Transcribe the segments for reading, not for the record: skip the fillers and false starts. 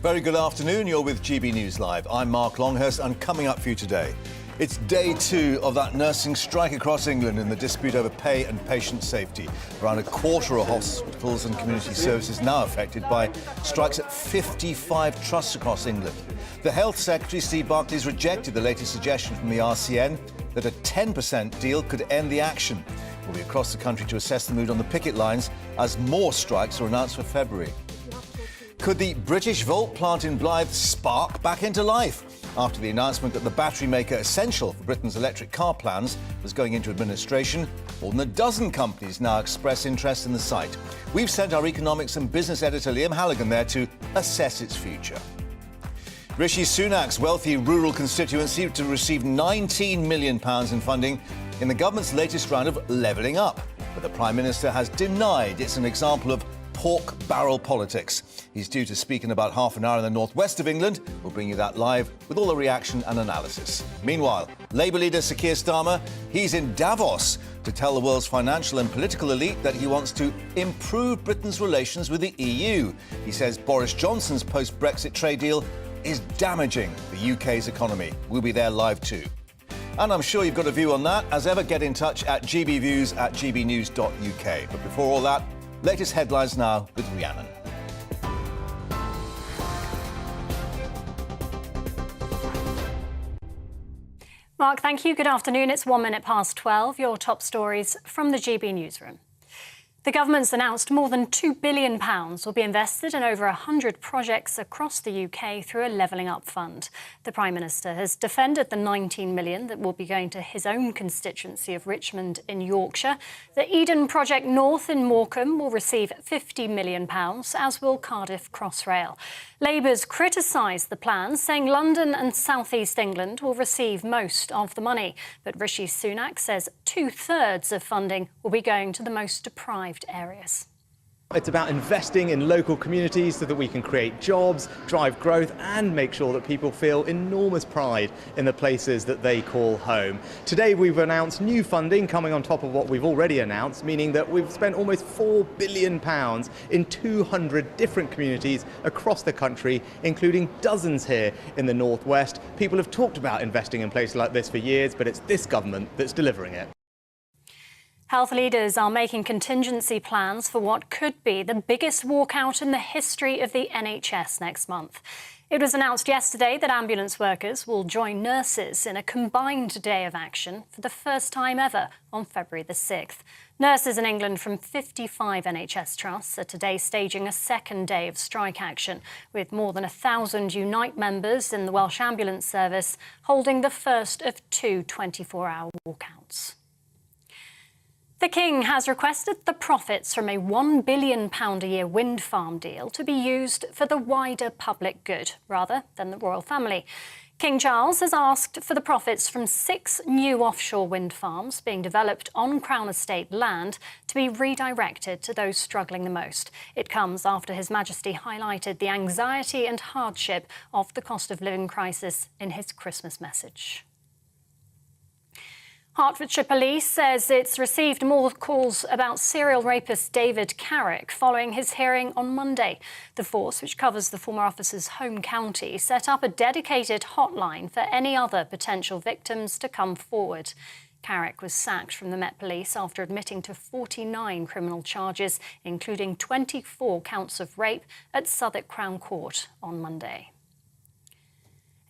Very good afternoon. You're with GB News Live. I'm Mark Longhurst, and coming up for you today, it's day 2 of that nursing strike across England in the dispute over pay and patient safety. Around a quarter of hospitals and community services now affected by strikes at 55 trusts across England. The Health Secretary, Steve Barclay's rejected the latest suggestion from the RCN that a 10% deal could end the action. We'll be across the country to assess the mood on the picket lines as more strikes are announced for February. Could the British Volt plant in Blyth spark back into life after the announcement that the battery maker essential for Britain's electric car plans was going into administration? More than a dozen companies now express interest in the site. We've sent our economics and business editor Liam Halligan there to assess its future. Rishi Sunak's wealthy rural constituency to receive £19 million in funding in the government's latest round of levelling up. But the Prime Minister has denied it's an example of pork barrel politics. He's due to speak in about half an hour in the northwest of England. We'll bring you that live with all the reaction and analysis. Meanwhile, Labour leader Sir Keir Starmer, he's in Davos to tell the world's financial and political elite that he wants to improve Britain's relations with the EU. He says Boris Johnson's post-Brexit trade deal is damaging the UK's economy. We'll be there live too. And I'm sure you've got a view on that. As ever, get in touch at gbviews@gbnews.uk. But before all that, latest headlines now with Rhiannon. Mark, thank you. Good afternoon. It's 1 minute past 12. Your top stories from the GB newsroom. The government's announced more than £2 billion will be invested in over 100 projects across the UK through a levelling up fund. The Prime Minister has defended the £19 million that will be going to his own constituency of Richmond in Yorkshire. The Eden Project North in Morecambe will receive £50 million, as will Cardiff Crossrail. Labour's criticised the plans, saying London and South East England will receive most of the money. But Rishi Sunak says 2/3 of funding will be going to the most deprived areas. It's about investing in local communities so that we can create jobs, drive growth and make sure that people feel enormous pride in the places that they call home. Today we've announced new funding coming on top of what we've already announced, meaning that we've spent almost £4 billion in 200 different communities across the country, including dozens here in the northwest. People have talked about investing in places like this for years, but it's this government that's delivering it. Health leaders are making contingency plans for what could be the biggest walkout in the history of the NHS next month. It was announced yesterday that ambulance workers will join nurses in a combined day of action for the first time ever on February the 6th. Nurses in England from 55 NHS trusts are today staging a second day of strike action, with more than 1,000 Unite members in the Welsh Ambulance Service holding the first of 2 24-hour walkouts. The King has requested the profits from a £1 billion a year wind farm deal to be used for the wider public good, rather than the royal family. King Charles has asked for the profits from 6 new offshore wind farms being developed on Crown Estate land to be redirected to those struggling the most. It comes after His Majesty highlighted the anxiety and hardship of the cost of living crisis in his Christmas message. Hertfordshire Police says it's received more calls about serial rapist David Carrick following his hearing on Monday. The force, which covers the former officer's home county, set up a dedicated hotline for any other potential victims to come forward. Carrick was sacked from the Met Police after admitting to 49 criminal charges, including 24 counts of rape at Southwark Crown Court on Monday.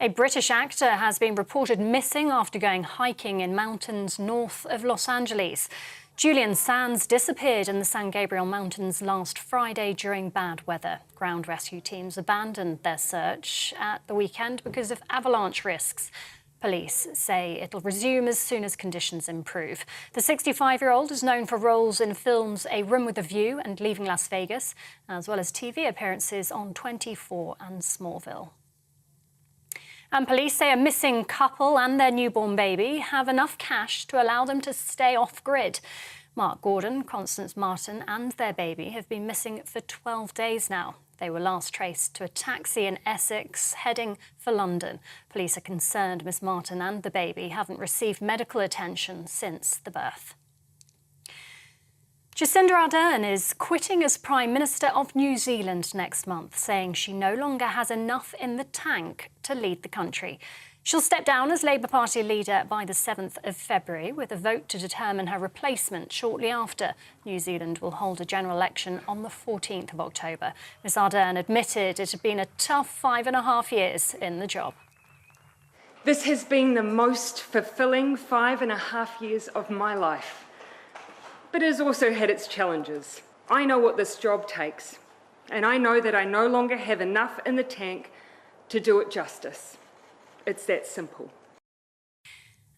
A British actor has been reported missing after going hiking in mountains north of Los Angeles. Julian Sands disappeared in the San Gabriel Mountains last Friday during bad weather. Ground rescue teams abandoned their search at the weekend because of avalanche risks. Police say it'll resume as soon as conditions improve. The 65-year-old is known for roles in films A Room with a View and Leaving Las Vegas, as well as TV appearances on 24 and Smallville. And police say a missing couple and their newborn baby have enough cash to allow them to stay off-grid. Mark Gordon, Constance Martin and their baby have been missing for 12 days now. They were last traced to a taxi in Essex heading for London. Police are concerned Miss Martin and the baby haven't received medical attention since the birth. Jacinda Ardern is quitting as Prime Minister of New Zealand next month, saying she no longer has enough in the tank to lead the country. She'll step down as Labour Party leader by the 7th of February, with a vote to determine her replacement shortly after. New Zealand will hold a general election on the 14th of October. Ms Ardern admitted it had been a tough 5.5 years in the job. This has been the most fulfilling 5.5 years of my life. But it has also had its challenges. I know what this job takes, and I know that I no longer have enough in the tank to do it justice. It's that simple.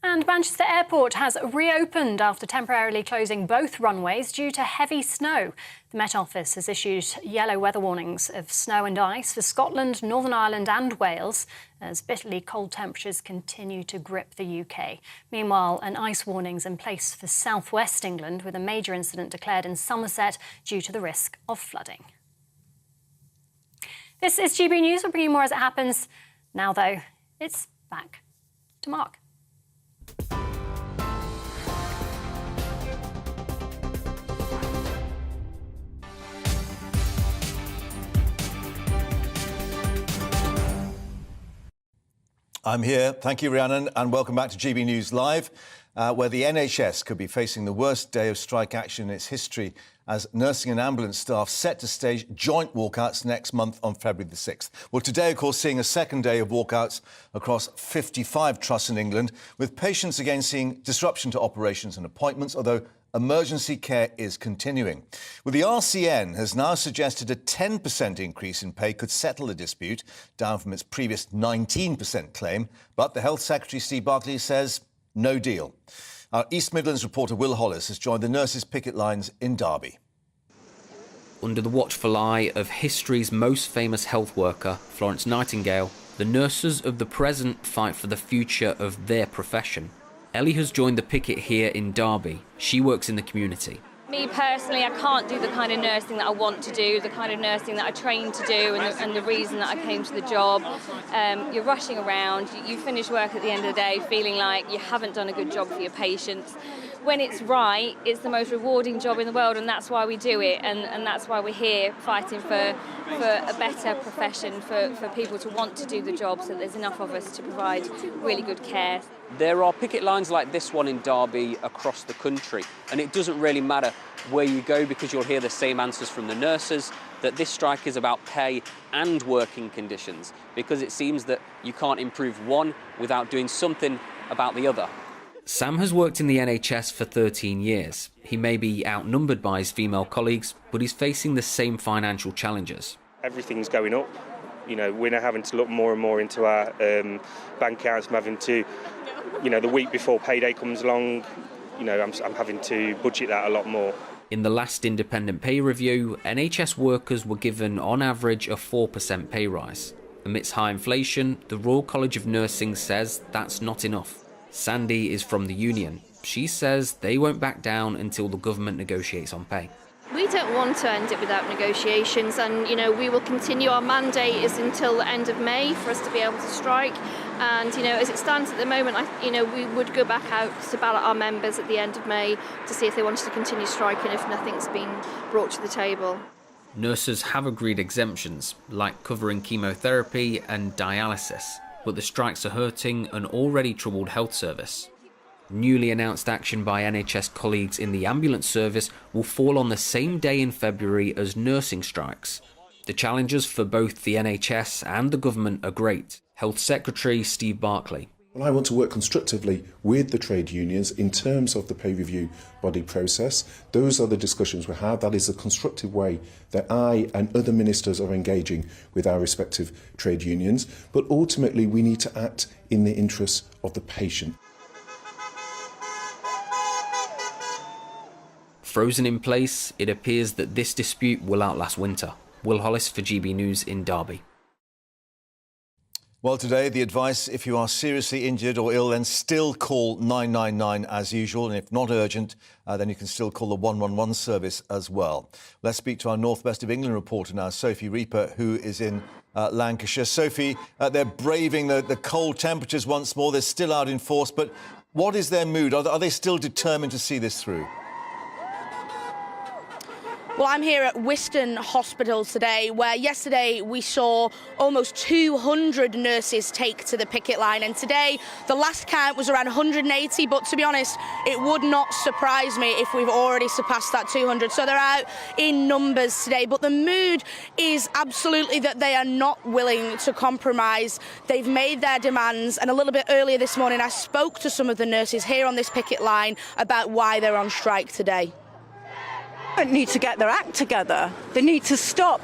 And Manchester Airport has reopened after temporarily closing both runways due to heavy snow. The Met Office has issued yellow weather warnings of snow and ice for Scotland, Northern Ireland and Wales as bitterly cold temperatures continue to grip the UK. Meanwhile, an ice warning's in place for southwest England, with a major incident declared in Somerset due to the risk of flooding. This is GB News. We'll bring you more as it happens. Now, though, it's back to Mark. I'm here. Thank you, Rhiannon, and welcome back to GB News Live, where the NHS could be facing the worst day of strike action in its history as nursing and ambulance staff set to stage joint walkouts next month on February the 6th. Well, today, of course, seeing a second day of walkouts across 55 trusts in England, with patients again seeing disruption to operations and appointments, although emergency care is continuing. Well, the RCN has now suggested a 10% increase in pay could settle the dispute, down from its previous 19% claim. But the Health Secretary, Steve Barclay, says no deal. Our East Midlands reporter Will Hollis has joined the nurses' picket lines in Derby. Under the watchful eye of history's most famous health worker, Florence Nightingale, the nurses of the present fight for the future of their profession. Ellie has joined the picket here in Derby. She works in the community. Me personally, I can't do the kind of nursing that I want to do, the kind of nursing that I trained to do, and the reason that I came to the job. You're rushing around, you finish work at the end of the day feeling like you haven't done a good job for your patients. When it's right, it's the most rewarding job in the world, and that's why we do it, and that's why we're here fighting for a better profession, for people to want to do the job, so there's enough of us to provide really good care. There are picket lines like this one in Derby across the country, and it doesn't really matter where you go because you'll hear the same answers from the nurses, that this strike is about pay and working conditions, because it seems that you can't improve one without doing something about the other. Sam has worked in the NHS for 13 years. He may be outnumbered by his female colleagues, but he's facing the same financial challenges. Everything's going up. You know, we're now having to look more and more into our bank accounts. I'm having to, the week before payday comes along, I'm having to budget that a lot more. In the last independent pay review, NHS workers were given, on average, a 4% pay rise. Amidst high inflation, the Royal College of Nursing says that's not enough. Sandy is from the union. She says they won't back down until the government negotiates on pay. We don't want to end it without negotiations, and we will continue. Our mandate is until the end of May for us to be able to strike, and as it stands at the moment, we would go back out to ballot our members at the end of May to see if they wanted to continue striking if nothing's been brought to the table. Nurses have agreed exemptions, like covering chemotherapy and dialysis, but the strikes are hurting an already troubled health service. Newly announced action by NHS colleagues in the ambulance service will fall on the same day in February as nursing strikes. The challenges for both the NHS and the government are great. Health Secretary Steve Barclay. Well, I want to work constructively with the trade unions in terms of the pay review body process. Those are the discussions we have. That is a constructive way that I and other ministers are engaging with our respective trade unions. But ultimately, we need to act in the interests of the patient. Frozen in place, it appears that this dispute will outlast winter. Will Hollis for GB News in Derby. Well, today, the advice, if you are seriously injured or ill, then still call 999 as usual. And if not urgent, then you can still call the 111 service as well. Let's speak to our North West of England reporter now, Sophie Reaper, who is in Lancashire. Sophie, they're braving the cold temperatures once more. They're still out in force. But what is their mood? Are they still determined to see this through? Well, I'm here at Whiston Hospital today, where yesterday we saw almost 200 nurses take to the picket line, and today the last count was around 180, but to be honest, it would not surprise me if we've already surpassed that 200. So they're out in numbers today, but the mood is absolutely that they are not willing to compromise. They've made their demands, and a little bit earlier this morning I spoke to some of the nurses here on this picket line about why they're on strike today. They need to get their act together. They need to stop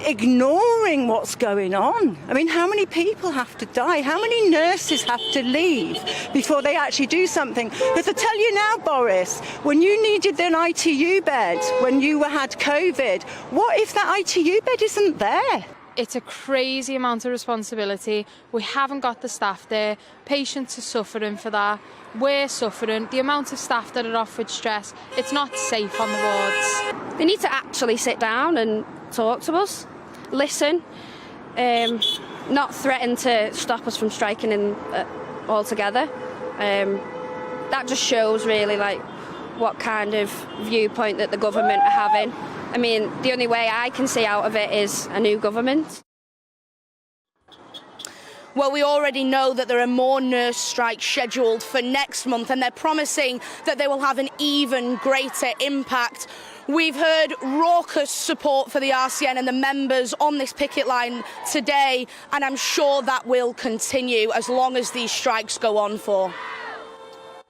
ignoring what's going on. I mean, how many people have to die? How many nurses have to leave before they actually do something? Because I tell you now, Boris, when you needed an ITU bed, when you had COVID, what if that ITU bed isn't there? It's a crazy amount of responsibility. We haven't got the staff there. Patients are suffering for that. We're suffering. The amount of staff that are off with stress, it's not safe on the wards. They need to actually sit down and talk to us, listen, not threaten to stop us from striking altogether. That just shows really like what kind of viewpoint that the government are having. I mean, the only way I can see out of it is a new government. Well, we already know that there are more nurse strikes scheduled for next month, and they're promising that they will have an even greater impact. We've heard raucous support for the RCN and the members on this picket line today, and I'm sure that will continue as long as these strikes go on for.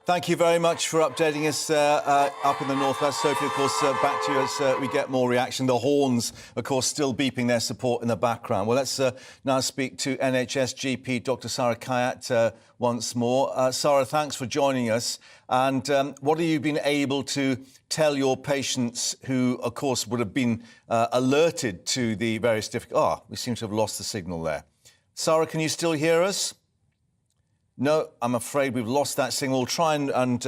Thank you very much for updating us up in the northwest. Sophie, of course, back to you as we get more reaction. The horns, of course, still beeping their support in the background. Well, let's now speak to NHS GP Dr Sarah Kayat once more. Sarah, thanks for joining us. And what have you been able to tell your patients who, of course, would have been alerted to the various difficulties? We seem to have lost the signal there. Sarah, can you still hear us? No, I'm afraid we've lost that signal. We'll try and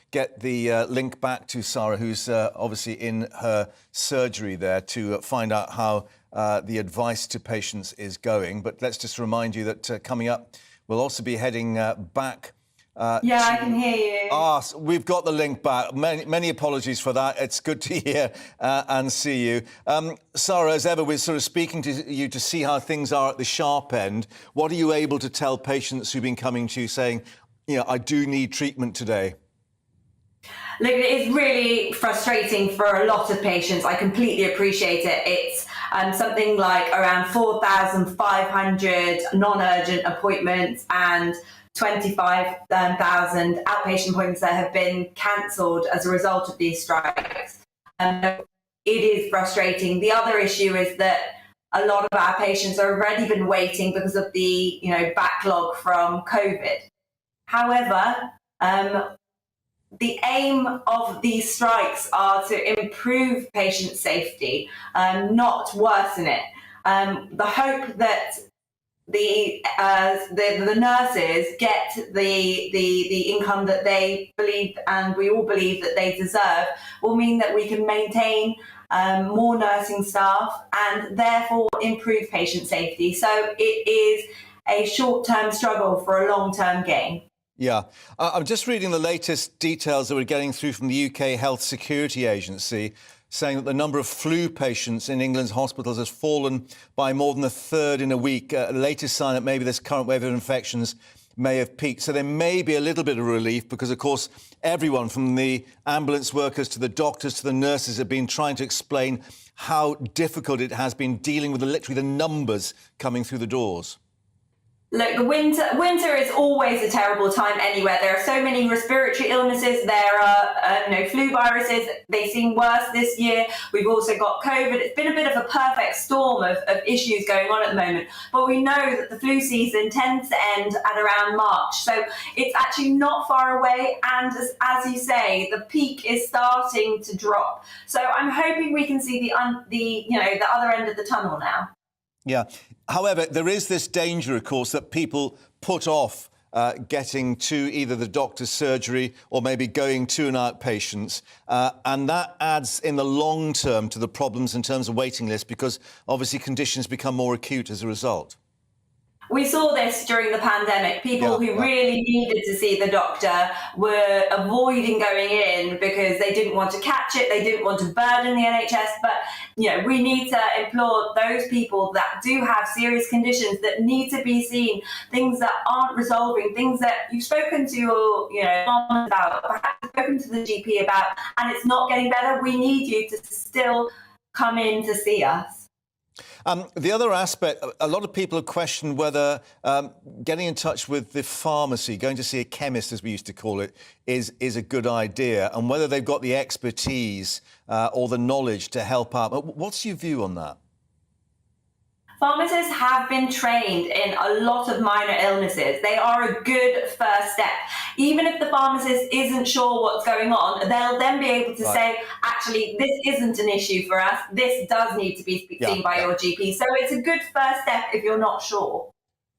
get the link back to Sarah, who's obviously in her surgery there, to find out how the advice to patients is going. But let's just remind you that coming up, we'll also be heading back. I can hear you. So we've got the link back. Many apologies for that. It's good to hear and see you. Sarah, as ever, we're sort of speaking to you to see how things are at the sharp end. What are you able to tell patients who've been coming to you saying, you know, I do need treatment today? Look, it is really frustrating for a lot of patients. I completely appreciate it. It's something like around 4,500 non-urgent appointments and 25,000 outpatient appointments that have been cancelled as a result of these strikes. It is frustrating. The other issue is that a lot of our patients have already been waiting because of the backlog from COVID. However, the aim of these strikes are to improve patient safety, not worsen it. The hope that the nurses get the income that they believe, and we all believe that they deserve, will mean that we can maintain more nursing staff and therefore improve patient safety. So it is a short-term struggle for a long-term gain. Yeah. I'm just reading the latest details that we're getting through from the UK Health Security Agency, saying that the number of flu patients in England's hospitals has fallen by more than a third in a week. The latest sign that maybe this current wave of infections may have peaked. So there may be a little bit of relief because, of course, everyone from the ambulance workers to the doctors to the nurses have been trying to explain how difficult it has been dealing with literally the numbers coming through the doors. Look, the winter is always a terrible time anywhere. There are so many respiratory illnesses. There are flu viruses. They seem worse this year. We've also got COVID. It's been a bit of a perfect storm of issues going on at the moment. But we know that the flu season tends to end at around March. So it's actually not far away. And as you say, the peak is starting to drop. So I'm hoping we can see the other end of the tunnel now. Yeah. However, there is this danger, of course, that people put off getting to either the doctor's surgery or maybe going to an outpatient. And that adds in the long term to the problems in terms of waiting lists, because obviously conditions become more acute as a result. We saw this during the pandemic. People who really needed to see the doctor were avoiding going in because they didn't want to catch it, they didn't want to burden the NHS. But, you know, we need to implore those people that do have serious conditions that need to be seen, things that aren't resolving, things that you've spoken to your, you know, mom about, perhaps you've spoken to the GP about, and it's not getting better. We need you to still come in to see us. The other aspect, a lot of people have questioned whether getting in touch with the pharmacy, going to see a chemist, as we used to call it, is a good idea, and whether they've got the expertise or the knowledge to help out. What's your view on that? Pharmacists have been trained in a lot of minor illnesses. They are a good first step. Even if the pharmacist isn't sure what's going on, they'll then be able to say, actually, this isn't an issue for us. This does need to be seen by your GP. So it's a good first step if you're not sure.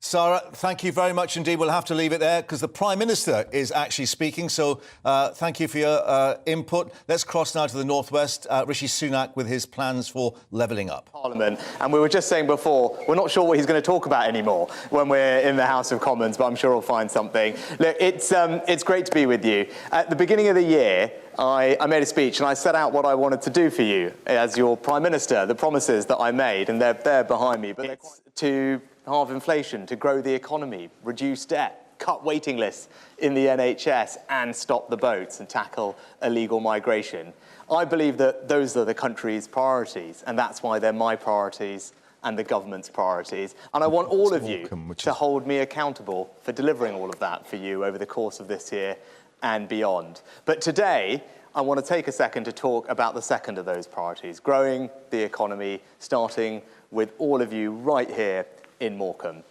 Sarah, thank you very much indeed. We'll have to leave it there because the Prime Minister is actually speaking. So thank you for your input. Let's cross now to the northwest. Rishi Sunak with his plans for levelling up. Parliament. And we were just saying before, we're not sure what he's going to talk about anymore when we're in the House of Commons, but I'm sure he'll find something. Look, it's great to be with you. At the beginning of the year, I made a speech and I set out what I wanted to do for you as your Prime Minister, the promises that I made, and they're behind me. But they're to halve inflation, to grow the economy, reduce debt, cut waiting lists in the NHS and stop the boats and tackle illegal migration. I believe that those are the country's priorities, and that's why they're my priorities and the government's priorities. And I want all of you to hold me accountable for delivering all of that for you over the course of this year and beyond. But today, I want to take a second to talk about the second of those priorities, growing the economy, starting with all of you right here in Morecambe.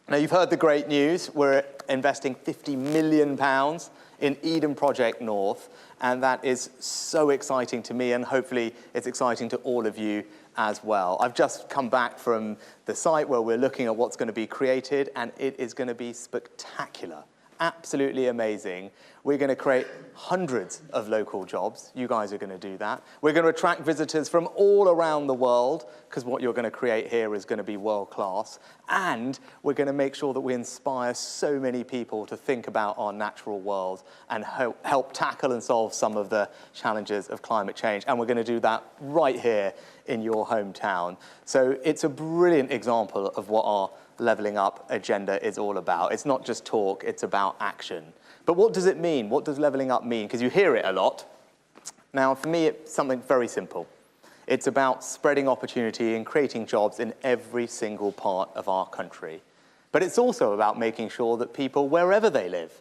Now, you've heard the great news. We're investing £50 million in Eden Project North, and that is so exciting to me, and hopefully it's exciting to all of you as well. I've just come back from the site where we're looking at what's going to be created, and it is going to be spectacular. Absolutely amazing. We're going to create hundreds of local jobs. You guys are going to do that. We're going to attract visitors from all around the world, because what you're going to create here is going to be world class. And we're going to make sure that we inspire so many people to think about our natural world and help tackle and solve some of the challenges of climate change. And we're going to do that right here in your hometown. So it's a brilliant example of what our levelling up agenda is all about. It's not just talk, it's about action. But what does it mean? What does levelling up mean? Because you hear it a lot. Now, for me, it's something very simple. It's about spreading opportunity and creating jobs in every single part of our country. But it's also about making sure that people, wherever they live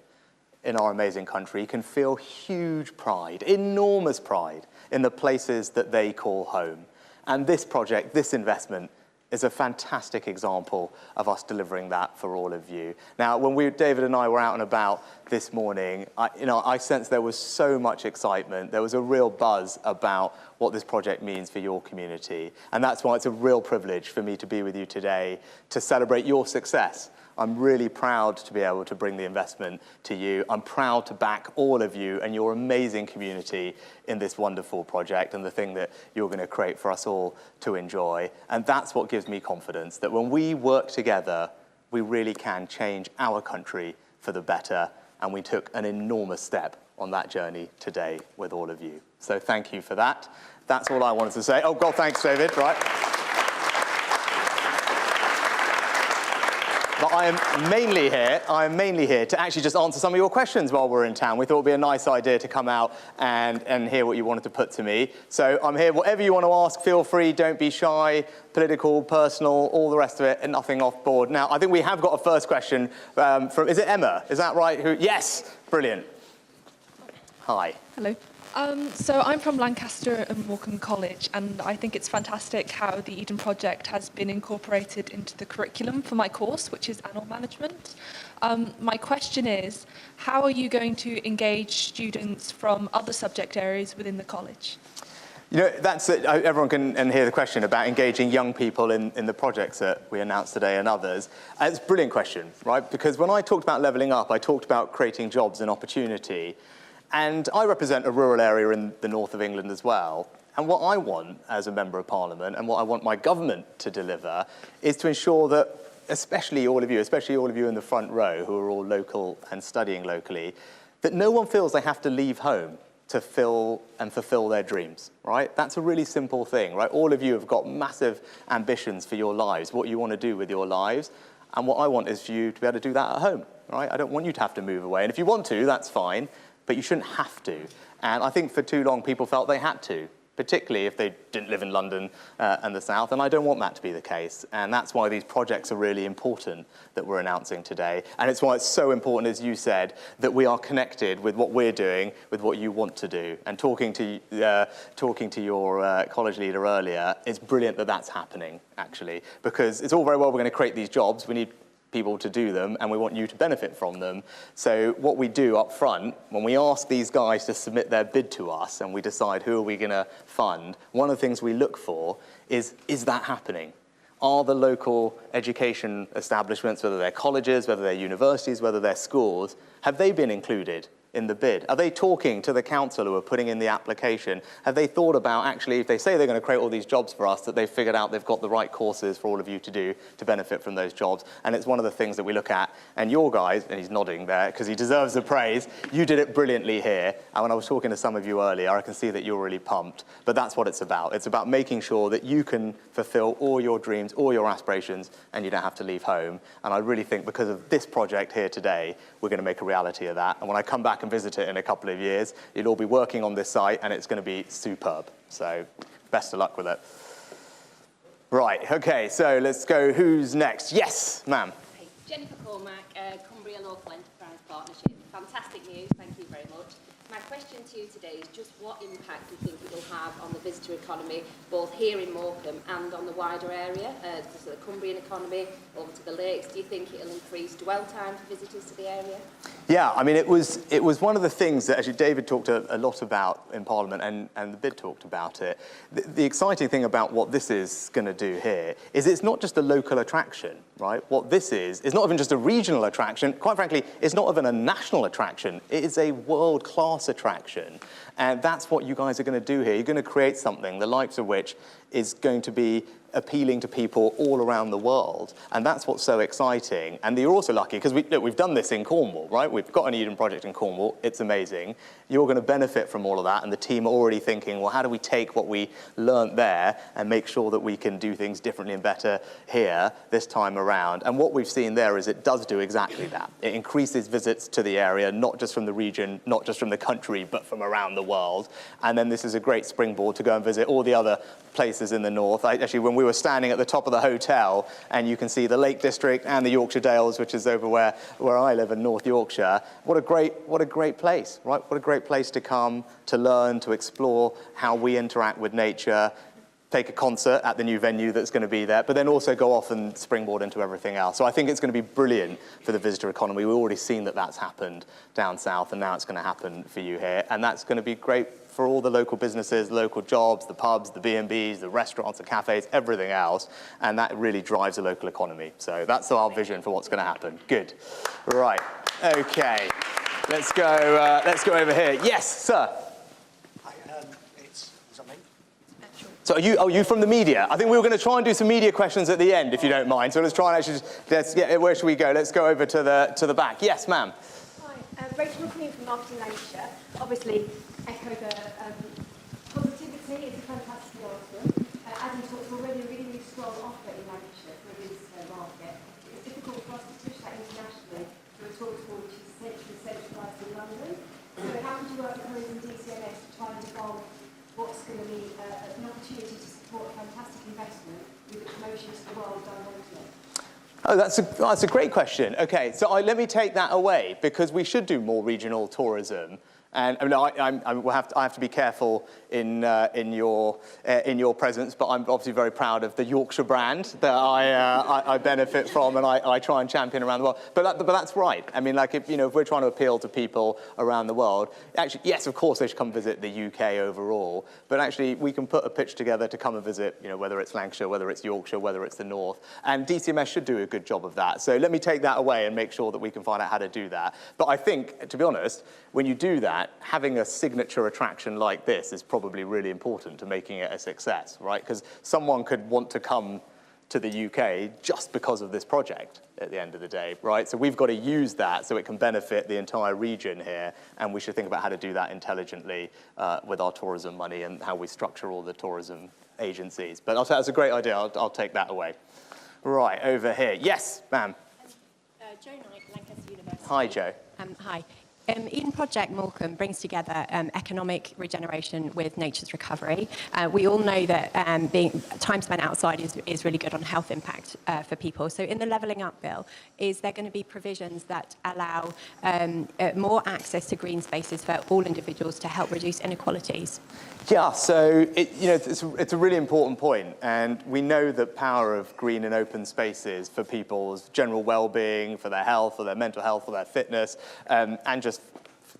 in our amazing country, can feel huge pride, enormous pride, in the places that they call home. And this project, this investment, is a fantastic example of us delivering that for all of you. Now, when David and I were out and about this morning, I sensed there was so much excitement. There was a real buzz about what this project means for your community. And that's why it's a real privilege for me to be with you today to celebrate your success. I'm really proud to be able to bring the investment to you. I'm proud to back all of you and your amazing community in this wonderful project and the thing that you're going to create for us all to enjoy. And that's what gives me confidence, that when we work together, we really can change our country for the better. And we took an enormous step on that journey today with all of you. So thank you for that. That's all I wanted to say. Oh, God, thanks, David. Right. But I am mainly here to actually just answer some of your questions while we're in town. We thought it would be a nice idea to come out and hear what you wanted to put to me. So I'm here. Whatever you want to ask, feel free. Don't be shy. Political, personal, all the rest of it, and nothing off board. Now, I think we have got a first question from, is it Emma? Is that right? Yes. Brilliant. Hi. Hello. So I'm from Lancaster and Morecambe College, and I think it's fantastic how the Eden Project has been incorporated into the curriculum for my course, which is Annual Management. My question is, how are you going to engage students from other subject areas within the college? You know, that's it. Everyone can hear the question about engaging young people in the projects that we announced today and others. It's a brilliant question, right? Because when I talked about levelling up, I talked about creating jobs and opportunity. And I represent a rural area in the north of England as well. And what I want as a Member of Parliament and what I want my government to deliver is to ensure that especially all of you in the front row who are all local and studying locally, that no one feels they have to leave home to fulfill their dreams, right? That's a really simple thing, right? All of you have got massive ambitions for your lives, what you want to do with your lives. And what I want is for you to be able to do that at home, right? I don't want you to have to move away. And if you want to, that's fine, but you shouldn't have to. And I think for too long, people felt they had to, particularly if they didn't live in London and the South, and I don't want that to be the case. And that's why these projects are really important that we're announcing today. And it's why it's so important, as you said, that we are connected with what we're doing, with what you want to do. And talking to your college leader earlier, it's brilliant that that's happening, actually, because it's all very well we're going to create these jobs. We need people to do them, and we want you to benefit from them. So what we do up front, when we ask these guys to submit their bid to us and we decide who are we going to fund, one of the things we look for is that happening? Are the local education establishments, whether they're colleges, whether they're universities, whether they're schools, have they been included in the bid? Are they talking to the council who are putting in the application? Have they thought about, actually, if they say they're going to create all these jobs for us, that they've figured out they've got the right courses for all of you to do to benefit from those jobs? And it's one of the things that we look at. And your guys, and he's nodding there because he deserves the praise, you did it brilliantly here. And when I was talking to some of you earlier, I can see that you're really pumped. But that's what it's about. It's about making sure that you can fulfill all your dreams, all your aspirations, and you don't have to leave home. And I really think because of this project here today, we're going to make a reality of that. And when I come back and visit it in a couple of years, you'll all be working on this site and it's going to be superb. So best of luck with it. Right, okay, so let's go. Who's next? Yes, ma'am. Hey, Jennifer Cormack, Cumbria Local Enterprise Partnership. Fantastic news, thank you very much. My question to you today is just what impact do you think it will have on the visitor economy, both here in Morecambe and on the wider area, so the Cumbrian economy, over to the lakes? Do you think it will increase dwell time for visitors to the area? Yeah, I mean, it was one of the things that actually David talked a lot about in Parliament, and the bid talked about it. The exciting thing about what this is going to do here is it's not just a local attraction, right? What this is not even just a regional attraction. Quite frankly, it's not even a national attraction. It is a world-class attraction. And that's what you guys are going to do here. You're going to create something, the likes of which is going to be appealing to people all around the world. And that's what's so exciting. And you're also lucky, because we've done this in Cornwall, right? We've got an Eden project in Cornwall. It's amazing. You're going to benefit from all of that. And the team are already thinking, well, how do we take what we learnt there and make sure that we can do things differently and better here this time around? And what we've seen there is it does do exactly that. It increases visits to the area, not just from the region, not just from the country, but from around the world. And then this is a great springboard to go and visit all the other places in the north. Actually, when we were standing at the top of the hotel, and you can see the Lake District and the Yorkshire Dales, which is over where I live in North Yorkshire. What a great place, right? What a great place to come, to learn, to explore how we interact with nature, take a concert at the new venue that's going to be there, but then also go off and springboard into everything else. So I think it's going to be brilliant for the visitor economy. We've already seen that that's happened down south, and now it's going to happen for you here. And that's going to be great for all the local businesses, local jobs, the pubs, the B&Bs, the restaurants, the cafes, everything else. And that really drives the local economy. So that's our vision for what's going to happen. Good. Right. Okay. Let's go over here. Yes, sir. So are you from the media? I think we were going to try and do some media questions at the end, if you don't mind. So let's try and actually where should we go? Let's go over to the back. Yes, ma'am. Hi, Rachel McLean from Marketing Lancashire. Obviously, echo the positivity. It's a fantastic article. Adam talks already a really strong offer in Lancashire for a visitor market. It's difficult for us to push that internationally through a talk tool which is essentially centralised in London. So how would you work with Homes and DCMS to try and evolve what's going to be an opportunity to support a fantastic investment with the promotion to the world done locally? Oh, that's a great question. Okay, so let me take that away, because we should do more regional tourism. And I have to be careful in your presence, but I'm obviously very proud of the Yorkshire brand that I benefit from, and I try and champion around the world. But that's right. I mean, like if we're trying to appeal to people around the world, actually, yes, of course they should come visit the UK overall. But actually, we can put a pitch together to come and visit, whether it's Lancashire, whether it's Yorkshire, whether it's the North, and DCMS should do a good job of that. So let me take that away and make sure that we can find out how to do that. But I think, to be honest, when you do that, having a signature attraction like this is probably really important to making it a success, right? Because someone could want to come to the UK just because of this project at the end of the day, right? So we've got to use that so it can benefit the entire region here, and we should think about how to do that intelligently with our tourism money and how we structure all the tourism agencies. But I'll say that's a great idea. I'll take that away. Right, over here. Yes, ma'am. Jo Knight, Lancaster University. Hi, Jo. Hi. Eden Project Morecambe brings together economic regeneration with nature's recovery. We all know that time spent outside is really good on health impact for people. So in the Levelling Up Bill, is there going to be provisions that allow more access to green spaces for all individuals to help reduce inequalities? Yeah, so it's a really important point, and we know the power of green and open spaces for people's general well-being, for their health, for their mental health, for their fitness, and just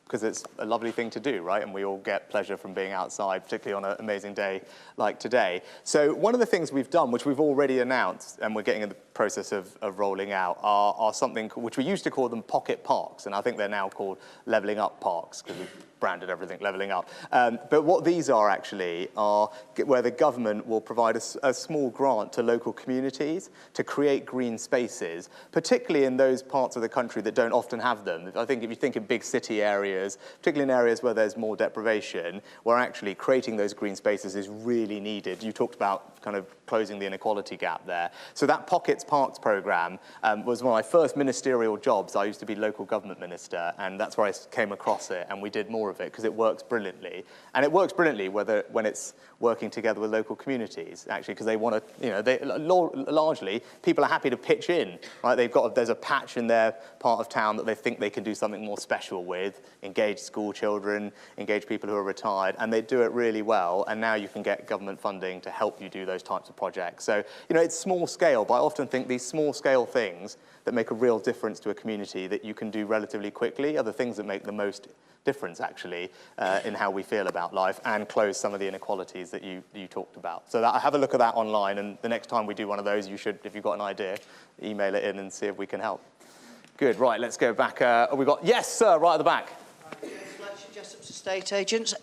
because it's a lovely thing to do, right? And we all get pleasure from being outside, particularly on an amazing day like today. So one of the things we've done, which we've already announced, and we're getting in the process of rolling out, are something which we used to call them pocket parks, and I think they're now called Levelling Up Parks, because we've branded everything Levelling Up. But what these are actually are where the government will provide a small grant to local communities to create green spaces, particularly in those parts of the country that don't often have them. I think if you think in big city areas, particularly in areas where there's more deprivation, where actually creating those green spaces is really needed. You talked about kind of closing the inequality gap there. So that Pockets Parks programme was one of my first ministerial jobs. I used to be local government minister, and that's where I came across it, and we did more of it because it works brilliantly. And it works brilliantly when it's working together with local communities, actually, because they want to, largely, people are happy to pitch in, right? There's a patch in their part of town that they think they can do something more special with, engage school children, engage people who are retired, and they do it really well, and now you can get government funding to help you do those types of projects. So, it's small scale, but I often think these small scale things that make a real difference to a community that you can do relatively quickly are the things that make the most difference, actually, in how we feel about life and close some of the inequalities that you talked about. So have a look at that online, and the next time we do one of those, you should, if you've got an idea, email it in and see if we can help. Good, right, let's go back. Yes, sir, right at the back. Jessup's estate agents.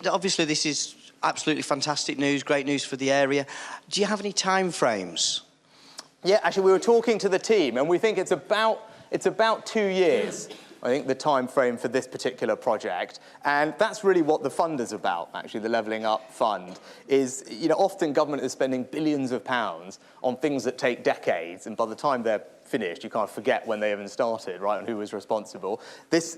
Obviously, this is absolutely fantastic news, great news for the area. Do you have any time frames? Yeah, actually, we were talking to the team, and we think it's about 2 years. I think the time frame for this particular project, and that's really what the fund is about. Actually, the Levelling Up Fund is, often government is spending billions of pounds on things that take decades, and by the time they're finished, you can't forget when they even started, right, and who was responsible. This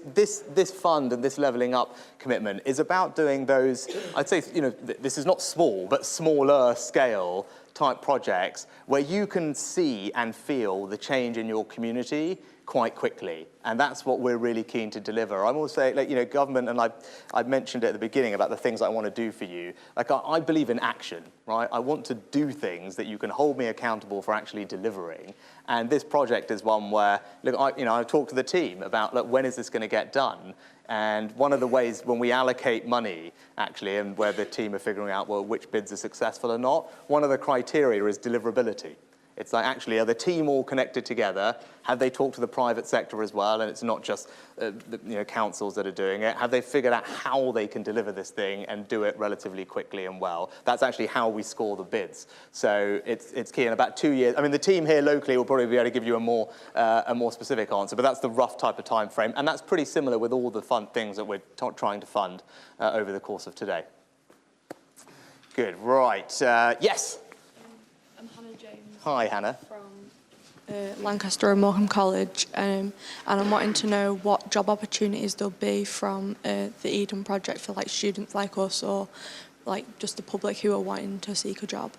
fund and this Levelling Up commitment is about doing those, I'd say, this is not small, but smaller scale type projects where you can see and feel the change in your community quite quickly, and that's what we're really keen to deliver. I'm also, government, and I mentioned it at the beginning about the things I want to do for you. I believe in action, right? I want to do things that you can hold me accountable for actually delivering, and this project is one where, I talked to the team about, when is this going to get done? And one of the ways when we allocate money, actually, and where the team are figuring out, which bids are successful or not, one of the criteria is deliverability. It's like, actually, are the team all connected together? Have they talked to the private sector as well? And it's not just councils that are doing it. Have they figured out how they can deliver this thing and do it relatively quickly and well? That's actually how we score the bids. So it's key. In about 2 years, I mean, the team here locally will probably be able to give you a more specific answer, but that's the rough type of time frame. And that's pretty similar with all the fun things that we're trying to fund over the course of today. Good, right. Yes? I'm Hannah James. Hi, Hannah. From Lancaster and Morecambe College, and I'm wanting to know what job opportunities there'll be from the Eden project for students like us, or just the public who are wanting to seek a job.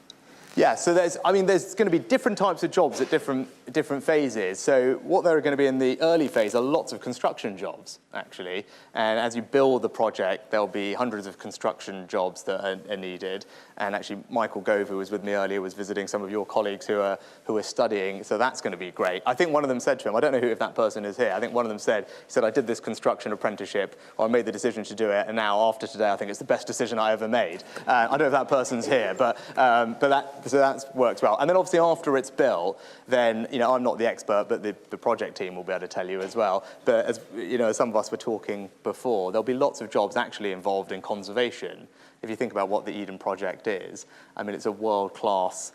Yeah, so there's going to be different types of jobs at different phases. So what there are going to be in the early phase are lots of construction jobs, actually. And as you build the project, there'll be hundreds of construction jobs that are needed. And actually, Michael Gove, who was with me earlier, was visiting some of your colleagues who are studying. So that's going to be great. I think one of them said to him, I don't know if that person is here. I think one of them said, I did this construction apprenticeship, or I made the decision to do it, and now after today, I think it's the best decision I ever made. I don't know if that person's here, but that works well. And then obviously after it's built, then, I'm not the expert, but the project team will be able to tell you as well. But as some of us were talking before, there'll be lots of jobs actually involved in conservation. if you think about what the Eden Project is, I mean, it's a world-class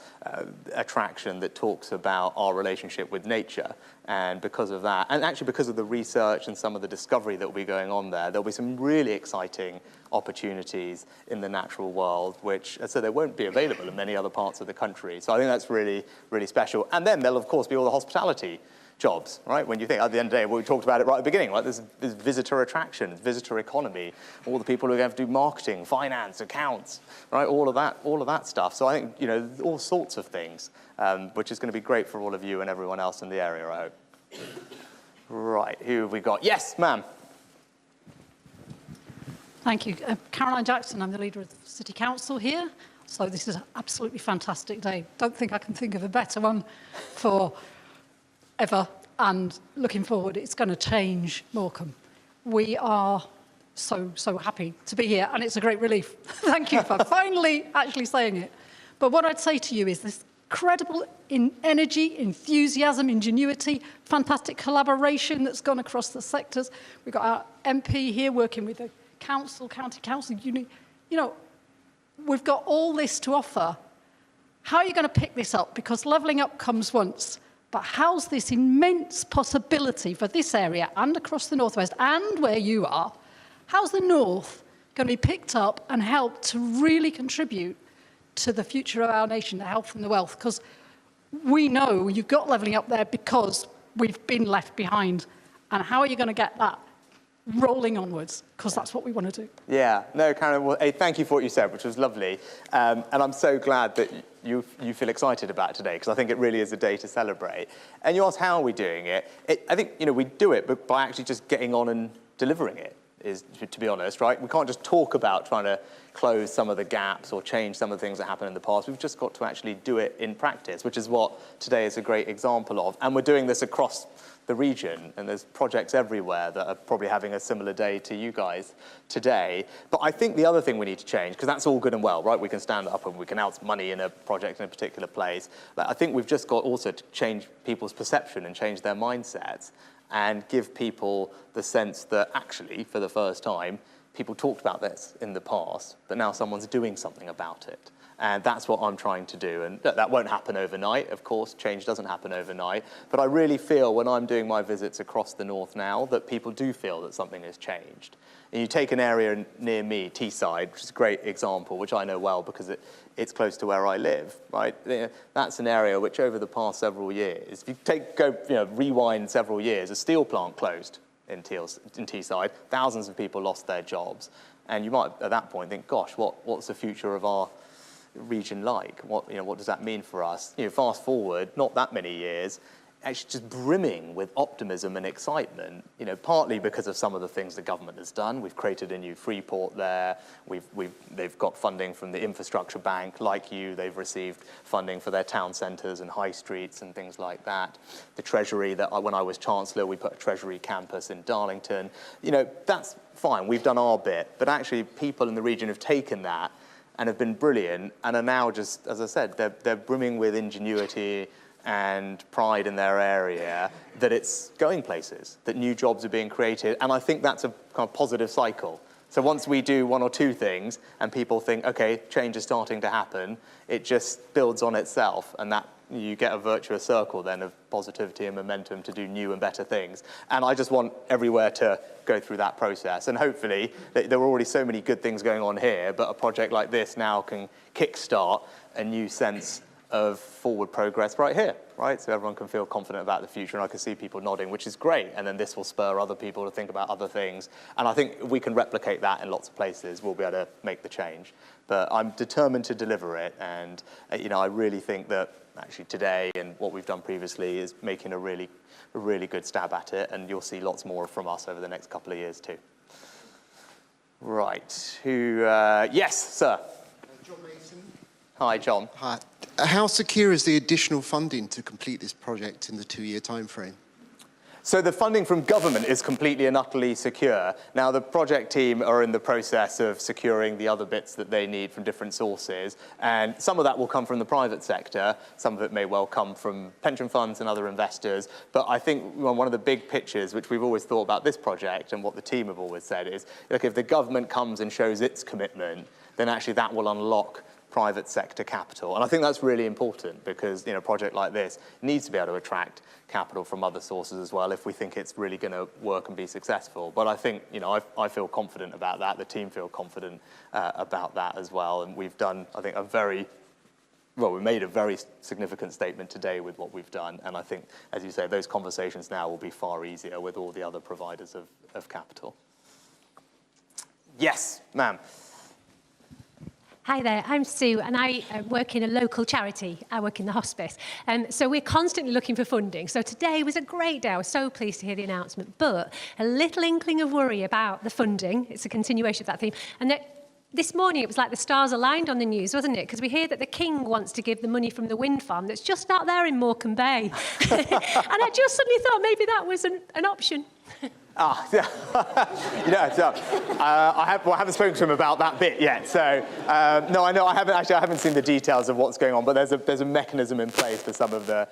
attraction that talks about our relationship with nature. And because of that, and actually because of the research and some of the discovery that will be going on there, there'll be some really exciting opportunities in the natural world, which, as I said, they won't be available in many other parts of the country. So I think that's really, really special. And then there'll, of course, be all the hospitality jobs, right? When you think, at the end of the day, we talked about it right at the beginning, right? There's visitor attraction, visitor economy, all the people who are going to have to do marketing, finance, accounts, right? All of that stuff. So I think, you know, all sorts of things, which is going to be great for all of you and everyone else in the area, I hope. Right, who have we got? Yes, ma'am. Thank you. Caroline Jackson, I'm the leader of the City Council here. So this is an absolutely fantastic day. Don't think I can think of a better one for ever. And looking forward, it's going to change Morecambe. We are so happy to be here, and it's a great relief. Thank you for finally actually saying it. But what I'd say to you is this incredible energy, enthusiasm, ingenuity, fantastic collaboration that's gone across the sectors. We've got our MP here working with the council, county council, you know, we've got all this to offer. How are you going to pick this up? Because levelling up comes once, but how's this immense possibility for this area and across the northwest and where you are? How's the north going to be picked up and helped to really contribute to the future of our nation, the health and the wealth? Because we know you've got levelling up there because we've been left behind. And how are you going to get that rolling onwards? Because that's what we want to do. Yeah, no, Karen, well, hey, thank you for what you said, which was lovely. And I'm so glad that you feel excited about today, because I think it really is a day to celebrate. And you asked, how are we doing it? I think, you know, we do it but by actually just getting on and delivering it, is, to be honest, right? We can't just talk about trying to close some of the gaps or change some of the things that happened in the past. We've just got to actually do it in practice, which is what today is a great example of. And we're doing this across the region, and there's projects everywhere that are probably having a similar day to you guys today. But I think the other thing we need to change, because that's all good and well, right? We can stand up and we can announce money in a project in a particular place. But I think we've just got also to change people's perception and change their mindsets and give people the sense that actually, for the first time, people talked about this in the past, but now someone's doing something about it. And that's what I'm trying to do. And that won't happen overnight, of course. Change doesn't happen overnight. But I really feel when I'm doing my visits across the north now that people do feel that something has changed. And you take an area near me, Teesside, which is a great example, which I know well because it's close to where I live, right? That's an area which over the past several years, if you rewind several years, a steel plant closed in Teesside. Thousands of people lost their jobs. And you might, at that point, think, gosh, what's the future of our region like? What does that mean for us? Fast forward, not that many years, actually just brimming with optimism and excitement, partly because of some of the things the government has done. We've created a new Freeport there. They've got funding from the infrastructure bank. Like they've received funding for their town centres and high streets and things like that. The Treasury, when I was Chancellor, we put a Treasury campus in Darlington. That's fine. We've done our bit. But actually, people in the region have taken that and have been brilliant and are now just, as I said, they're brimming with ingenuity and pride in their area, that it's going places, that new jobs are being created. And I think that's a kind of positive cycle. So once we do one or two things and people think, okay, change is starting to happen, it just builds on itself, and that you get a virtuous circle then of positivity and momentum to do new and better things. And I just want everywhere to go through that process. And hopefully, there are already so many good things going on here, but a project like this now can kickstart a new sense of forward progress right here, right? So everyone can feel confident about the future, and I can see people nodding, which is great. And then this will spur other people to think about other things. And I think if we can replicate that in lots of places, we'll be able to make the change. But I'm determined to deliver it. And, I really think that actually today and what we've done previously is making a really good stab at it. And you'll see lots more from us over the next couple of years too. Right, yes, sir. John Mason. Hi, John. Hi. How secure is the additional funding to complete this project in the 2-year time frame? So the funding from government is completely and utterly secure. Now, the project team are in the process of securing the other bits that they need from different sources. And some of that will come from the private sector. Some of it may well come from pension funds and other investors. But I think one of the big pictures, which we've always thought about this project and what the team have always said is, look, if the government comes and shows its commitment, then actually that will unlock private sector capital. And I think that's really important because, a project like this needs to be able to attract capital from other sources as well if we think it's really going to work and be successful. But I think, I feel confident about that. The team feel confident about that as well. And we've done, I think, we made a very significant statement today with what we've done. And I think, as you say, those conversations now will be far easier with all the other providers of capital. Yes, ma'am. Hi there, I'm Sue and I work in a local charity. I work in the hospice. So we're constantly looking for funding. So today was a great day. I was so pleased to hear the announcement, but a little inkling of worry about the funding. It's a continuation of that theme. And this morning it was like the stars aligned on the news, wasn't it? Because we hear that the King wants to give the money from the wind farm that's just out there in Morecambe Bay. And I just suddenly thought maybe that was an option. I haven't spoken to him about that bit yet. So, no, I haven't seen the details of what's going on, but there's a mechanism in place for some of the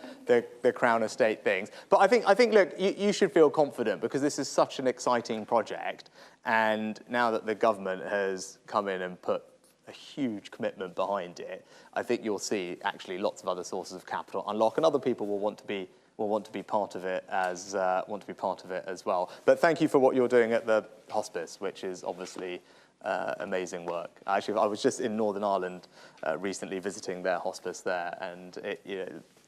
Crown Estate things. But I think, look, you should feel confident because this is such an exciting project. And now that the government has come in and put a huge commitment behind it, I think you'll see actually lots of other sources of capital unlock, and other people will want to be part of it as well. But thank you for what you're doing at the hospice, which is obviously amazing work. Actually, I was just in Northern Ireland recently visiting their hospice there, and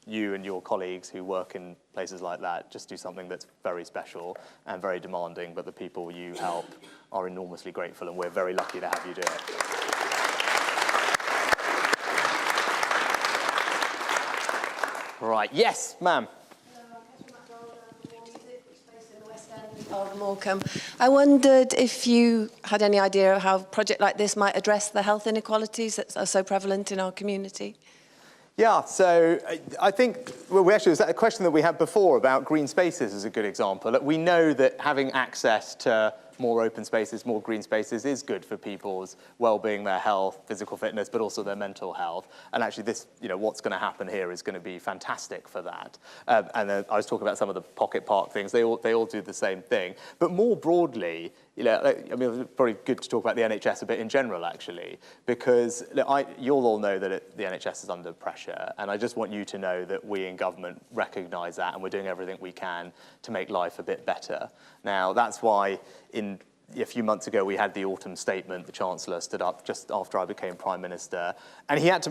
you and your colleagues who work in places like that just do something that's very special and very demanding, but the people you help are enormously grateful, and we're very lucky to have you do it. Right, yes, ma'am. Of Morecambe. I wondered if you had any idea how a project like this might address the health inequalities that are so prevalent in our community. Yeah, so I think, was that a question that we had before about green spaces is a good example. We know that having access to more open spaces, more green spaces is good for people's well-being, their health, physical fitness, but also their mental health. And actually this, what's going to happen here is going to be fantastic for that. And then I was talking about some of the pocket park things. They all do the same thing. But more broadly, it's probably good to talk about the NHS a bit in general, actually, because you'll all know that the NHS is under pressure, and I just want you to know that we in government recognise that, and we're doing everything we can to make life a bit better. Now, that's why a few months ago we had the autumn statement. The Chancellor stood up just after I became Prime Minister, and we had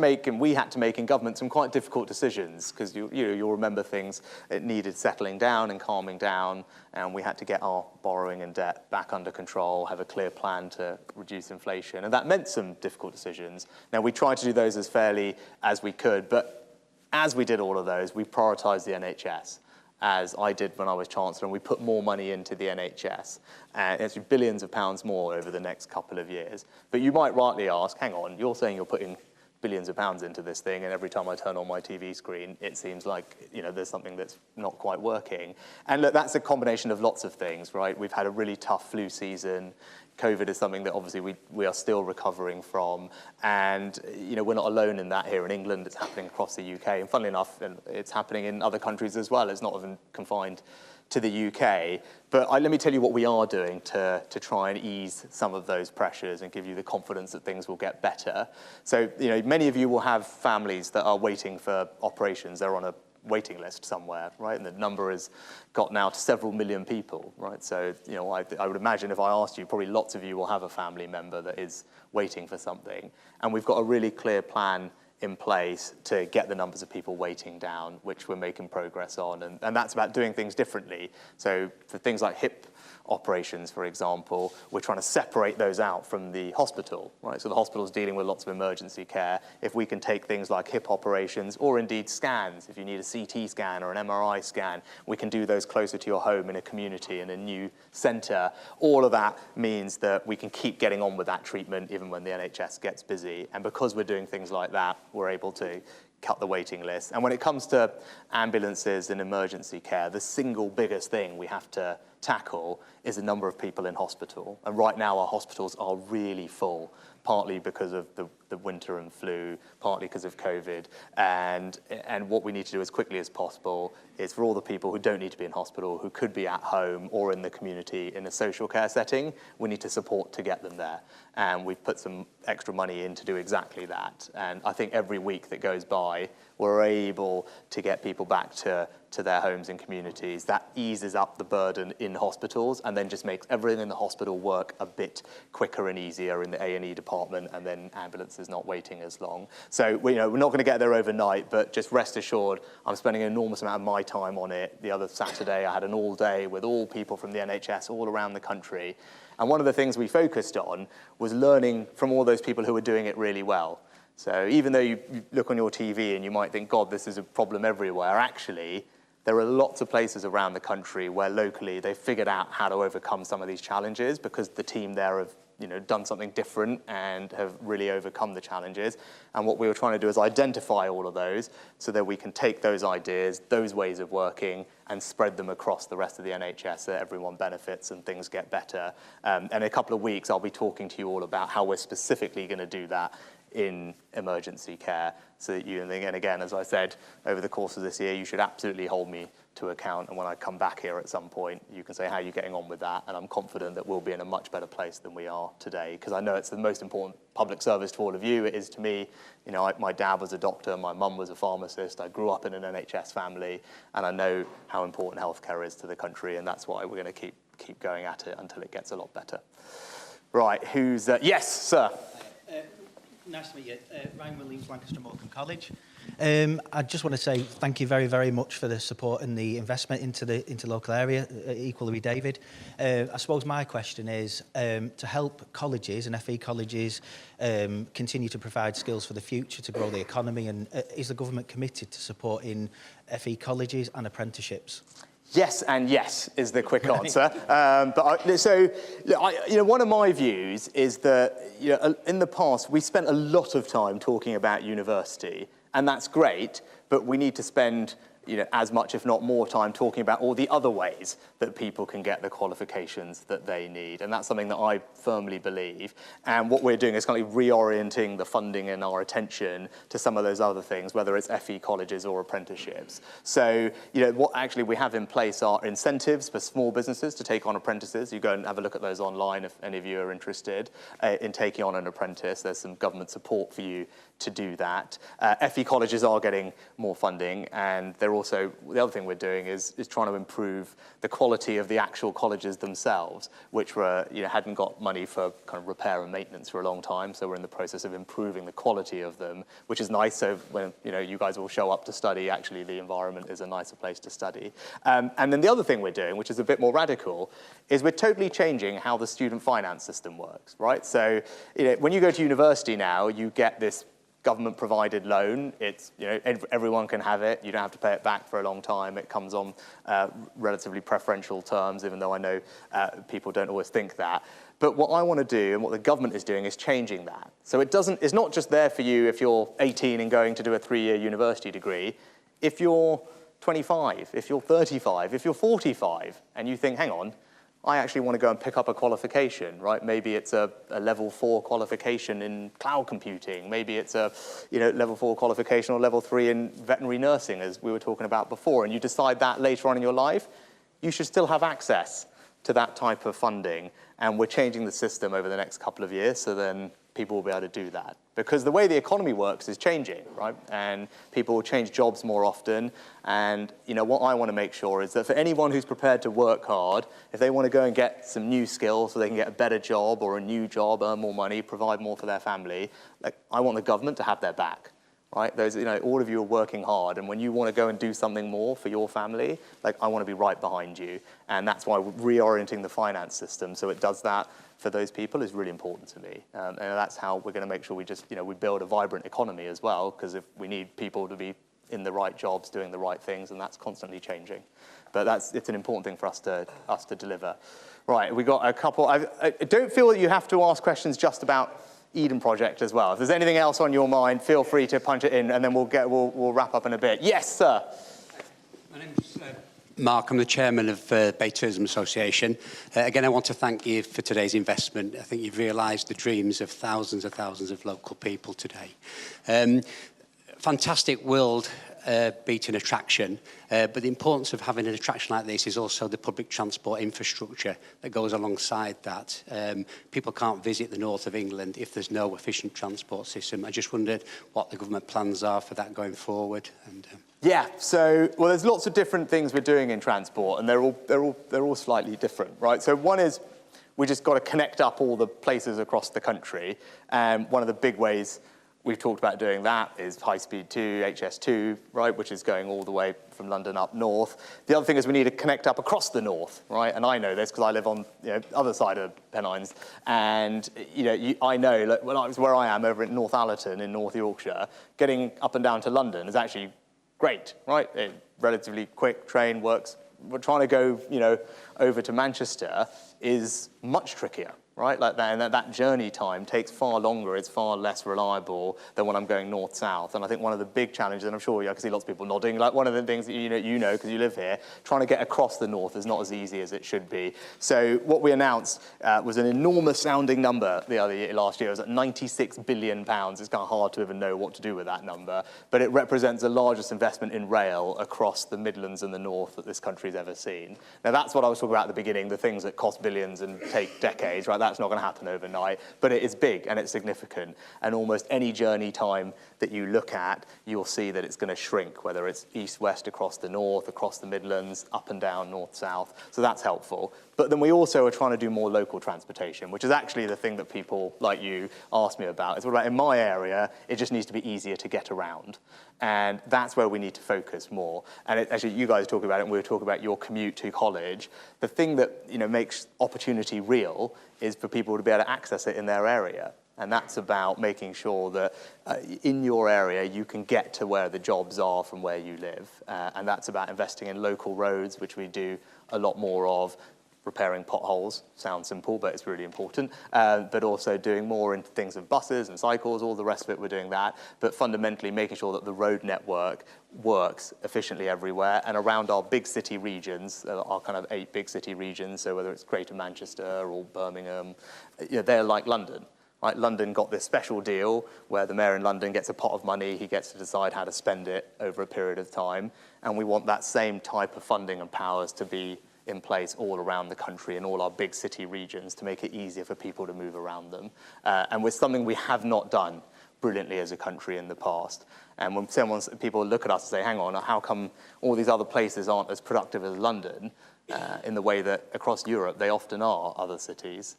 to make in government some quite difficult decisions, because you'll remember things that needed settling down and calming down, and we had to get our borrowing and debt back under control, have a clear plan to reduce inflation, and that meant some difficult decisions. Now, we tried to do those as fairly as we could, but as we did all of those, we prioritised the NHS, as I did when I was Chancellor, and we put more money into the NHS. And it's billions of pounds more over the next couple of years. But you might rightly ask, hang on, you're saying you're putting billions of pounds into this thing, and every time I turn on my TV screen, it seems like there's something that's not quite working. And look, that's a combination of lots of things, right? We've had a really tough flu season. COVID is something that obviously we are still recovering from, and we're not alone in that here in England. It's happening across the UK, and funnily enough, it's happening in other countries as well. It's not even confined to the UK. But let me tell you what we are doing to try and ease some of those pressures and give you the confidence that things will get better. So many of you will have families that are waiting for operations. They're on a waiting list somewhere, right? And the number has got now to several million people, right? So, I would imagine if I asked you, probably lots of you will have a family member that is waiting for something. And we've got a really clear plan in place to get the numbers of people waiting down, which we're making progress on. And that's about doing things differently. So for things like hip operations, for example, we're trying to separate those out from the hospital, right? So the hospital's dealing with lots of emergency care. If we can take things like hip operations, or indeed scans, if you need a CT scan or an MRI scan, we can do those closer to your home in a community, in a new centre. All of that means that we can keep getting on with that treatment even when the NHS gets busy. And because we're doing things like that, we're able to cut the waiting list. And when it comes to ambulances and emergency care, the single biggest thing we have to tackle is the number of people in hospital. And right now our hospitals are really full, partly because of the winter and flu, partly because of COVID. And what we need to do as quickly as possible is for all the people who don't need to be in hospital, who could be at home or in the community in a social care setting, we need to support to get them there. And we've put some extra money in to do exactly that. And I think every week that goes by, we're able to get people back to their homes and communities. That eases up the burden in hospitals and then just makes everything in the hospital work a bit quicker and easier in the A&E department, and then ambulances not waiting as long. So we're not going to get there overnight, but just rest assured, I'm spending an enormous amount of my time on it. The other Saturday, I had an all day with all people from the NHS all around the country. And one of the things we focused on was learning from all those people who were doing it really well. So even though you look on your TV and you might think, God, this is a problem everywhere, actually, there are lots of places around the country where locally they've figured out how to overcome some of these challenges because the team there have done something different and have really overcome the challenges. And what we were trying to do is identify all of those so that we can take those ideas, those ways of working, and spread them across the rest of the NHS so that everyone benefits and things get better. And in a couple of weeks, I'll be talking to you all about how we're specifically going to do that in emergency care, so that you, and again, as I said, over the course of this year, you should absolutely hold me to account, and when I come back here at some point, you can say how you're getting on with that, and I'm confident that we'll be in a much better place than we are today, because I know it's the most important public service to all of you. It is to me. My dad was a doctor, my mum was a pharmacist, I grew up in an NHS family, and I know how important healthcare is to the country, and that's why we're going to keep going at it until it gets a lot better. Right, who's... yes, sir. Nice to meet you. Ryan Williams, Lancaster Morecambe College. I just want to say thank you very, very much for the support and the investment into the local area, equally with David. I suppose my question is to help colleges and FE colleges continue to provide skills for the future to grow the economy, and is the government committed to supporting FE colleges and apprenticeships? Yes and yes is the quick answer. One of my views is that in the past we spent a lot of time talking about university, and that's great, but we need to spend as much, if not more, time talking about all the other ways that people can get the qualifications that they need. And that's something that I firmly believe. And what we're doing is kind of reorienting the funding and our attention to some of those other things, whether it's FE colleges or apprenticeships. So, what actually we have in place are incentives for small businesses to take on apprentices. You go and have a look at those online if any of you are interested in taking on an apprentice. There's some government support for you to do that. FE colleges are getting more funding, and they're also, the other thing we're doing is trying to improve the quality of the actual colleges themselves, which were, hadn't got money for kind of repair and maintenance for a long time. So we're in the process of improving the quality of them, which is nice. So when you guys all show up to study, actually the environment is a nicer place to study. And then the other thing we're doing, which is a bit more radical, is we're totally changing how the student finance system works, right? So when you go to university now, you get this government-provided loan. It's, everyone can have it. You don't have to pay it back for a long time. It comes on relatively preferential terms, even though I know people don't always think that. But what I want to do, and what the government is doing, is changing that. So it's not just there for you if you're 18 and going to do a 3-year university degree. If you're 25, if you're 35, if you're 45, and you think, hang on, I actually want to go and pick up a qualification, right? Maybe it's a level 4 qualification in cloud computing. Maybe it's a level 4 qualification or level 3 in veterinary nursing, as we were talking about before, and you decide that later on in your life, you should still have access to that type of funding. And we're changing the system over the next couple of years, so then people will be able to do that. Because the way the economy works is changing, right? And people will change jobs more often. And what I want to make sure is that for anyone who's prepared to work hard, if they want to go and get some new skills so they can get a better job or a new job, earn more money, provide more for their family, I want the government to have their back. Right? Those, all of you are working hard, and when you want to go and do something more for your family, I want to be right behind you. And that's why reorienting the finance system so it does that for those people is really important to me. And that's how we're going to make sure we just, we build a vibrant economy as well, because if we need people to be in the right jobs, doing the right things, and that's constantly changing. But it's an important thing for us to deliver. Right, we got a couple. I don't feel that you have to ask questions just about Eden Project as well. If there's anything else on your mind, feel free to punch it in, and then we'll wrap up in a bit. Yes, sir. My name's Mark, I'm the chairman of Bay Tourism Association. Again, I want to thank you for today's investment. I think you've realised the dreams of thousands of local people today. Fantastic world beating attraction, but the importance of having an attraction like this is also the public transport infrastructure that goes alongside that. People can't visit the north of England if there's no efficient transport system. I just wondered what the government plans are for that going forward. And, Yeah, so, well, there's lots of different things we're doing in transport, and they're all slightly different, right? So one is we just got to connect up all the places across the country. One of the big ways we've talked about doing that is High Speed 2, HS2, right, which is going all the way from London up north. The other thing is we need to connect up across the north, right? And I know this because I live on the other side of Pennines. And I know, like, when I was where I am over in North Allerton in North Yorkshire, getting up and down to London is actually great, right? A relatively quick train works. We're trying to go, over to Manchester is much trickier, right? Like that, and that journey time takes far longer. It's far less reliable than when I'm going north-south. And I think one of the big challenges, and I'm sure I can see lots of people nodding, like one of the things that you know because you live here, trying to get across the north is not as easy as it should be. So what we announced was an enormous sounding number last year. It was at £96 billion. It's kind of hard to even know what to do with that number, but it represents the largest investment in rail across the Midlands and the north that this country's ever seen. Now that's what I was talking about at the beginning, the things that cost billions and take decades, right? That's not going to happen overnight, but it is big and it's significant. And almost any journey time that you look at, you'll see that it's going to shrink, whether it's east-west across the north, across the Midlands, up and down, north-south. So that's helpful. But then we also are trying to do more local transportation, which is actually the thing that people like you ask me about. It's what about in my area, it just needs to be easier to get around. And that's where we need to focus more. And actually, you guys talk about it, and we were talking about your commute to college. The thing that makes opportunity real is for people to be able to access it in their area. And that's about making sure that in your area, you can get to where the jobs are from where you live. And that's about investing in local roads, which we do a lot more of. Repairing potholes sounds simple, but it's really important. But also doing more into things of buses and cycles, all the rest of it, we're doing that. But fundamentally making sure that the road network works efficiently everywhere. And around our big city regions, our kind of 8 big city regions, so whether it's Greater Manchester or Birmingham, they're like London. Right? London got this special deal where the mayor in London gets a pot of money, he gets to decide how to spend it over a period of time. And we want that same type of funding and powers to be in place all around the country in all our big city regions to make it easier for people to move around them. And with something we have not done brilliantly as a country in the past. And when people look at us and say, hang on, how come all these other places aren't as productive as London in the way that across Europe they often are, other cities?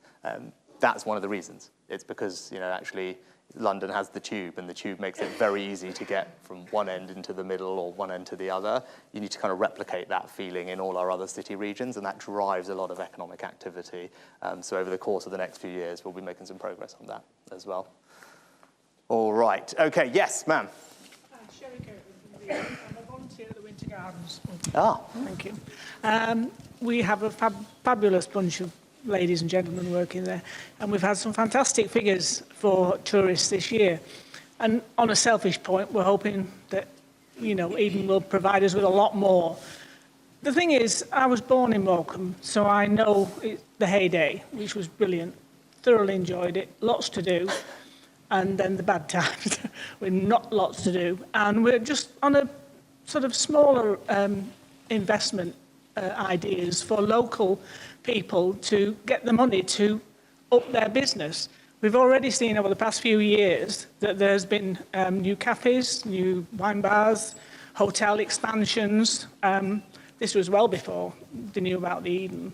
That's one of the reasons. It's because, actually London has the tube, and the tube makes it very easy to get from one end into the middle or one end to the other. You need to kind of replicate that feeling in all our other city regions, and that drives a lot of economic activity. So over the course of the next few years, we'll be making some progress on that as well. All right. Okay, yes, ma'am. I'm a volunteer at the Winter Gardens. Thank you. We have a fabulous bunch of ladies and gentlemen working there, and we've had some fantastic figures for tourists this year. And on a selfish point, we're hoping that, Eden will provide us with a lot more. The thing is, I was born in Morecambe, so I know the heyday, which was brilliant. Thoroughly enjoyed it, lots to do, and then the bad times with not lots to do. And we're just on a sort of smaller investment ideas for local people to get the money to up their business. We've already seen over the past few years that there's been new cafes, new wine bars, hotel expansions. This was well before they knew about the Eden.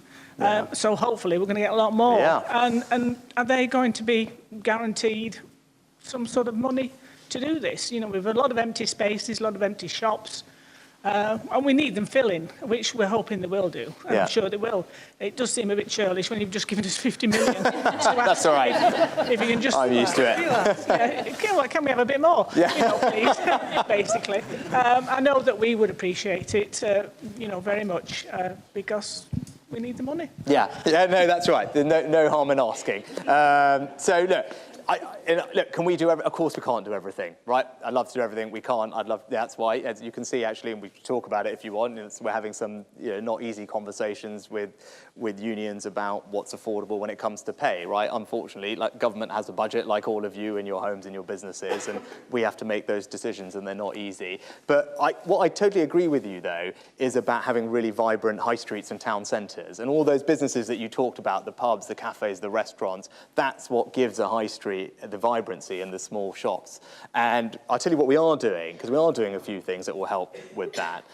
So hopefully we're going to get a lot more. Yeah. And are they going to be guaranteed some sort of money to do this? We've a lot of empty spaces, a lot of empty shops. And we need them filling, which we're hoping they will do. I'm sure they will. It does seem a bit churlish when you've just given us 50 million. That's all right. If you can just... I'm used to it. Can we have a bit more? Please, basically. I know that we would appreciate it, very much, because we need the money. No, that's right. There's no harm in asking. So, look, Look, can we do of course we can't do everything, right? I'd love to do everything. We can't. That's why, as you can see, actually, and we can talk about it if you want. We're having some, not easy conversations with unions about what's affordable when it comes to pay, right? Unfortunately, like government has a budget, like all of you in your homes and your businesses, and we have to make those decisions, and they're not easy. But what I totally agree with you, though, is about having really vibrant high streets and town centres, and all those businesses that you talked about, the pubs, the cafes, the restaurants. That's what gives a high street the vibrancy in the small shops. And I'll tell you what we are doing, because we are doing a few things that will help with that.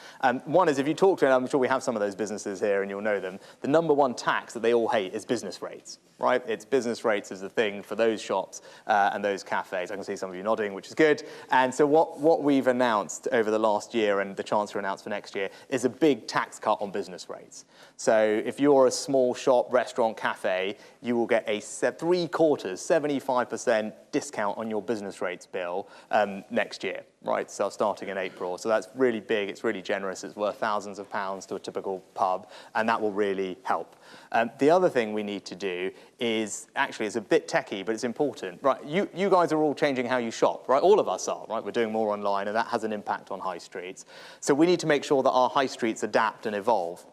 One is, if you talk to, and I'm sure we have some of those businesses here and you'll know them, the number one tax that they all hate is business rates, right? It's business rates is the thing for those shops and those cafes. I can see some of you nodding, which is good. And so what we've announced over the last year, and the Chancellor announced for next year, is a big tax cut on business rates. So if you're a small shop, restaurant, cafe, you will get a 75% discount on your business rates bill next year, right? So starting in April. So that's really big, it's really generous, it's worth thousands of pounds to a typical pub, and that will really help. The other thing we need to do is, actually it's a bit techie, but it's important, right? You guys are all changing how you shop, right? All of us are, right? We're doing more online, and that has an impact on high streets. So we need to make sure that our high streets adapt and evolve.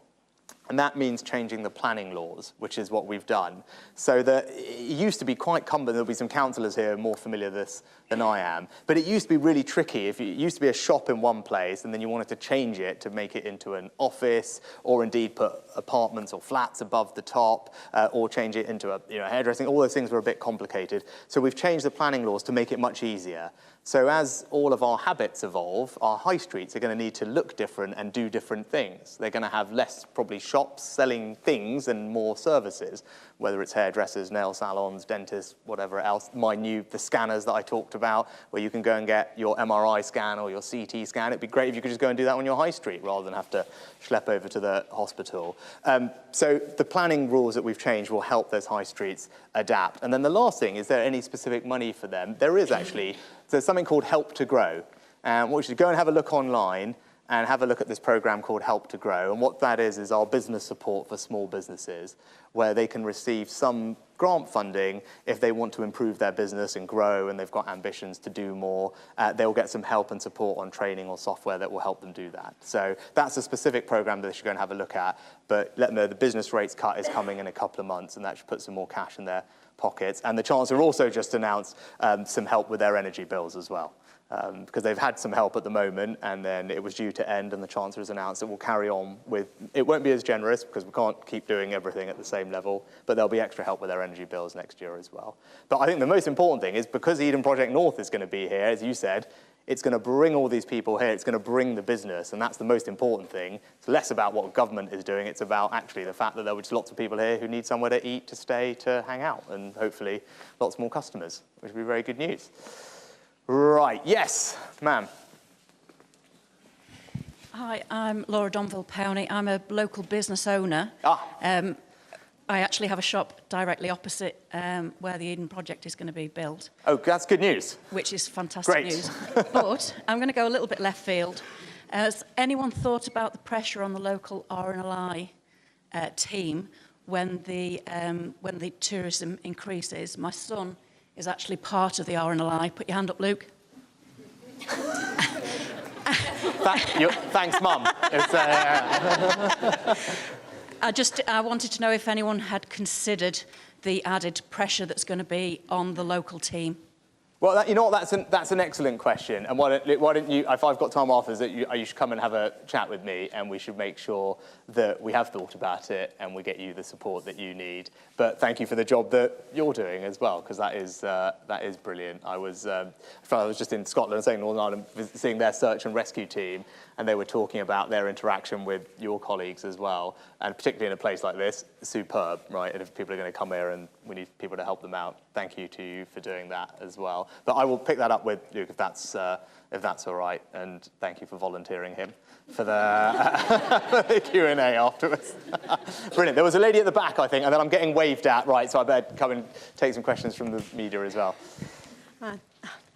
And that means changing the planning laws, which is what we've done. So that it used to be quite cumbersome. There'll be some councillors here more familiar with this than I am. But it used to be really tricky. It used to be a shop in one place, and then you wanted to change it to make it into an office, or indeed put apartments or flats above the top, or change it into a hairdressing. All those things were a bit complicated. So we've changed the planning laws to make it much easier. So as all of our habits evolve, our high streets are going to need to look different and do different things. They're going to have less, probably, shops selling things and more services, whether it's hairdressers, nail salons, dentists, whatever else. The scanners that I talked about, where you can go and get your MRI scan or your CT scan. It'd be great if you could just go and do that on your high street rather than have to schlep over to the hospital. So the planning rules that we've changed will help those high streets adapt. And then the last thing, is there any specific money for them? There is actually. There's something called Help to Grow. And what you should go and have a look online and have a look at this program called Help to Grow. And what that is our business support for small businesses, where they can receive some grant funding if they want to improve their business and grow, and they've got ambitions to do more. They'll get some help and support on training or software that will help them do that. So that's a specific program that they should go and have a look at. But let them know the business rates cut is coming in a couple of months, and that should put some more cash in their pockets. And the Chancellor also just announced some help with their energy bills as well. Because they've had some help at the moment, and then it was due to end, and the Chancellor has announced that we'll carry on with, it won't be as generous because we can't keep doing everything at the same level, but there'll be extra help with their energy bills next year as well. But I think the most important thing is, because Eden Project North is going to be here, as you said, it's going to bring all these people here, it's going to bring the business, and that's the most important thing. It's less about what government is doing, it's about actually the fact that there were just lots of people here who need somewhere to eat, to stay, to hang out, and hopefully lots more customers, which would be very good news. Right, yes, ma'am. Hi, I'm Laura Donville-Powney. I'm a local business owner. I actually have a shop directly opposite where the Eden Project is going to be built. Oh, that's good news. Which is fantastic news. But I'm going to go a little bit left field. Has anyone thought about the pressure on the local RNLI team when the tourism increases? My son is actually part of the RNLI. Put your hand up, Luke. Thanks, Mum. I wanted to know if anyone had considered the added pressure that's going to be on the local team. Well, you know what, that's an excellent question. And why don't you, if I've got time afterwards, you should come and have a chat with me, and we should make sure that we have thought about it and we get you the support that you need. But thank you for the job that you're doing as well, because that is brilliant. I was just in Scotland, saying Northern Ireland, seeing their search and rescue team, and they were talking about their interaction with your colleagues as well, and particularly in a place like this, superb, right? And if people are going to come here and we need people to help them out, thank you to you for doing that as well. But I will pick that up with Luke if that's all right, and thank you for volunteering him for the Q&A afterwards. Brilliant. There was a lady at the back, I think, and then I'm getting waved at, right? So I better come and take some questions from the media as well.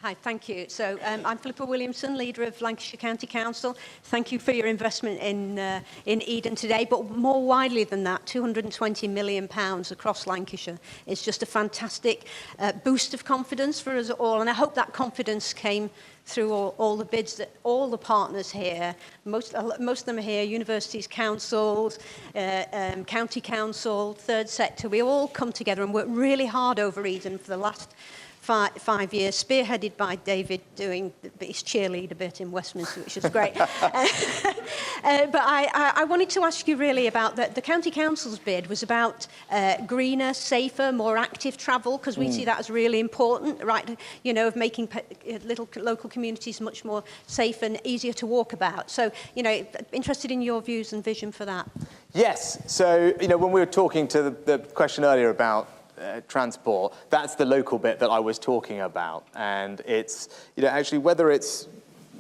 Hi, thank you. So I'm Philippa Williamson, leader of Lancashire County Council. Thank you for your investment in Eden today, but more widely than that, £220 million across Lancashire. It's just a fantastic boost of confidence for us all, and I hope that confidence came through all the bids that all the partners here, most of them are here, universities, councils, county council, third sector, we all come together and work really hard over Eden for the last 5 years, spearheaded by David doing his cheerleader bit in Westminster, which was great. But I wanted to ask you really about the County Council's bid was about greener, safer, more active travel, because we see that as really important, right? You know, of making little local communities much more safe and easier to walk about. So, you know, interested in your views and vision for that. Yes. So, you know, when we were talking to the question earlier about transport, that's the local bit that I was talking about. And it's, you know, actually whether it's,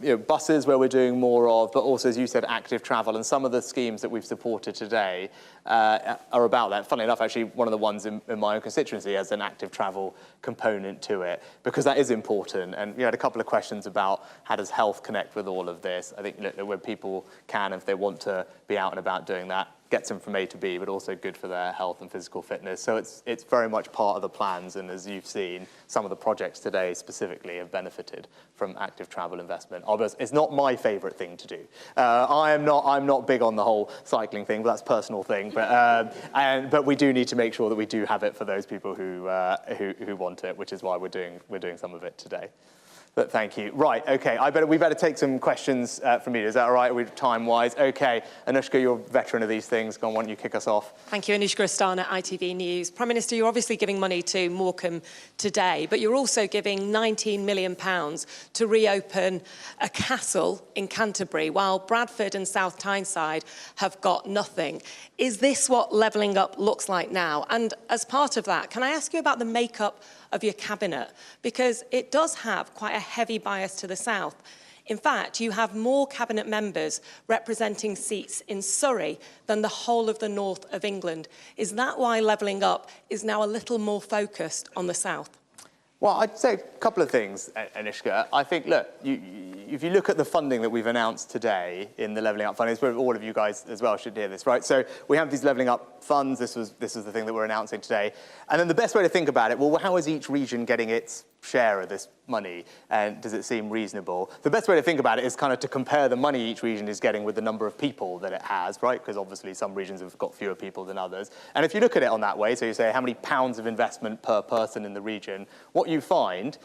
you know, buses where we're doing more of, but also, as you said, active travel. And some of the schemes that we've supported today are about that. Funnily enough, actually, one of the ones in my own constituency has an active travel component to it, because that is important. And you had a couple of questions about how does health connect with all of this. I think, you know, when people can, if they want to be out and about doing that, gets them from A to B, but also good for their health and physical fitness. So it's very much part of the plans, and as you've seen, some of the projects today specifically have benefited from active travel investment. It's not my favourite thing to do. I'm not big on the whole cycling thing, but that's a personal thing. But we do need to make sure that we do have it for those people who want it, which is why we're doing some of it today. But thank you. Right, okay, we better take some questions from you. Is that all right? We're time-wise. Okay, Anushka, you're a veteran of these things. Go on, why don't you kick us off? Thank you, Anushka Astana, ITV News. Prime Minister, you're obviously giving money to Morecambe today, but you're also giving £19 million to reopen a castle in Canterbury, while Bradford and South Tyneside have got nothing. Is this what levelling up looks like now? And as part of that, can I ask you about the makeup of your cabinet, because it does have quite a heavy bias to the south. In fact, you have more cabinet members representing seats in Surrey than the whole of the north of England. Is that why levelling up is now a little more focused on the south? Well, I'd say a couple of things, Anushka. I think, look, if you look at the funding that we've announced today in the Levelling Up Fund, it's where all of you guys as well should hear this, right? So we have these Levelling Up funds. This is the thing that we're announcing today. And then the best way to think about it, well, how is each region getting its share of this money, and does it seem reasonable? The best way to think about it is kind of to compare the money each region is getting with the number of people that it has, right? Because obviously some regions have got fewer people than others. And if you look at it on that way, so you say how many pounds of investment per person in the region, what you find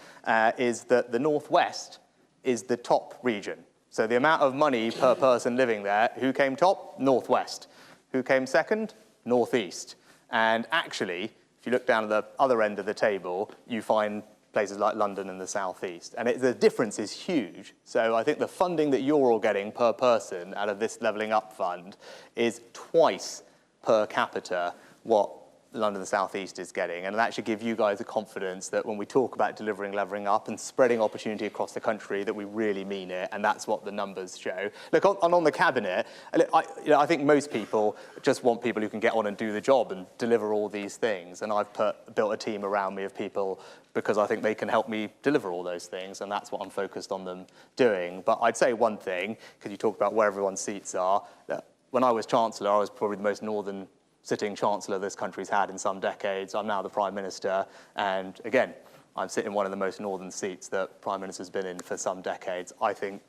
is that the Northwest is the top region. So the amount of money per person living there, who came top? Northwest. Who came second? Northeast. And actually, if you look down at the other end of the table, you find places like London and the southeast. And the difference is huge. So I think the funding that you're all getting per person out of this Levelling Up Fund is twice per capita what London and the southeast is getting. And it'll actually give you guys the confidence that when we talk about delivering Levelling Up and spreading opportunity across the country, that we really mean it. And that's what the numbers show. Look, on the cabinet, I think most people just want people who can get on and do the job and deliver all these things. And I've built a team around me of people because I think they can help me deliver all those things, and that's what I'm focused on them doing. But I'd say one thing, because you talk about where everyone's seats are, that when I was Chancellor, I was probably the most northern sitting Chancellor this country's had in some decades. I'm now the Prime Minister, and again, I'm sitting in one of the most northern seats that Prime Minister's been in for some decades. I think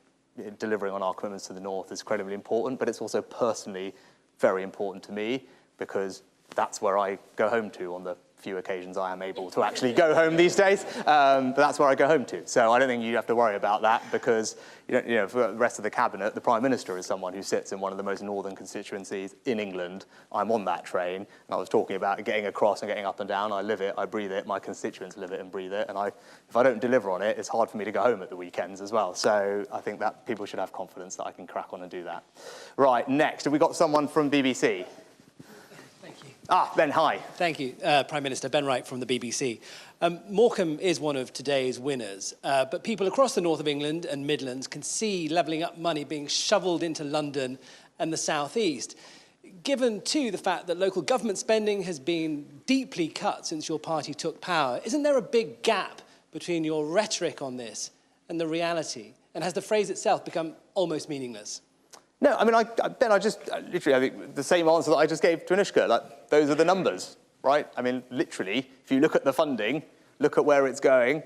delivering on our commitments to the north is incredibly important, but it's also personally very important to me, because that's where I go home to on the few occasions I am able to actually go home these days, but that's where I go home to. So I don't think you have to worry about that, because for the rest of the cabinet, the Prime Minister is someone who sits in one of the most northern constituencies in England. I'm on that train, and I was talking about getting across and getting up and down. I live it, I breathe it, my constituents live it and breathe it, and if I don't deliver on it, it's hard for me to go home at the weekends as well. So I think that people should have confidence that I can crack on and do that. Right, next, have we got someone from BBC? Ben, hi. Thank you, Prime Minister. Ben Wright from the BBC. Morecambe is one of today's winners, but people across the north of England and Midlands can see Levelling Up money being shovelled into London and the South East. Given, too, the fact that local government spending has been deeply cut since your party took power, isn't there a big gap between your rhetoric on this and the reality? And has the phrase itself become almost meaningless? No, I mean, Ben, I think the same answer that I just gave to Anushka. Like, those are the numbers, right? I mean, literally, if you look at the funding, look at where it's going,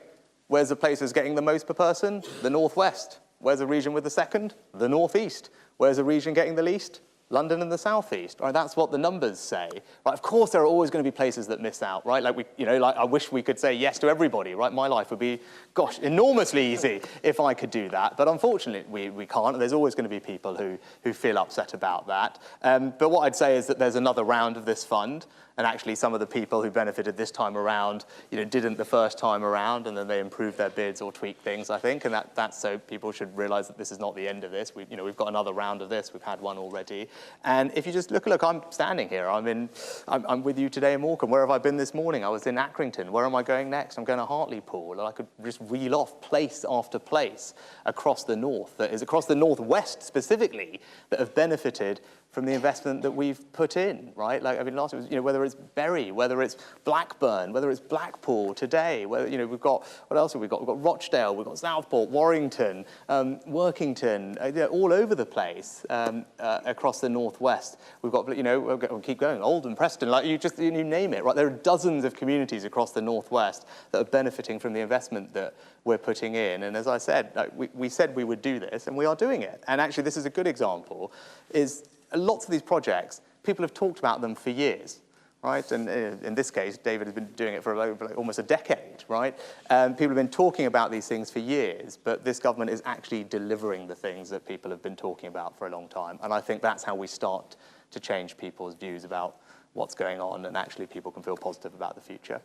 where's the place that's getting the most per person? The Northwest. Where's the region with the second? The Northeast. Where's the region getting the least? London and the Southeast, right? That's what the numbers say, right? Of course, there are always going to be places that miss out, right? Like I wish we could say yes to everybody, right? My life would be, gosh, enormously easy if I could do that. But unfortunately, we can't. There's always going to be people who feel upset about that. But what I'd say is that there's another round of this fund. And actually, some of the people who benefited this time around, didn't the first time around, and then they improved their bids or tweaked things, I think. And that's so people should realise that this is not the end of this. We've got another round of this. We've had one already. And if you just look, I'm standing here. I'm with you today in Morecambe. Where have I been this morning? I was in Accrington. Where am I going next? I'm going to Hartlepool. And I could just reel off place after place across the north, that is across the northwest specifically, that have benefited from the investment that we've put in, right? Like, last year was, whether it's Bury, whether it's Blackburn, whether it's Blackpool today, whether, we've got, what else have we got? We've got Rochdale, we've got Southport, Warrington, Workington, all over the place across the northwest. We've got, we'll keep going, Oldham, Preston, like you name it, right? There are dozens of communities across the northwest that are benefiting from the investment that we're putting in. And as I said, we said we would do this, and we are doing it. And actually, this is a good example, is lots of these projects, people have talked about them for years, right? And in this case, David has been doing it for almost a decade, right? People have been talking about these things for years, but this government is actually delivering the things that people have been talking about for a long time. And I think that's how we start to change people's views about what's going on, and actually people can feel positive about the future.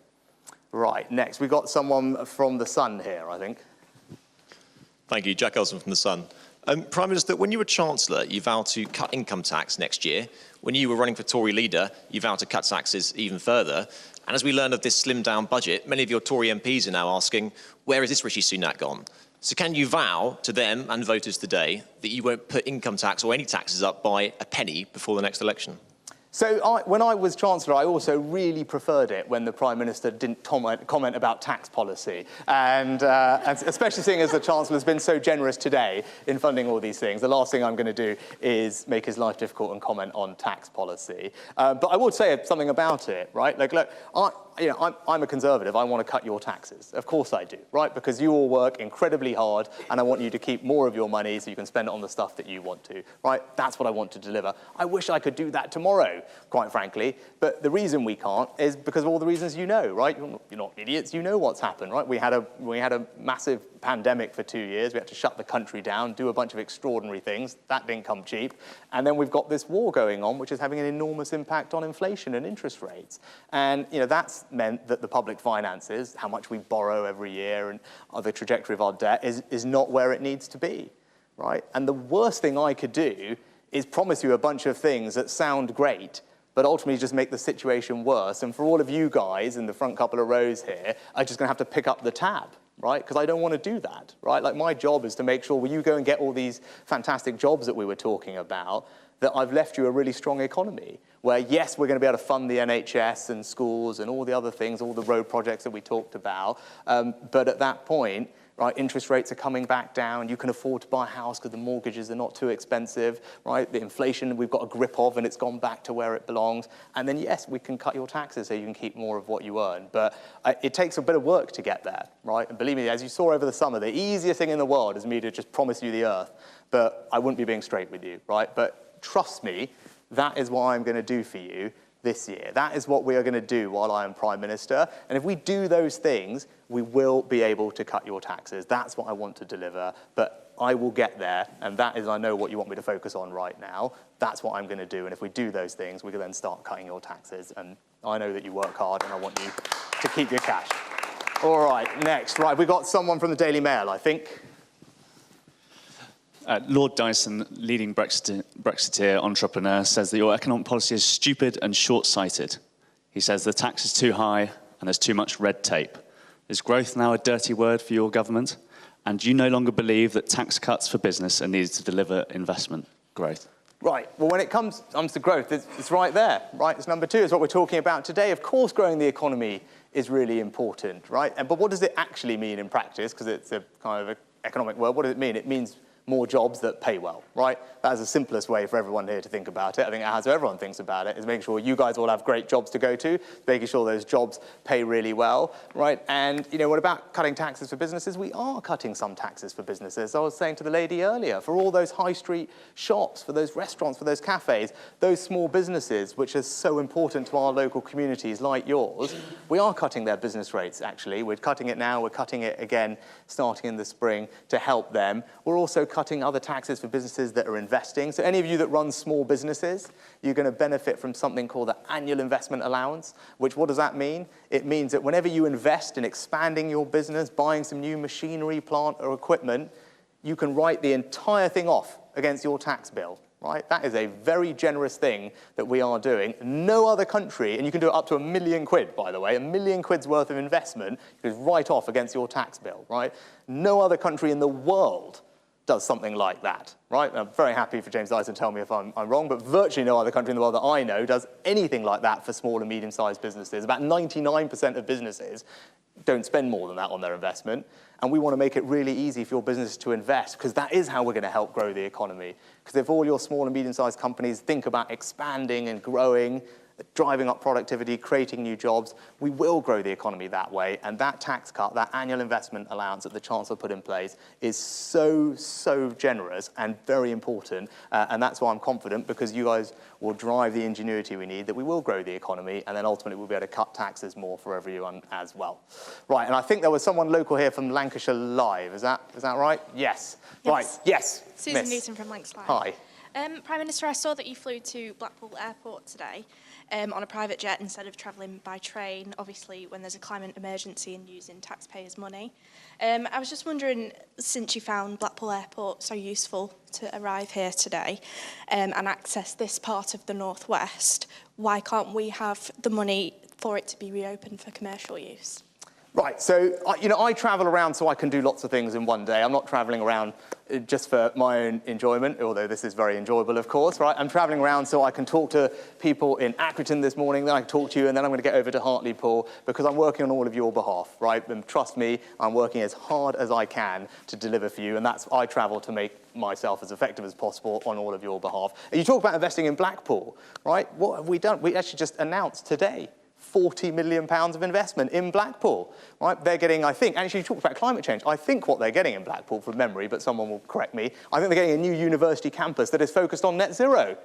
Right, next, we've got someone from The Sun here, I think. Thank you, Jack Elson from The Sun. Prime Minister, when you were Chancellor, you vowed to cut income tax next year. When you were running for Tory leader, you vowed to cut taxes even further. And as we learn of this slimmed-down budget, many of your Tory MPs are now asking, where is this Rishi Sunak gone? So can you vow to them and voters today that you won't put income tax or any taxes up by a penny before the next election? So when I was Chancellor, I also really preferred it when the Prime Minister didn't comment about tax policy. And especially seeing as the Chancellor has been so generous today in funding all these things, the last thing I'm going to do is make his life difficult and comment on tax policy. But I would say something about it, right? Like, look, I'm a Conservative. I want to cut your taxes. Of course I do, right? Because you all work incredibly hard, and I want you to keep more of your money so you can spend it on the stuff that you want to, right? That's what I want to deliver. I wish I could do that tomorrow, quite frankly. But the reason we can't is because of all the reasons you know, right? You're not idiots. You know what's happened, right? We had a massive pandemic for 2 years. We had to shut the country down, do a bunch of extraordinary things. That didn't come cheap. And then we've got this war going on, which is having an enormous impact on inflation and interest rates. And, that's meant that the public finances, how much we borrow every year and the trajectory of our debt is not where it needs to be, right? And the worst thing I could do is promise you a bunch of things that sound great, but ultimately just make the situation worse. And for all of you guys in the front couple of rows here, I'm just going to have to pick up the tab, right? Because I don't want to do that, right? Like, my job is to make sure when you go and get all these fantastic jobs that we were talking about, that I've left you a really strong economy where, yes, we're going to be able to fund the NHS and schools and all the other things, all the road projects that we talked about. But at that point, right, interest rates are coming back down. You can afford to buy a house because the mortgages are not too expensive, right? The inflation we've got a grip of and it's gone back to where it belongs. And then, yes, we can cut your taxes so you can keep more of what you earn. But it takes a bit of work to get there, right? And believe me, as you saw over the summer, the easiest thing in the world is me to just promise you the earth. But I wouldn't be being straight with you, right? But trust me, that is what I'm going to do for you this year. That is what we are going to do while I am Prime Minister. And if we do those things, we will be able to cut your taxes. That's what I want to deliver. But I will get there, and that is, I know, what you want me to focus on right now. That's what I'm going to do. And if we do those things, we can then start cutting your taxes. And I know that you work hard, and I want you to keep your cash. All right, next. Right, we've got someone from the Daily Mail, I think. Lord Dyson, leading Brexiteer entrepreneur, says that your economic policy is stupid and short-sighted. He says the tax is too high and there's too much red tape. Is growth now a dirty word for your government? And do you no longer believe that tax cuts for business are needed to deliver investment growth? Right. Well, when it comes to growth, it's right there, right? It's number two. It's what we're talking about today. Of course, growing the economy is really important, right? But what does it actually mean in practice? Because it's a kind of an economic word. What does it mean? It means more jobs that pay well, right? That is the simplest way for everyone here to think about it. I think how everyone thinks about it is making sure you guys all have great jobs to go to, making sure those jobs pay really well, right? And, you know, what about cutting taxes for businesses? We are cutting some taxes for businesses. I was saying to the lady earlier, for all those high street shops, for those restaurants, for those cafes, those small businesses, which are so important to our local communities like yours, we are cutting their business rates, actually. We're cutting it now, we're cutting it again, starting in the spring to help them. We're also cutting other taxes for businesses that are investing. So any of you that run small businesses, you're going to benefit from something called the annual investment allowance, which what does that mean? It means that whenever you invest in expanding your business, buying some new machinery, plant or equipment, you can write the entire thing off against your tax bill. Right? That is a very generous thing that we are doing. No other country, and you can do it up to £1 million, by the way, £1 million worth of investment, you can write off against your tax bill, right? No other country in the world does something like that, right? I'm very happy for James Dyson to tell me if I'm wrong, but virtually no other country in the world that I know does anything like that for small and medium-sized businesses. About 99% of businesses don't spend more than that on their investment. And we want to make it really easy for your business to invest, because that is how we're going to help grow the economy. Because if all your small and medium-sized companies think about expanding and growing, driving up productivity, creating new jobs, we will grow the economy that way. And that tax cut, that annual investment allowance that the Chancellor put in place is so, so generous and very important. And that's why I'm confident, because you guys will drive the ingenuity we need, that we will grow the economy, and then ultimately we'll be able to cut taxes more for everyone as well. Right, and I think there was someone local here from Lancashire Live. Is that right? Yes. Right, yes. Susan Miss. Newton from Lancashire Live. Hi. Prime Minister, I saw that you flew to Blackpool Airport today on a private jet instead of travelling by train, obviously when there's a climate emergency and using taxpayers' money. I was just wondering, since you found Blackpool Airport so useful to arrive here today and access this part of the North West, why can't we have the money for it to be reopened for commercial use? Right, so, I travel around so I can do lots of things in one day. I'm not travelling around just for my own enjoyment, although this is very enjoyable, of course, right? I'm travelling around so I can talk to people in Accrington this morning, then I can talk to you, and then I'm going to get over to Hartlepool, because I'm working on all of your behalf, right? And trust me, I'm working as hard as I can to deliver for you, and I travel to make myself as effective as possible on all of your behalf. And you talk about investing in Blackpool, right? What have we done? We actually just announced today £40 million of investment in Blackpool, right? They're getting, I think, actually you talked about climate change. I think what they're getting in Blackpool, from memory, but someone will correct me, I think they're getting a new university campus that is focused on net zero,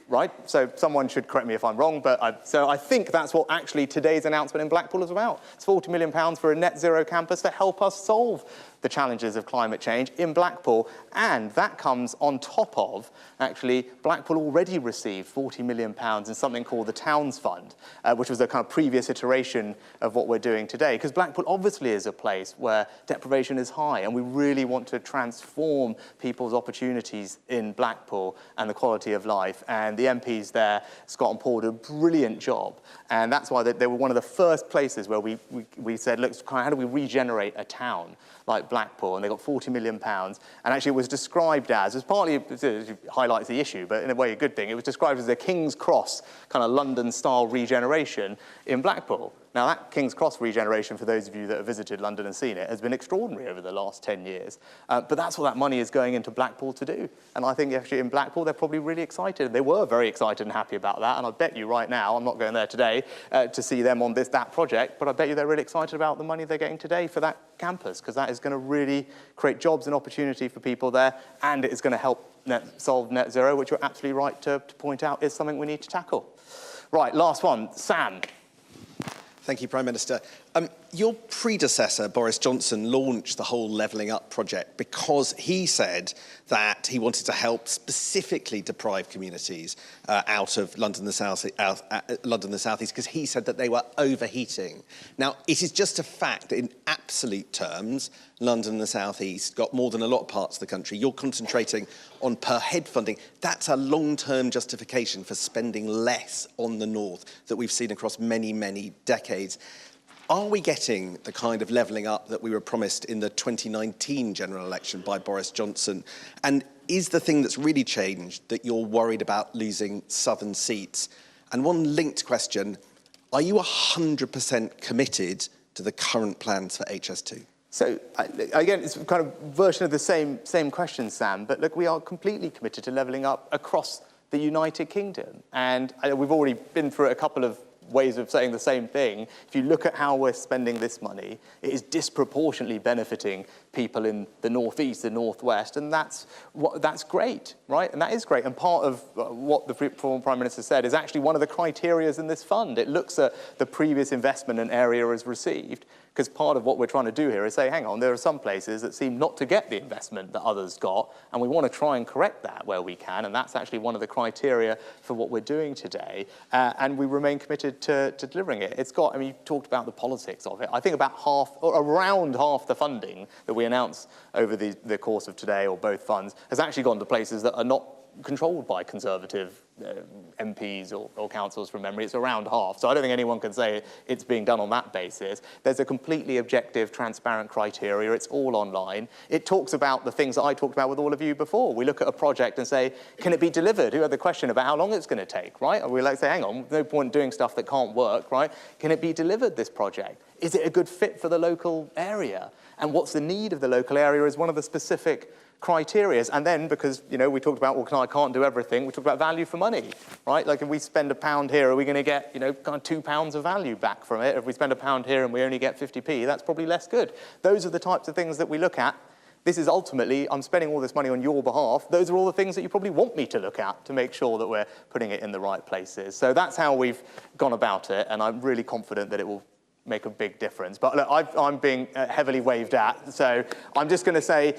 right? So someone should correct me if I'm wrong, but so I think that's what actually today's announcement in Blackpool is about. It's £40 million for a net zero campus to help us solve the challenges of climate change in Blackpool, and that comes on top of, actually, Blackpool already received £40 million in something called the Towns Fund, which was a kind of previous iteration of what we're doing today, because Blackpool obviously is a place where deprivation is high, and we really want to transform people's opportunities in Blackpool and the quality of life, and the MPs there, Scott and Paul, did a brilliant job, and that's why they were one of the first places where we said, look, how do we regenerate a town like Blackpool, and they got £40 million, and actually it was described as partly, it highlights the issue, but in a way a good thing, it was described as a King's Cross kind of London-style regeneration in Blackpool. Now that King's Cross regeneration, for those of you that have visited London and seen it, has been extraordinary over the last 10 years. But that's what that money is going into Blackpool to do. And I think actually in Blackpool, they're probably really excited. They were very excited and happy about that. And I bet you right now, I'm not going there today to see them on that project, but I bet you they're really excited about the money they're getting today for that campus, because that is going to really create jobs and opportunity for people there, and it is going to help solve net zero, which you're absolutely right to point out is something we need to tackle. Right, last one, Sam. Thank you, Prime Minister. Your predecessor, Boris Johnson, launched the whole Levelling Up project because he said that he wanted to help specifically deprived communities out of London, the South East, because he said that they were overheating. Now, it is just a fact that in absolute terms, London and the South East got more than a lot of parts of the country. You're concentrating on per head funding. That's a long-term justification for spending less on the North that we've seen across many, many decades. Are we getting the kind of levelling up that we were promised in the 2019 general election by Boris Johnson? And is the thing that's really changed that you're worried about losing southern seats? And one linked question, Are you 100% committed to the current plans for HS2? So, again, it's kind of version of the same question, Sam, but look, we are completely committed to levelling up across the United Kingdom. And we've already been through a couple of ways of saying the same thing. If you look at how we're spending this money, it is disproportionately benefiting people in the northeast, the northwest, and that's great, right? And that is great. And part of what the former Prime Minister said is actually one of the criteria in this fund. It looks at the previous investment an area has received, because part of what we're trying to do here is say, hang on, there are some places that seem not to get the investment that others got, and we want to try and correct that where we can, and that's actually one of the criteria for what we're doing today, and we remain committed to delivering it. It's got, I mean, you talked about the politics of it. I think about half, or around half the funding that we announced over the course of today, or both funds, has actually gone to places that are not controlled by Conservative MPs or councils from memory. It's around half. So I don't think anyone can say it's being done on that basis. There's a completely objective, transparent criteria. It's all online. It talks about the things that I talked about with all of you before. We look at a project and say, can it be delivered? Who had the question about how long it's going to take, right? And we like to say, hang on, no point doing stuff that can't work, right? Can it be delivered, this project? Is it a good fit for the local area? And what's the need of the local area is one of the specific criteria. And then, because, you know, we talked about, well, I can't do everything, we talked about value for money, right? Like, if we spend £1 here, are we going to get, you know, kind of £2 of value back from it? If we spend £1 here and we only get 50p, that's probably less good. Those are the types of things that we look at. This is ultimately, I'm spending all this money on your behalf. Those are all the things that you probably want me to look at to make sure that we're putting it in the right places. So that's how we've gone about it, and I'm really confident that it will make a big difference. But look, I'm being heavily waved at, so I'm just going to say,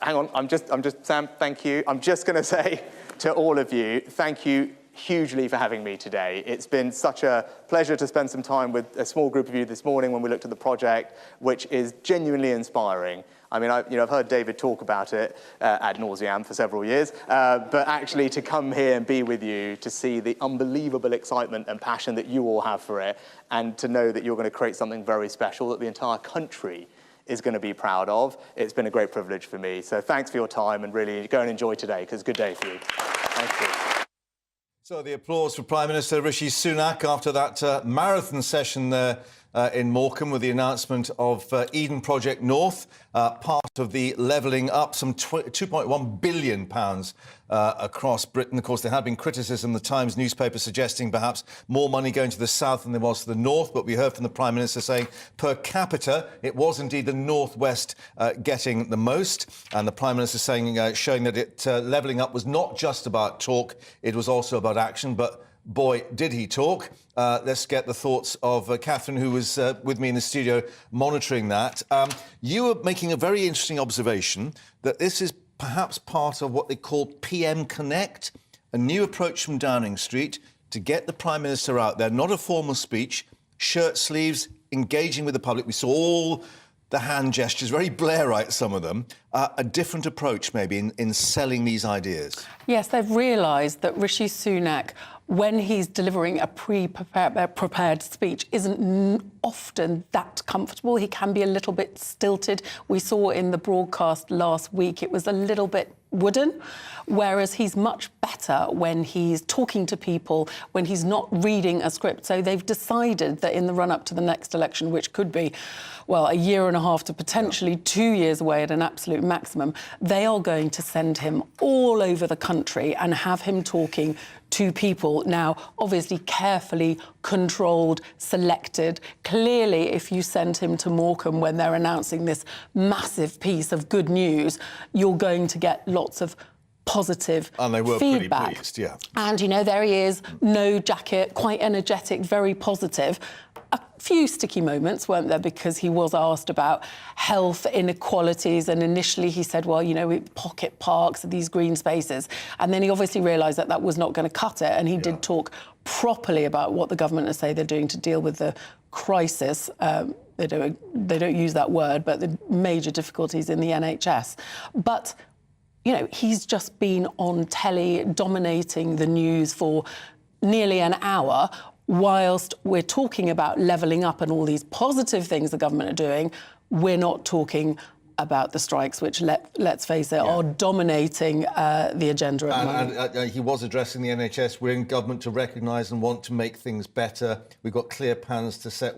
hang on, I'm just, Sam, thank you. I'm just going to say to all of you, thank you hugely for having me today. It's been such a pleasure to spend some time with a small group of you this morning when we looked at the project, which is genuinely inspiring. I mean, I've heard David talk about it ad nauseam for several years, but actually to come here and be with you, to see the unbelievable excitement and passion that you all have for it, and to know that you're going to create something very special that the entire country is going to be proud of. It's been a great privilege for me. So thanks for your time, and really go and enjoy today, because it's a good day for you. Thank you. So the applause for Prime Minister Rishi Sunak after that marathon session there in Morecambe with the announcement of Eden Project North, part of the levelling up, some £2.1 billion across Britain. Of course, there had been criticism, the Times newspaper suggesting perhaps more money going to the south than there was to the north, but we heard from the Prime Minister saying per capita it was indeed the northwest getting the most, and the Prime Minister saying, showing that it levelling up was not just about talk, it was also about action. But boy, did he talk. Let's get the thoughts of Catherine, who was with me in the studio monitoring that. You were making a very interesting observation that this is perhaps part of what they call PM Connect, a new approach from Downing Street to get the Prime Minister out there, not a formal speech, shirt sleeves, engaging with the public. We saw all the hand gestures, very Blairite, some of them, a different approach maybe in selling these ideas. Yes, they've realised that Rishi Sunak, when he's delivering a prepared speech, isn't often that comfortable. He can be a little bit stilted. We saw in the broadcast last week it was a little bit wooden, whereas he's much better when he's talking to people, when he's not reading a script. So they've decided that in the run-up to the next election, which could be, well, a year and a half to potentially 2 years away at an absolute maximum, they are going to send him all over the country and have him talking to people. Now, obviously, carefully controlled, selected. Clearly, if you send him to Morecambe when they're announcing this massive piece of good news, you're going to get lots of positive feedback. And they were pretty pleased, yeah. And, you know, there he is, no jacket, quite energetic, very positive. A few sticky moments, weren't there, because he was asked about health inequalities, and initially he said, well, you know, pocket parks, these green spaces, and then he obviously realised that that was not going to cut it, and he did talk properly about what the government is saying they're doing to deal with the crisis. They don't use that word, but the major difficulties in the NHS. But, you know, he's just been on telly dominating the news for nearly an hour, whilst we're talking about levelling up and all these positive things the government are doing. We're not talking about the strikes, which, let's face it, are dominating the agenda at the moment. And he was addressing the NHS. We're in government to recognise and want to make things better. We've got clear plans to set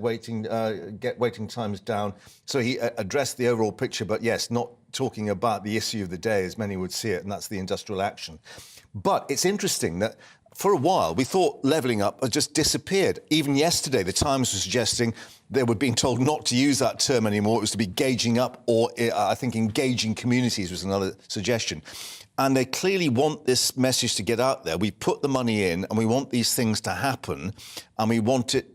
get waiting times down. So he addressed the overall picture, but yes, not talking about the issue of the day, as many would see it, and that's the industrial action. But it's interesting that for a while, we thought levelling up had just disappeared. Even yesterday, the Times was suggesting they were being told not to use that term anymore. It was to be gauging up, or I think engaging communities was another suggestion. And they clearly want this message to get out there. We put the money in and we want these things to happen, and we want it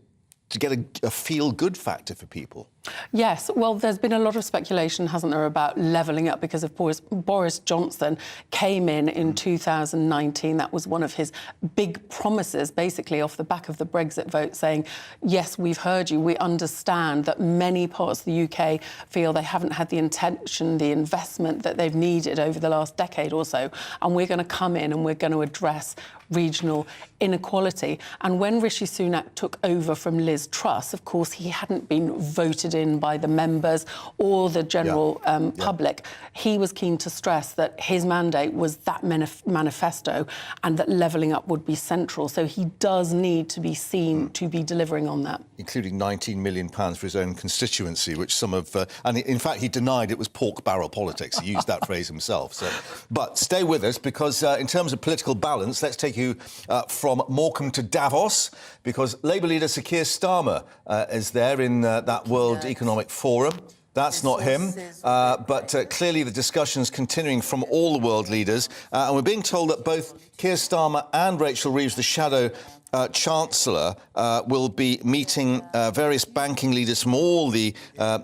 to get a feel-good factor for people. Yes, well, there's been a lot of speculation, hasn't there, about levelling up because of Boris Johnson came in 2019. That was one of his big promises, basically off the back of the Brexit vote, saying, yes, we've heard you. We understand that many parts of the UK feel they haven't had the intention, the investment that they've needed over the last decade or so. And we're going to come in and we're going to address regional inequality. And when Rishi Sunak took over from Liz Truss, of course, he hadn't been voted in by the members or the general public. He was keen to stress that his mandate was that manifesto and that levelling up would be central. So he does need to be seen to be delivering on that. Including £19 million for his own constituency, which some of... and in fact, he denied it was pork barrel politics. He used that phrase himself. So, but stay with us, because in terms of political balance, let's take you from Morecambe to Davos, because Labour leader Sir Keir Starmer is there in that World Economic Forum. That's not him, but clearly the discussion's continuing from all the world leaders, and we're being told that both Keir Starmer and Rachel Reeves, the shadow Chancellor, will be meeting various banking leaders from all the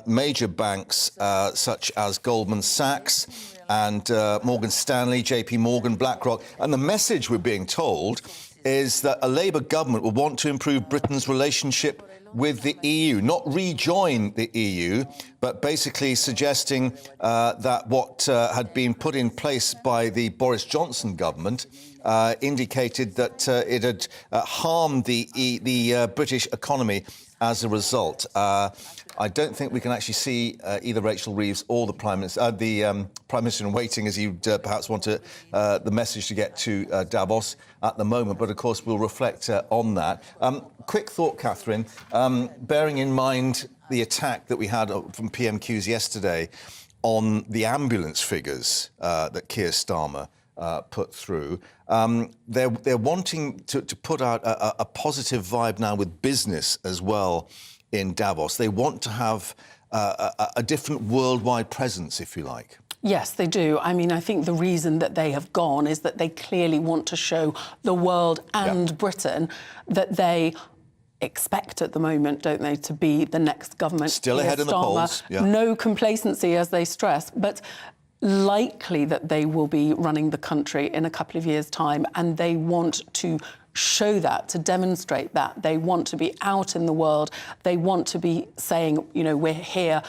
major banks, such as Goldman Sachs and Morgan Stanley, JP Morgan, BlackRock. And the message we're being told is that a Labour government will want to improve Britain's relationship with the EU, not rejoin the EU, but basically suggesting that what had been put in place by the Boris Johnson government indicated that it had harmed the British economy as a result. I don't think we can actually see either Rachel Reeves or the Prime Minister in waiting, as you'd perhaps want the message to get to Davos at the moment. But of course, we'll reflect on that. Quick thought, Catherine, bearing in mind the attack that we had from PMQs yesterday on the ambulance figures that Keir Starmer put through. They're wanting to put out a positive vibe now with business as well in Davos. They want to have a different worldwide presence, if you like. Yes, they do. I mean, I think the reason that they have gone is that they clearly want to show the world and Britain that they expect at the moment, don't they, to be the next government. Still ahead in the polls. Yeah. No complacency, as they stress, but likely that they will be running the country in a couple of years' time, and they want to show that, to demonstrate that. They want to be out in the world. They want to be saying, you know, we're here,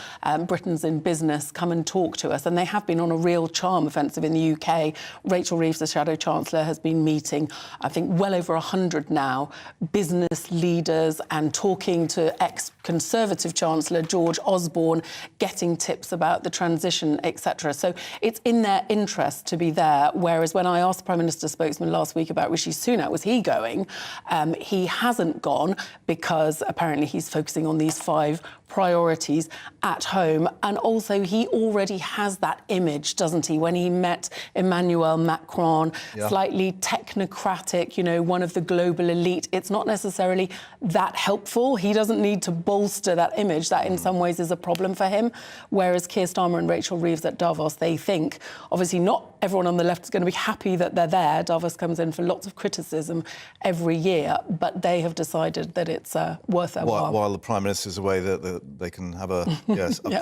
Britain's in business, come and talk to us. And they have been on a real charm offensive in the UK. Rachel Reeves, the Shadow Chancellor, has been meeting, I think, well over 100 now, business leaders, and talking to ex-Conservative Chancellor George Osborne, getting tips about the transition, etc. So it's in their interest to be there, whereas when I asked the Prime Minister's spokesman last week about Rishi Sunak, was he going? He hasn't gone because apparently he's focusing on these 5 priorities at home. And also he already has that image, doesn't he? When he met Emmanuel Macron, slightly technocratic, you know, one of the global elite. It's not necessarily that helpful. He doesn't need to bolster that image. That in some ways is a problem for him. Whereas Keir Starmer and Rachel Reeves at Davos, they think, obviously not everyone on the left is going to be happy that they're there. Davos comes in for lots of criticism every year, but they have decided that it's worth their while. While the Prime Minister's away, that they can have a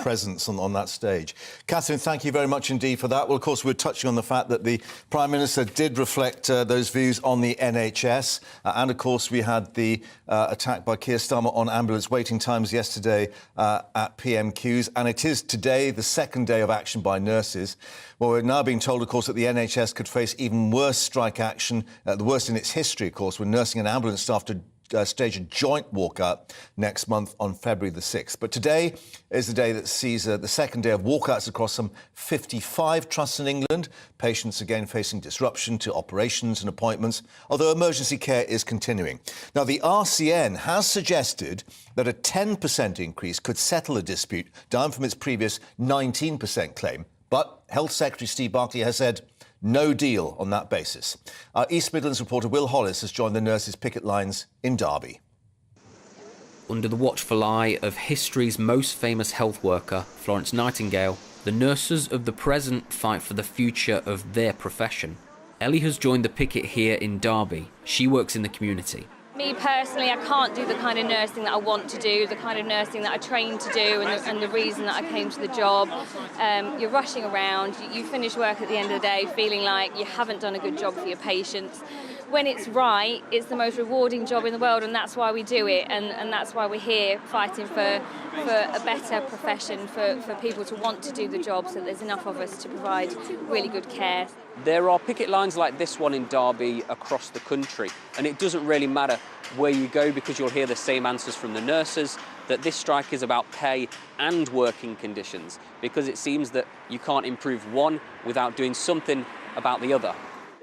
presence on that stage. Catherine, thank you very much indeed for that. Well, of course, we're touching on the fact that the Prime Minister did reflect those views on the NHS. And, of course, we had the attack by Keir Starmer on ambulance waiting times yesterday at PMQs. And it is today the second day of action by nurses. Well, we're now being told, of course, that the NHS could face even worse strike action, the worst in its history, of course, when nursing and ambulance staff stage a joint walkout next month on February the 6th. But today is the day that sees the second day of walkouts across some 55 trusts in England. Patients again facing disruption to operations and appointments, although emergency care is continuing. Now, the RCN has suggested that a 10% increase could settle a dispute down from its previous 19% claim. But Health Secretary Steve Barclay has said no deal on that basis. Our East Midlands reporter Will Hollis has joined the nurses' picket lines in Derby. Under the watchful eye of history's most famous health worker, Florence Nightingale, the nurses of the present fight for the future of their profession. Ellie has joined the picket here in Derby. She works in the community. Me personally, I can't do the kind of nursing that I want to do, the kind of nursing that I trained to do, and the reason that I came to the job. You're rushing around, you finish work at the end of the day feeling like you haven't done a good job for your patients. When it's right, it's the most rewarding job in the world, and that's why we do it, and that's why we're here fighting for a better profession, for people to want to do the job, so there's enough of us to provide really good care. There are picket lines like this one in Derby across the country, and it doesn't really matter where you go because you'll hear the same answers from the nurses, that this strike is about pay and working conditions, because it seems that you can't improve one without doing something about the other.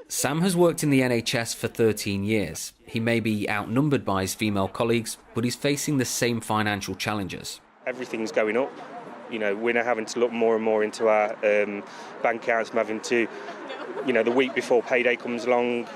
Sam has worked in the NHS for 13 years. He may be outnumbered by his female colleagues, but he's facing the same financial challenges. Everything's going up. You know, we're now having to look more and more into our bank accounts. I'm having to, the week before payday comes along,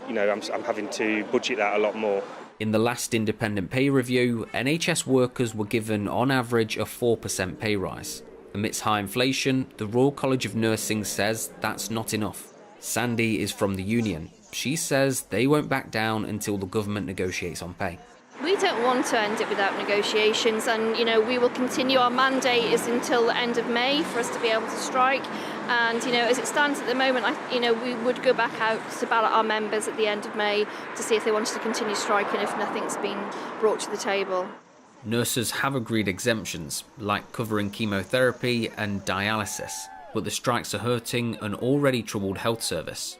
I'm having to budget that a lot more. In the last independent pay review, NHS workers were given, on average, a 4% pay rise. Amidst high inflation, the Royal College of Nursing says that's not enough. Sandy is from the union. She says they won't back down until the government negotiates on pay. We don't want to end it without negotiations, and we will continue. Our mandate is until the end of May for us to be able to strike, and as it stands at the moment, we would go back out to ballot our members at the end of May to see if they wanted to continue striking if nothing's been brought to the table. Nurses have agreed exemptions, like covering chemotherapy and dialysis, but the strikes are hurting an already troubled health service.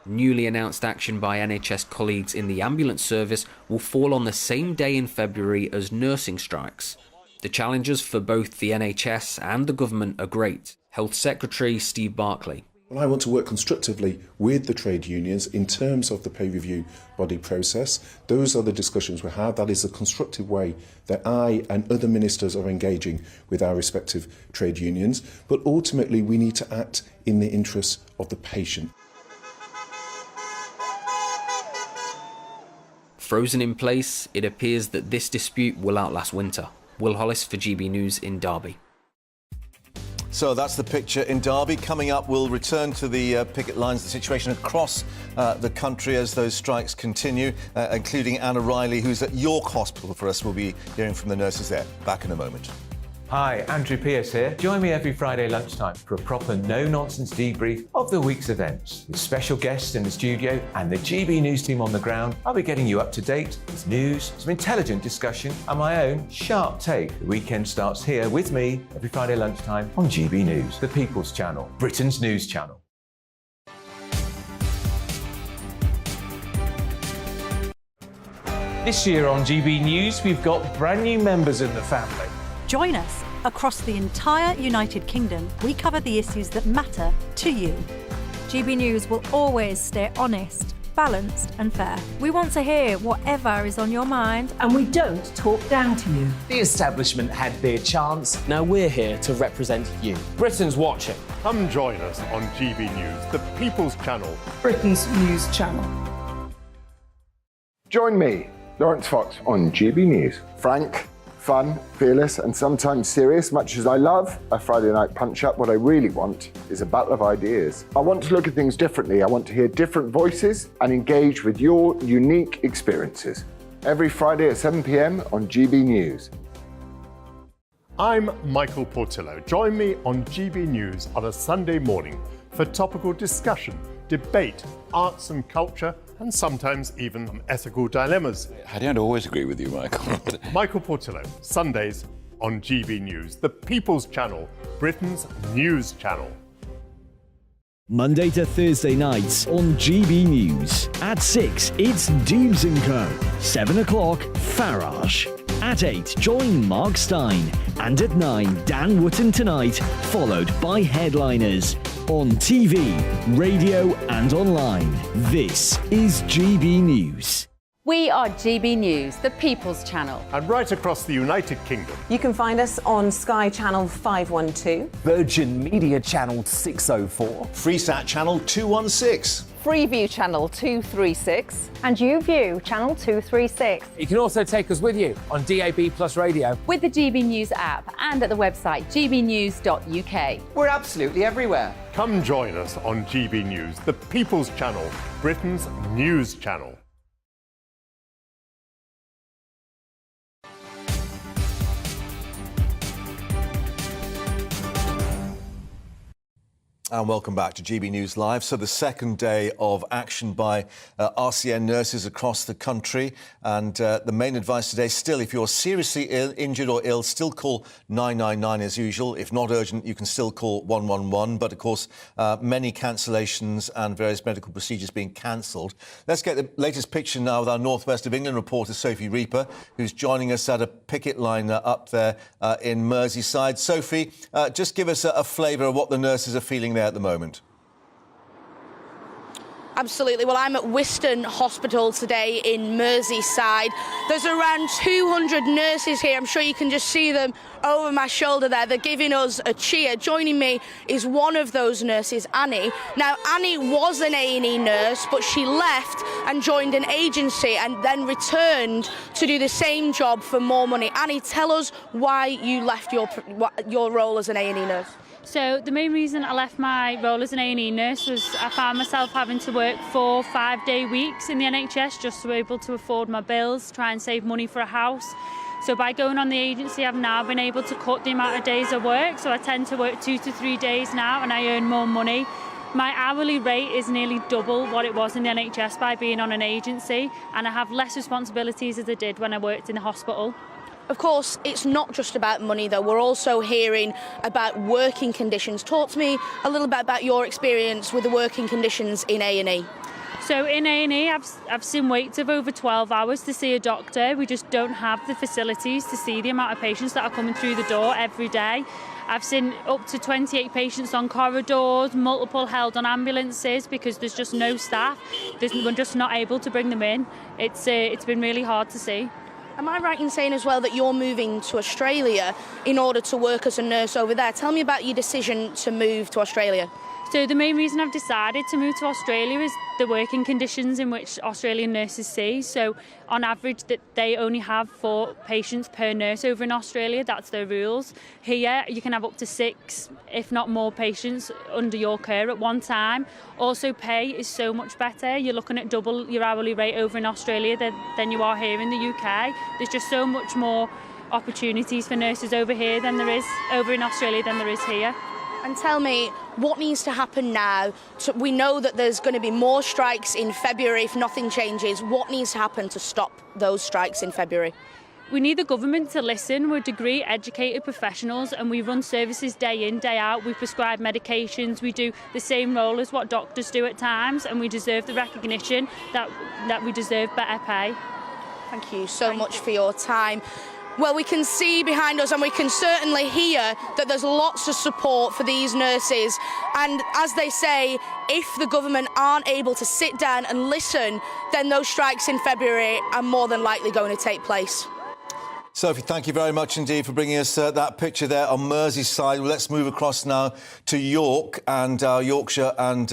Newly announced action by NHS colleagues in the ambulance service will fall on the same day in February as nursing strikes. The challenges for both the NHS and the government are great. Health Secretary Steve Barclay. Well, I want to work constructively with the trade unions in terms of the pay review body process. Those are the discussions we have. That is the constructive way that I and other ministers are engaging with our respective trade unions. But ultimately, we need to act in the interests of the patient. Frozen in place, it appears that this dispute will outlast winter. Will Hollis for GB News in Derby. So that's the picture in Derby. Coming up, we'll return to the picket lines, the situation across the country as those strikes continue, including Anna Riley, who's at York Hospital for us. We'll be hearing from the nurses there. Back in a moment. Hi, Andrew Pierce here. Join me every Friday lunchtime for a proper no-nonsense debrief of the week's events. With special guests in the studio and the GB News team on the ground, I'll be getting you up to date with news, some intelligent discussion and my own sharp take. The weekend starts here with me every Friday lunchtime on GB News, the People's Channel, Britain's news channel. This year on GB News, we've got brand new members in the family. Join us. Across the entire United Kingdom, we cover the issues that matter to you. GB News will always stay honest, balanced and fair. We want to hear whatever is on your mind. And we don't talk down to you. The establishment had their chance. Now we're here to represent you. Britain's watching. Come join us on GB News, the People's Channel. Britain's news channel. Join me, Lawrence Fox, on GB News. Frank, fun, fearless and sometimes serious. Much as I love a Friday night punch-up, what I really want is a battle of ideas. I want to look at things differently. I want to hear different voices and engage with your unique experiences. Every Friday at 7 p.m. on GB News. I'm Michael Portillo. Join me on GB News on a Sunday morning for topical discussion, debate, arts and culture, and sometimes even ethical dilemmas. I don't always agree with you, Michael. Michael Portillo, Sundays on GB News, the People's Channel, Britain's news channel. Monday to Thursday nights on GB News. At 6, it's Dubes & Co. 7 o'clock, Farage. At 8, join Mark Stein. And at 9, Dan Wootton Tonight, followed by Headliners. On TV, radio and online. This is GB News. We are GB News, the People's Channel. And right across the United Kingdom. You can find us on Sky Channel 512. Virgin Media Channel 604. Freesat Channel 216. Freeview Channel 236. And YouView Channel 236. You can also take us with you on DAB Plus Radio. With the GB News app and at the website gbnews.uk. We're absolutely everywhere. Come join us on GB News, the People's Channel, Britain's news channel. And welcome back to GB News Live. So the second day of action by RCN nurses across the country. And the main advice today, still, if you're seriously ill, injured or ill, still call 999 as usual. If not urgent, you can still call 111. But, of course, many cancellations and various medical procedures being cancelled. Let's get the latest picture now with our North West of England reporter, Sophie Reaper, who's joining us at a picket line up there in Merseyside. Sophie, just give us a flavour of what the nurses are feeling there at the moment. Absolutely. Well, I'm at Wiston Hospital today in Merseyside. There's around 200 nurses here. I'm sure you can just see them over my shoulder there. They're giving us a cheer. Joining me is one of those nurses, Annie. Now, Annie was an A&E nurse, but she left and joined an agency and then returned to do the same job for more money. Annie, tell us why you left your role as an A&E nurse. So the main reason I left my role as an A&E nurse was I found myself having to work 4 5-day weeks in the NHS just to be able to afford my bills, try and save money for a house. So by going on the agency, I've now been able to cut the amount of days I work. So I tend to work 2 to 3 days now and I earn more money. My hourly rate is nearly double what it was in the NHS by being on an agency, and I have less responsibilities as I did when I worked in the hospital. Of course, it's not just about money, though. We're also hearing about working conditions. Talk to me a little bit about your experience with the working conditions in A&E. So in A&E, I've seen waits of over 12 hours to see a doctor. We just don't have the facilities to see the amount of patients that are coming through the door every day. I've seen up to 28 patients on corridors, multiple held on ambulances because there's just no staff. We're just not able to bring them in. It's been really hard to see. Am I right in saying as well that you're moving to Australia in order to work as a nurse over there? Tell me about your decision to move to Australia. So the main reason I've decided to move to Australia is the working conditions in which Australian nurses see. So on average that they only have 4 patients per nurse over in Australia. That's their rules. Here you can have up to 6, if not more, patients under your care at one time. Also pay is so much better. You're looking at double your hourly rate over in Australia than you are here in the UK. There's just so much more opportunities for nurses over here than there is over in Australia than there is here. And tell me, what needs to happen now? We know that there's going to be more strikes in February if nothing changes. What needs to happen to stop those strikes in February? We need the government to listen. We're degree educated professionals and we run services day in, day out. We prescribe medications. We do the same role as what doctors do at times, and we deserve the recognition that we deserve better pay. Thank you so much for your time. Well, we can see behind us and we can certainly hear that there's lots of support for these nurses. And as they say, if the government aren't able to sit down and listen, then those strikes in February are more than likely going to take place. Sophie, thank you very much indeed for bringing us that picture there on Merseyside. Well, let's move across now to York, and our Yorkshire and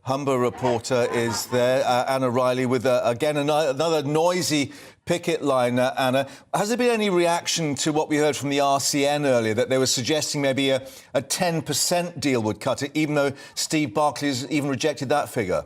Humber reporter is there, Anna Riley, with, again, another noisy picket line. Anna, has there been any reaction to what we heard from the RCN earlier, that they were suggesting maybe a 10% deal would cut it, even though Steve Barclay has even rejected that figure?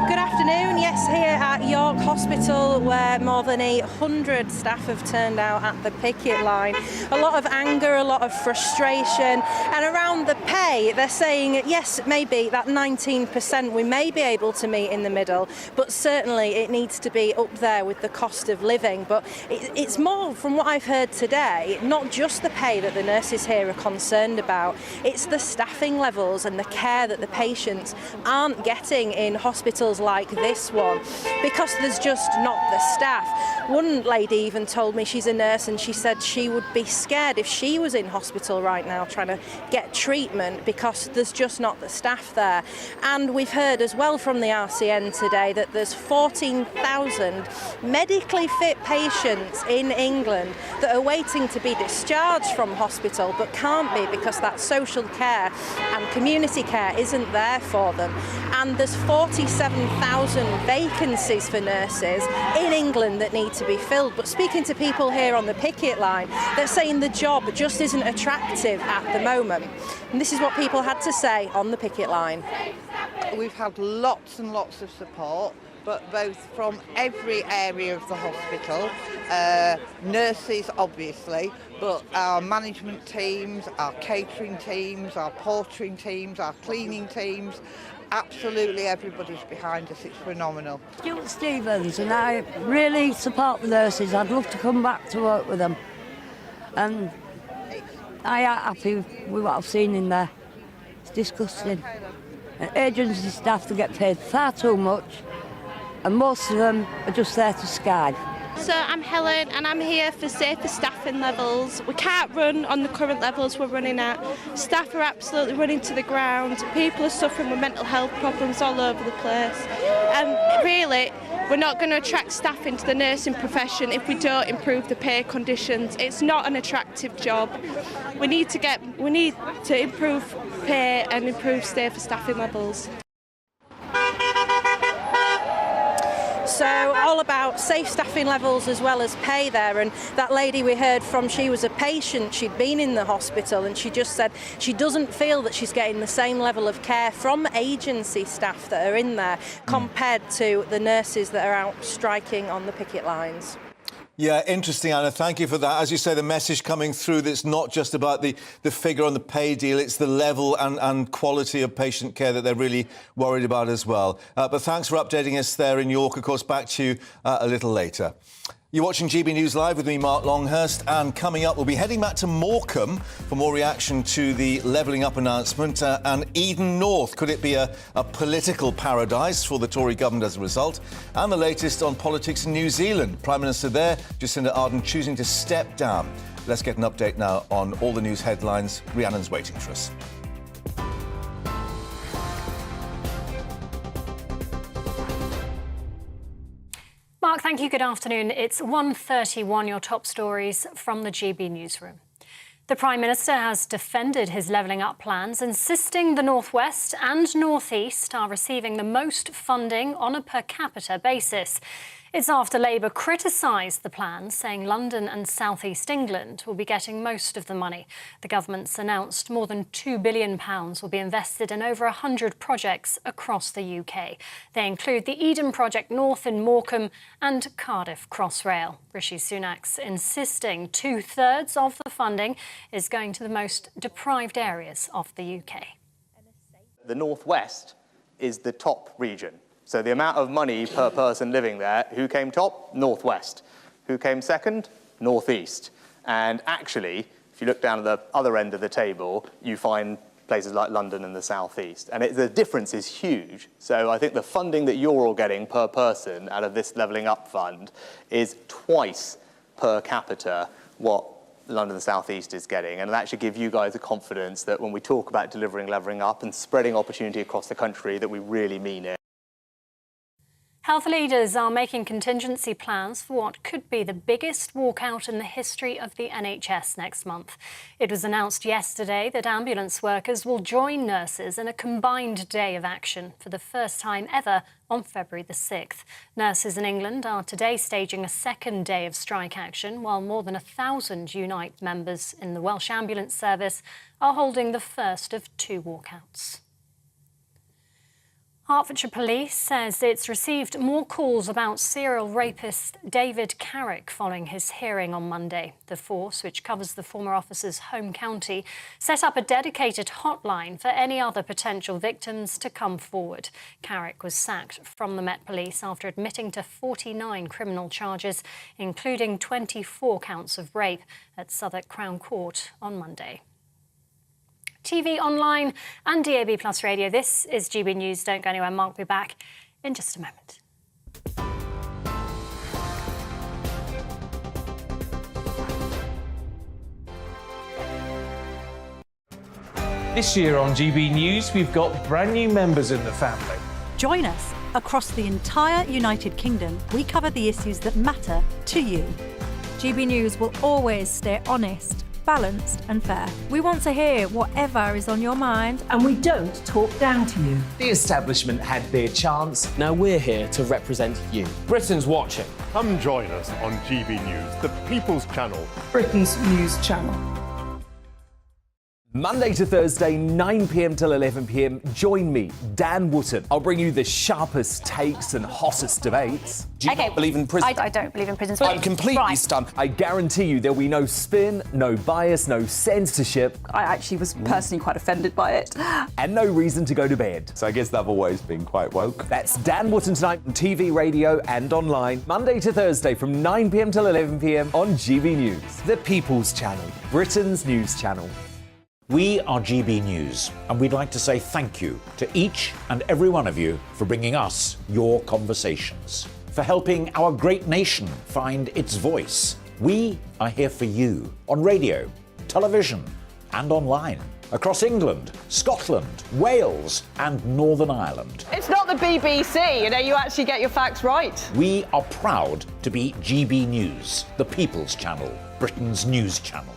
Good afternoon. Yes, here at at York Hospital, where more than 800 staff have turned out at the picket line. A lot of anger, a lot of frustration, and around the pay, they're saying, yes, maybe that 19% we may be able to meet in the middle, but certainly it needs to be up there with the cost of living. But it's more, from what I've heard today, not just the pay that the nurses here are concerned about, it's the staffing levels and the care that the patients aren't getting in hospitals like this one, because there's just not the staff. One lady even told me, she's a nurse, and she said she would be scared if she was in hospital right now trying to get treatment because there's just not the staff there. And we've heard as well from the RCN today that there's 14,000 medically fit patients in England that are waiting to be discharged from hospital but can't be because that social care and community care isn't there for them. And there's 47,000 vacancies for nurses in England that need to be filled. But speaking to people here on the picket line, they're saying the job just isn't attractive at the moment. And this is what people had to say on the picket line. We've had lots and lots of support, but both from every area of the hospital, nurses obviously, but our management teams, our catering teams, our portering teams, our cleaning teams, absolutely everybody's behind us. It's phenomenal. Stuart Stevens, and I really support the nurses. I'd love to come back to work with them. And I am happy with what I've seen in there. It's disgusting. And agency staff, they get paid far too much, and most of them are just there to skide. So I'm Helen, and I'm here for safer staffing levels. We can't run on the current levels we're running at. Staff are absolutely running to the ground. People are suffering with mental health problems all over the place. And really, we're not going to attract staff into the nursing profession if we don't improve the pay conditions. It's not an attractive job. We need to improve pay and improve safer staffing levels. So all about safe staffing levels as well as pay there. And that lady we heard from, she was a patient, she'd been in the hospital, and she just said she doesn't feel that she's getting the same level of care from agency staff that are in there compared to the nurses that are out striking on the picket lines. Yeah, interesting, Anna. Thank you for that. As you say, the message coming through that's not just about the figure on the pay deal, it's the level and quality of patient care that they're really worried about as well. But thanks for updating us there in York. Of course, back to you a little later. You're watching GB News Live with me, Mark Longhurst, and coming up, we'll be heading back to Morecambe for more reaction to the levelling up announcement. And Eden North, could it be a political paradise for the Tory government as a result? And the latest on politics in New Zealand. Prime Minister there, Jacinda Ardern, choosing to step down. Let's get an update now on all the news headlines. Rhiannon's waiting for us. Mark, thank you. Good afternoon. It's 1:31, your top stories from the GB newsroom. The Prime Minister has defended his levelling up plans, insisting the North West and North East are receiving the most funding on a per capita basis. It's after Labour criticised the plans, saying London and South East England will be getting most of the money. The government's announced more than £2 billion will be invested in over 100 projects across the UK. They include the Eden Project North in Morecambe and Cardiff Crossrail. Rishi Sunak's insisting 2/3 of the funding is going to the most deprived areas of the UK. The North West is the top region. So the amount of money per person living there, who came top? North West. Who came second? North East. And actually, if you look down at the other end of the table, you find places like London and the South East. And the difference is huge. So I think the funding that you're all getting per person out of this levelling up fund is twice per capita what London and the South East is getting. And that should give you guys the confidence that when we talk about delivering levelling up and spreading opportunity across the country, that we really mean it. Health leaders are making contingency plans for what could be the biggest walkout in the history of the NHS next month. It was announced yesterday that ambulance workers will join nurses in a combined day of action for the first time ever on February the 6th. Nurses in England are today staging a second day of strike action, while more than 1,000 Unite members in the Welsh Ambulance Service are holding the first of two walkouts. Hertfordshire Police says it's received more calls about serial rapist David Carrick following his hearing on Monday. The force, which covers the former officer's home county, set up a dedicated hotline for any other potential victims to come forward. Carrick was sacked from the Met Police after admitting to 49 criminal charges, including 24 counts of rape, at Southwark Crown Court on Monday. TV, online and DAB Plus Radio. This is GB News. Don't go anywhere. Mark will be back in just a moment. This year on GB News, we've got brand new members in the family. Join us. Across the entire United Kingdom, we cover the issues that matter to you. GB News will always stay honest, balanced and fair. We want to hear whatever is on your mind. And we don't talk down to you. The establishment had their chance. Now we're here to represent you. Britain's watching. Come join us on GB News, the People's Channel. Britain's news channel. Monday to Thursday, 9 p.m. till 11 p.m. Join me, Dan Wootton. I'll bring you the sharpest takes and hottest debates. Do you not believe in prison? I don't believe in prisons. I'm completely stunned. I guarantee you there'll be no spin, no bias, no censorship. I actually was personally quite offended by it. And no reason to go to bed. So I guess they've always been quite woke. That's Dan Wootton tonight on TV, radio and online. Monday to Thursday from 9 p.m. till 11 p.m. on GB News. The People's Channel, Britain's news channel. We are GB News, and we'd like to say thank you to each and every one of you for bringing us your conversations, for helping our great nation find its voice. We are here for you on radio, television, and online, across England, Scotland, Wales, and Northern Ireland. It's not the BBC, you actually get your facts right. We are proud to be GB News, the People's Channel, Britain's news channel.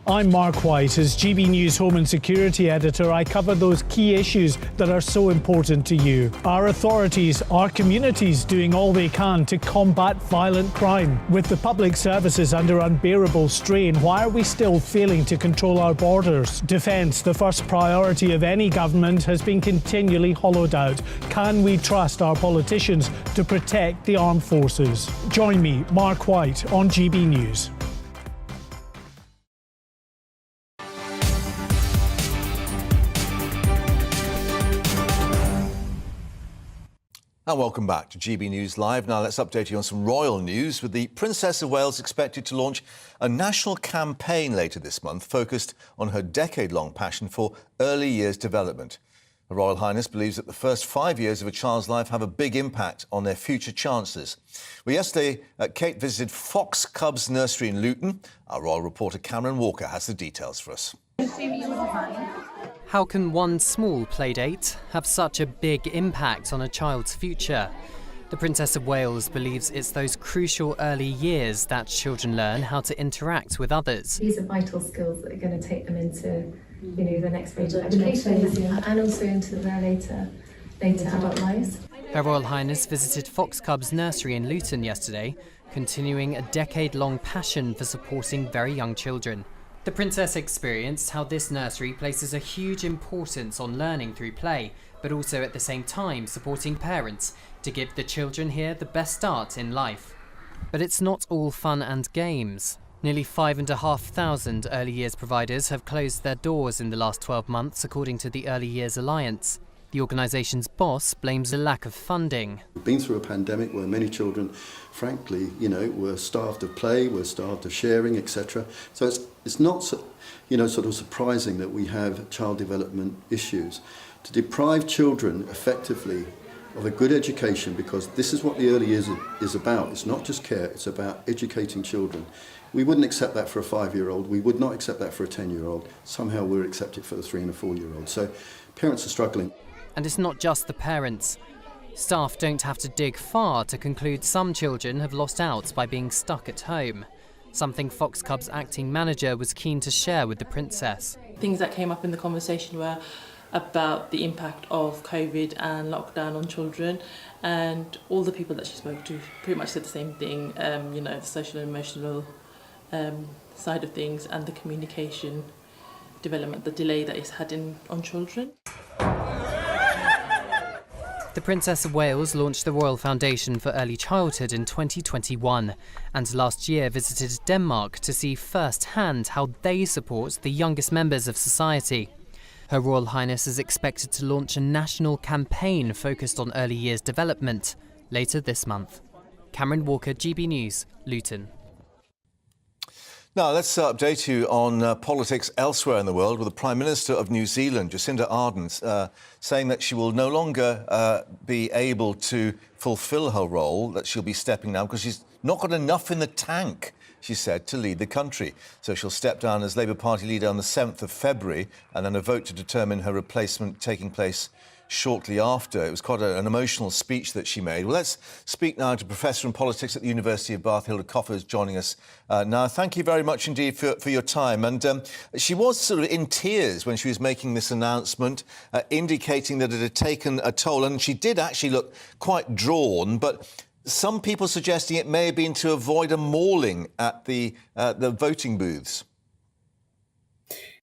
I'm Mark White. As GB News Home and Security Editor, I cover those key issues that are so important to you. Our authorities, our communities doing all they can to combat violent crime. With the public services under unbearable strain, why are we still failing to control our borders? Defence, the first priority of any government, has been continually hollowed out. Can we trust our politicians to protect the armed forces? Join me, Mark White, on GB News. And welcome back to GB News Live. Now let's update you on some royal news, with the Princess of Wales expected to launch a national campaign later this month focused on her decade-long passion for early years development. Her Royal Highness believes that the first 5 years of a child's life have a big impact on their future chances. Well, yesterday, Kate visited Fox Cubs Nursery in Luton. Our royal reporter Cameron Walker has the details for us. How can one small playdate have such a big impact on a child's future? The Princess of Wales believes it's those crucial early years that children learn how to interact with others. These are vital skills that are going to take them into, the next phase of education and also into their later adult lives. Her Royal Highness visited Fox Cubs Nursery in Luton yesterday, continuing a decade-long passion for supporting very young children. The Princess experienced how this nursery places a huge importance on learning through play, but also at the same time supporting parents to give the children here the best start in life. But it's not all fun and games. Nearly 5,500 early years providers have closed their doors in the last 12 months, according to the Early Years Alliance. The organisation's boss blames a lack of funding. We've been through a pandemic where many children, frankly, were starved of play, were starved of sharing, etc. So it's not, sort of surprising that we have child development issues. To deprive children effectively of a good education, because this is what the early years is about. It's not just care, it's about educating children. We wouldn't accept that for a 5-year-old. We would not accept that for a 10-year-old. Somehow we'll accept it for the 3- and 4-year-old. So parents are struggling. And it's not just the parents. Staff don't have to dig far to conclude some children have lost out by being stuck at home. Something Fox Cubs acting manager was keen to share with the Princess. Things that came up in the conversation were about the impact of COVID and lockdown on children, and all the people that she spoke to pretty much said the same thing, the social and emotional side of things and the communication development, the delay that it's had on children. The Princess of Wales launched the Royal Foundation for Early Childhood in 2021 and last year visited Denmark to see firsthand how they support the youngest members of society. Her Royal Highness is expected to launch a national campaign focused on early years development later this month. Cameron Walker, GB News, Luton. Now, let's update you on politics elsewhere in the world with the Prime Minister of New Zealand, Jacinda Ardern, saying that she will no longer be able to fulfil her role, that she'll be stepping down because she's not got enough in the tank, she said, to lead the country. So she'll step down as Labour Party leader on the 7th of February, and then a vote to determine her replacement taking place shortly after. It was quite an emotional speech that she made. Well, let's speak now to Professor in Politics at the University of Bath, Hilda Coffer, is joining us now. Thank you very much indeed for your time. And she was sort of in tears when she was making this announcement, indicating that it had taken a toll. And she did actually look quite drawn, but some people suggesting it may have been to avoid a mauling at the voting booths.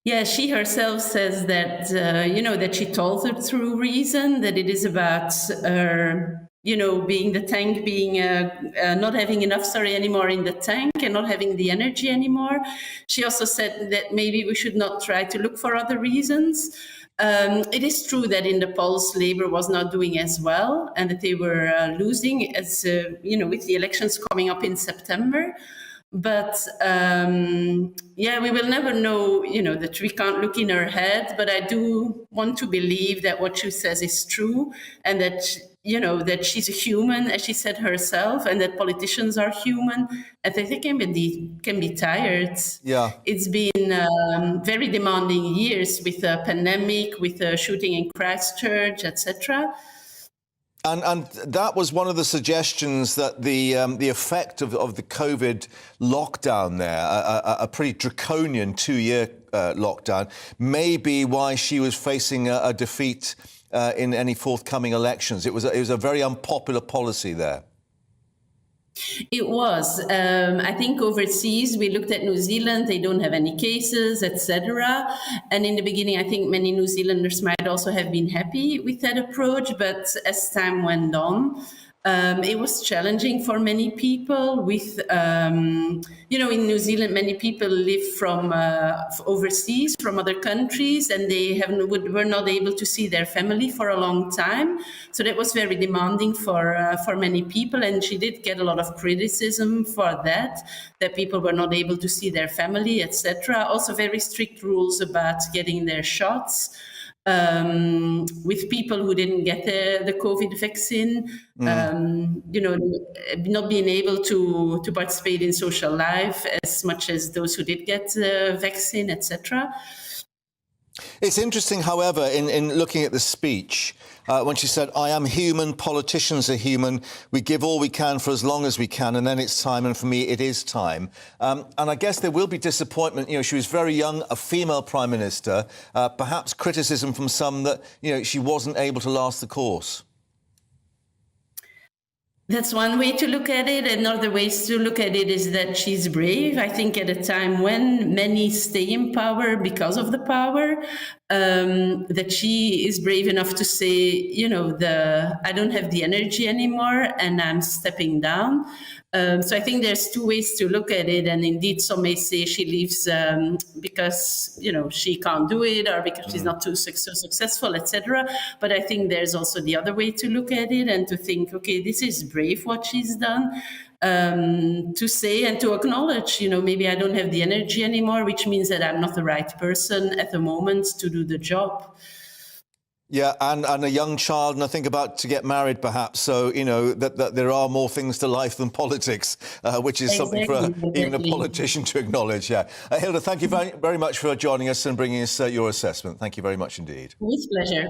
Yeah, she herself says that, that she told her through reason, that it is about her, being the tank, being not having enough, anymore in the tank and not having the energy anymore. She also said that maybe we should not try to look for other reasons. It is true that in the polls, Labour was not doing as well and that they were losing, as with the elections coming up in September. But we will never know, that we can't look in her head. But I do want to believe that what she says is true, and that that she's a human, as she said herself, and that politicians are human, and that they can be tired. Yeah, it's been very demanding years with a pandemic, with a shooting in Christchurch, etc. And that was one of the suggestions, that the effect of the COVID lockdown there, a pretty draconian 2-year lockdown, may be why she was facing a defeat in any forthcoming elections. It was a very unpopular policy there. It was. I think overseas, we looked at New Zealand, they don't have any cases, etc. And in the beginning, I think many New Zealanders might also have been happy with that approach. But as time went on, it was challenging for many people. With, in New Zealand, many people live from overseas, from other countries, and they were not able to see their family for a long time. So that was very demanding for many people. And she did get a lot of criticism for that people were not able to see their family, etc. Also very strict rules about getting their shots. With people who didn't get the COVID vaccine, not being able to participate in social life as much as those who did get the vaccine, etc. It's interesting, however, in looking at the speech, when she said, "I am human, politicians are human, we give all we can for as long as we can, and then it's time, and for me it is time." And I guess there will be disappointment. She was very young, a female Prime Minister, perhaps criticism from some that, she wasn't able to last the course. That's one way to look at it. Another way to look at it is that she's brave. I think at a time when many stay in power because of the power, that she is brave enough to say, I don't have the energy anymore and I'm stepping down. So I think there's two ways to look at it. And indeed, some may say she leaves because, she can't do it or because she's not so successful, etc. But I think there's also the other way to look at it and to think, okay, this is brave what she's done. To say and to acknowledge, maybe I don't have the energy anymore, which means that I'm not the right person at the moment to do the job. Yeah, and a young child, and I think about to get married, perhaps. So, that there are more things to life than politics, which is something for even a politician to acknowledge. Yeah. Hilda, thank you very, very much for joining us and bringing us your assessment. Thank you very much indeed. With pleasure.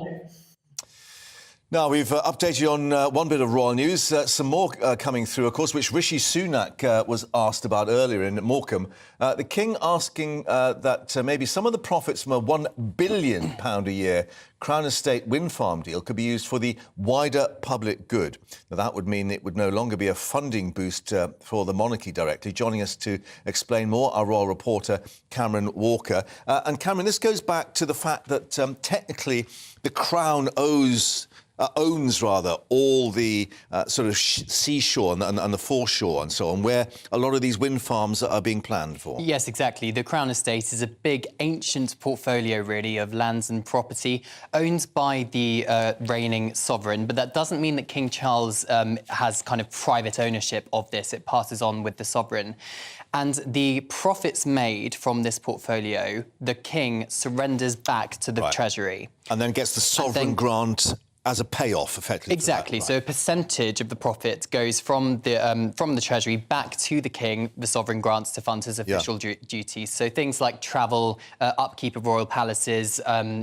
Now, we've updated you on one bit of royal news. Some more coming through, of course, which Rishi Sunak was asked about earlier in Morecambe. The King asking that maybe some of the profits from a £1 billion a year Crown Estate wind farm deal could be used for the wider public good. Now, that would mean it would no longer be a funding boost for the monarchy directly. Joining us to explain more, our royal reporter, Cameron Walker. And Cameron, this goes back to the fact that technically the Crown owns all the sort of seashore and the foreshore and so on, where a lot of these wind farms are being planned for. Yes, exactly. The Crown Estate is a big, ancient portfolio, really, of lands and property owned by the reigning sovereign. But that doesn't mean that King Charles has kind of private ownership of this. It passes on with the sovereign. And the profits made from this portfolio, the king surrenders back to the Treasury. And then gets the sovereign grant as a payoff, effectively. Exactly. So a percentage of the profit goes from the Treasury back to the King. The sovereign grants to fund his official duties. So things like travel, upkeep of royal palaces,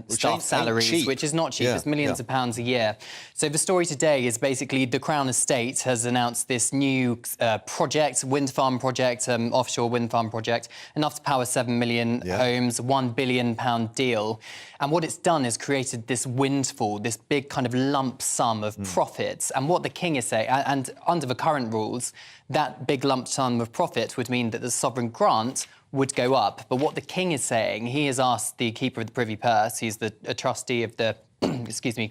staff salaries, which is not cheap. It's millions of pounds a year. So the story today is basically the Crown Estate has announced this new project, wind farm project, offshore wind farm project, enough to power 7 million homes, £1 billion deal. And what it's done is created this windfall, this big kind of lump sum of profits. And what the king is saying, and under the current rules, that big lump sum of profit would mean that the sovereign grant would go up. But what the king is saying, he has asked the Keeper of the Privy Purse, he's a trustee of the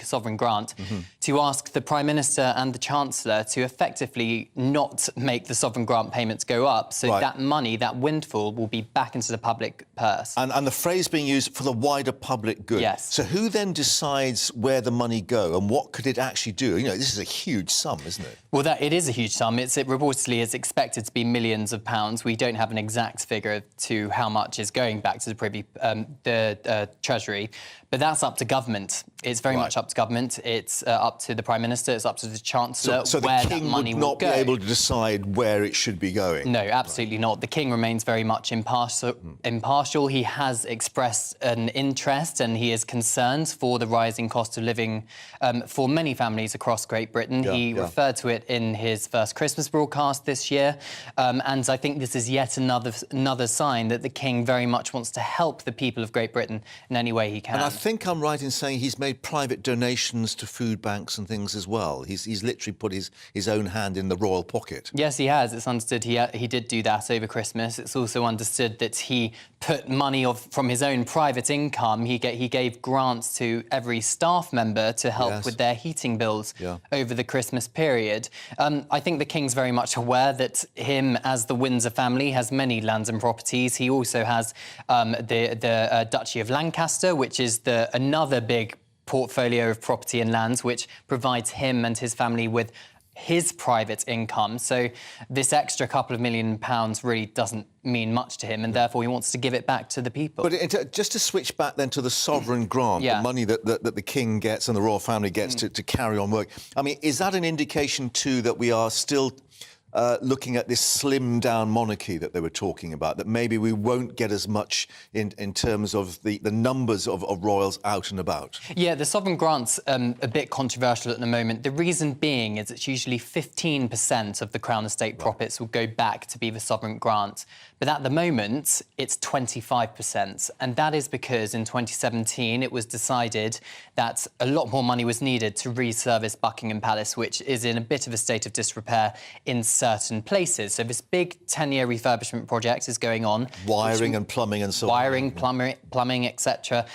sovereign grant, to ask the Prime Minister and the Chancellor to effectively not make the sovereign grant payments go up, so that money, that windfall, will be back into the public purse. And the phrase being used, for the wider public good. Yes. So who then decides where the money go and what could it actually do? You know, this is a huge sum, isn't it? Well, it is a huge sum. It reportedly is expected to be millions of pounds. We don't have an exact figure to how much is going back to the Treasury, but that's up to government. It's very much up to government. It's up to the Prime Minister. It's up to the Chancellor so where the king that money would not will go. be able to decide where it should be going? No, absolutely not. The king remains very much impartial. He has expressed an interest and he is concerned for the rising cost of living for many families across Great Britain. He referred to it in his first Christmas broadcast this year. And I think this is yet another sign that the king very much wants to help the people of Great Britain in any way he can. And I think I'm right in saying he's made private donations to food banks and things as well. He's literally put his own hand in the royal pocket. Yes, he has. It's understood he did do that over Christmas. It's also understood that he put money from his own private income. He gave grants to every staff member to help with their heating bills over the Christmas period. I think the king's very much aware that him, as the Windsor family, has many lands and properties. He also has the Duchy of Lancaster, which is another big portfolio of property and lands, which provides him and his family with his private income. So this extra couple of £1 million really doesn't mean much to him, and therefore he wants to give it back to the people. But just to switch back then to the sovereign grant, the money that the king gets and the royal family gets to carry on work, I mean, is that an indication too that we are still looking at this slimmed-down monarchy that they were talking about, that maybe we won't get as much in terms of the numbers of royals out and about? Yeah, the sovereign grant's a bit controversial at the moment. The reason being is it's usually 15% of the Crown Estate profits will go back to be the sovereign grant. But at the moment, it's 25%. And that is because in 2017, it was decided that a lot more money was needed to resurface Buckingham Palace, which is in a bit of a state of disrepair in certain places. So this big 10-year refurbishment project is going on. Wiring and plumbing and so on. Wiring, plumbing, etc.,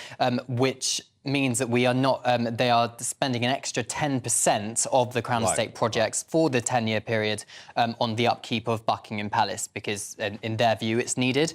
which means that we are not, they are spending an extra 10% of the Crown Estate projects for the 10-year period on the upkeep of Buckingham Palace, because in their view it's needed.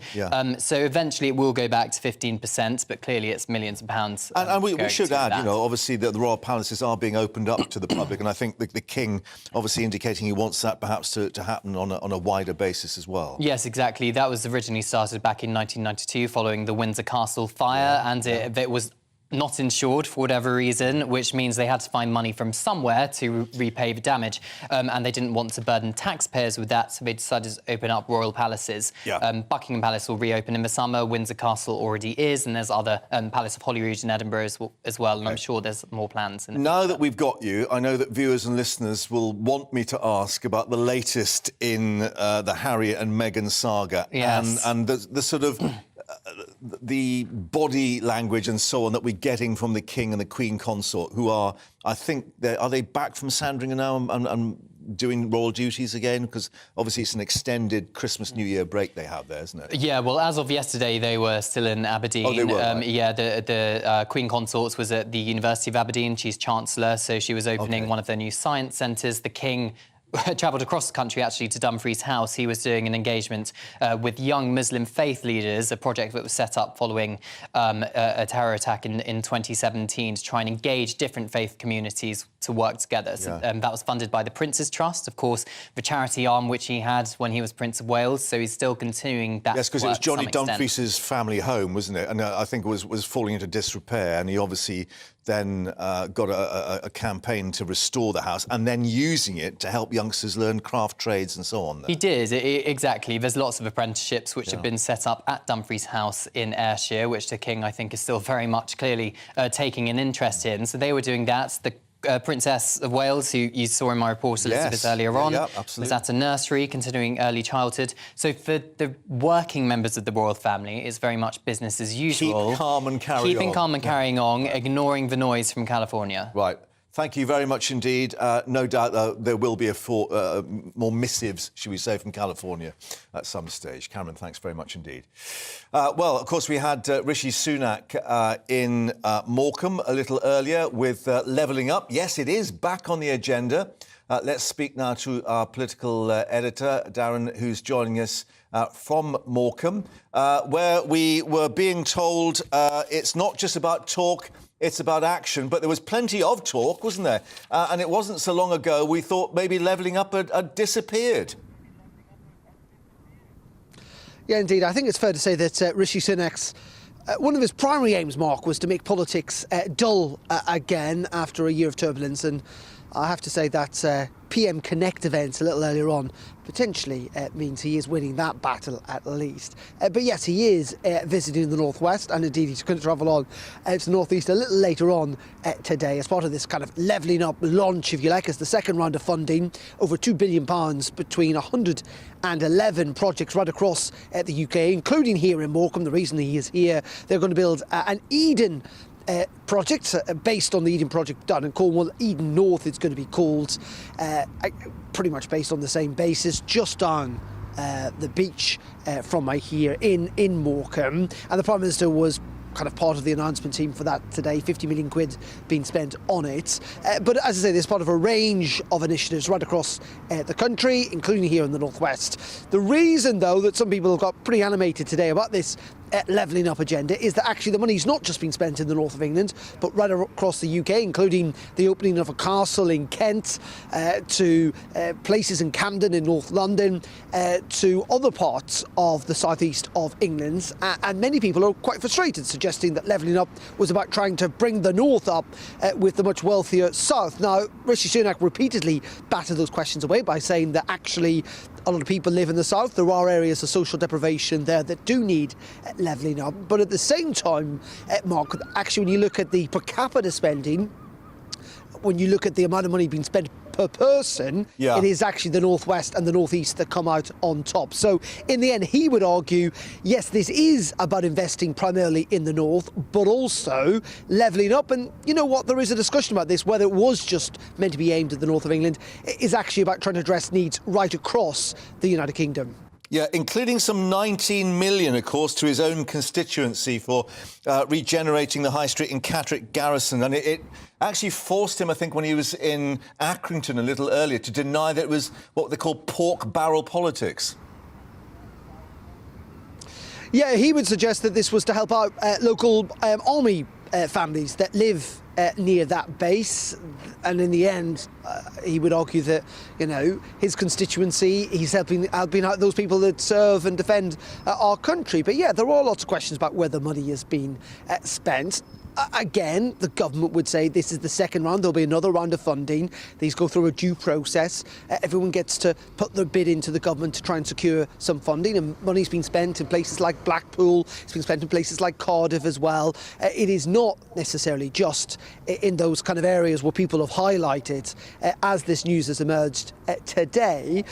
So eventually it will go back to 15%, but clearly it's millions of pounds. And we should add, you know, obviously that the royal palaces are being opened up to the public, and I think the king obviously indicating he wants that perhaps to happen on a wider basis as well. Yes, exactly. That was originally started back in 1992 following the Windsor Castle fire, and it was not insured for whatever reason, which means they had to find money from somewhere to repay the damage. And they didn't want to burden taxpayers with that, so they decided to open up royal palaces. Buckingham Palace will reopen in the summer, Windsor Castle already is, and there's other Palace of Holyrood in Edinburgh as well, and I'm sure there's more plans. Now that we've got you, I know that viewers and listeners will want me to ask about the latest in the Harry and Meghan saga, and the sort of the body language and so on that we're getting from the King and the Queen Consort, who are, I think, are they back from Sandringham now and doing royal duties again? Because obviously it's an extended Christmas, New Year break they have there, isn't it? Yeah, well, as of yesterday, they were still in Aberdeen. Oh, they were, right. Yeah, the Queen Consort was at the University of Aberdeen. She's Chancellor, so she was opening one of their new science centres. The King travelled across the country, actually, to Dumfries House. He was doing an engagement with young Muslim faith leaders, a project that was set up following a terror attack in 2017 to try and engage different faith communities to work together. So, that was funded by the Prince's Trust, of course, the charity arm which he had when he was Prince of Wales, so he's still continuing that. Yes, because it was Johnny Dumfries's family home, wasn't it? And I think it was falling into disrepair, and he obviously then got a campaign to restore the house and then using it to help youngsters learn craft trades and so on. He did, exactly. There's lots of apprenticeships which have been set up at Dumfries House in Ayrshire, which the King, I think, is still very much clearly taking an interest in. So they were doing that. The Princess of Wales, who you saw in my report, Elizabeth, earlier on, was at a nursery continuing early childhood. So for the working members of the royal family, it's very much business as usual. Keep calm and carry on. Keeping calm and carrying on, ignoring the noise from California. Right. Thank you very much indeed. No doubt there will be more missives, should we say, from California at some stage. Cameron, thanks very much indeed. Well, of course, we had Rishi Sunak in Morecambe a little earlier with levelling up. Yes, it is back on the agenda. Let's speak now to our political editor, Darren, who's joining us from Morecambe, where we were being told it's not just about talk, it's about action, but there was plenty of talk, wasn't there? And it wasn't so long ago we thought maybe levelling up had disappeared. Yeah, indeed. I think it's fair to say that Rishi Sunak's one of his primary aims, Mark, was to make politics dull again after a year of turbulence. And I have to say that PM Connect event a little earlier on potentially means he is winning that battle at least. But yes, he is visiting the northwest, and indeed he's going to travel on to the northeast a little later on today as part of this kind of levelling up launch, if you like, as the second round of funding, over £2 billion between 111 projects right across the UK, including here in Morecambe. The reason he is here, they're going to build an Eden project based on the Eden project done in Cornwall. Eden North it's going to be called, pretty much based on the same basis, just on the beach from here in Morecambe. And the Prime Minister was kind of part of the announcement team for that today, 50 million quid being spent on it. But as I say, this is part of a range of initiatives right across the country, including here in the northwest. The reason, though, that some people have got pretty animated today about this levelling up agenda is that actually the money's not just been spent in the north of England, but right across the UK, including the opening of a castle in Kent, to places in Camden in North London, to other parts of the southeast of England. And many people are quite frustrated, suggesting that levelling up was about trying to bring the north up with the much wealthier south. Now, Rishi Sunak repeatedly battered those questions away by saying that actually a lot of people live in the south. There are areas of social deprivation there that do need levelling up. But at the same time, Mark, actually, when you look at the per capita spending, when you look at the amount of money being spent per person, it is actually the northwest and the northeast that come out on top. So in the end, he would argue, yes, this is about investing primarily in the north, but also levelling up. And you know what? There is a discussion about this, whether it was just meant to be aimed at the north of England. It is actually about trying to address needs right across the United Kingdom. Yeah, including some 19 million, of course, to his own constituency for regenerating the high street in Catterick Garrison. And it actually forced him, I think, when he was in Accrington a little earlier, to deny that it was what they call pork barrel politics. Yeah, he would suggest that this was to help out local army families that live near that base, and in the end he would argue that, you know, his constituency, he's helping out those people that serve and defend our country. But yeah, there are lots of questions about where the money has been spent. Again, the government would say this is the second round. There'll be another round of funding. These go through a due process. Everyone gets to put their bid into the government to try and secure some funding. And money's been spent in places like Blackpool. It's been spent in places like Cardiff as well. It is not necessarily just in those kind of areas where people have highlighted as this news has emerged today.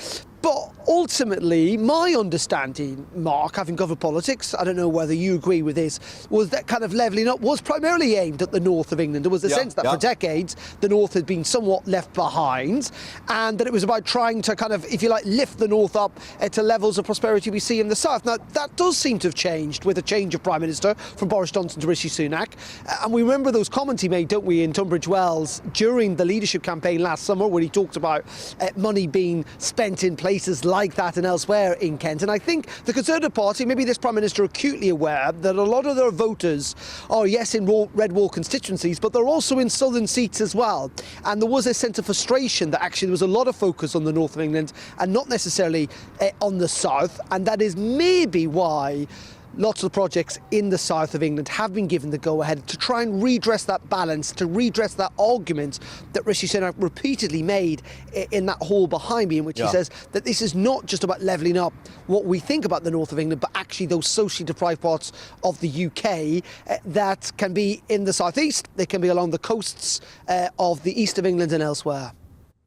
But ultimately, my understanding, Mark, having covered politics, I don't know whether you agree with this, was that kind of levelling up was primarily aimed at the north of England. There was a sense that for decades the north had been somewhat left behind, and that it was about trying to kind of, if you like, lift the north up to levels of prosperity we see in the south. Now, that does seem to have changed with a change of Prime Minister from Boris Johnson to Rishi Sunak. And we remember those comments he made, don't we, in Tunbridge Wells during the leadership campaign last summer, where he talked about money being spent in places like that and elsewhere in Kent. And I think the Conservative Party, maybe this Prime Minister, are acutely aware that a lot of their voters are, yes, in red wall constituencies, but they're also in southern seats as well. And there was a sense of frustration that actually there was a lot of focus on the north of England and not necessarily on the south. And that is maybe why lots of the projects in the south of England have been given the go-ahead to try and redress that balance, to redress that argument that Rishi Sunak repeatedly made in that hall behind me, in which he says that this is not just about levelling up what we think about the north of England, but actually those socially deprived parts of the UK that can be in the southeast, they can be along the coasts of the east of England and elsewhere.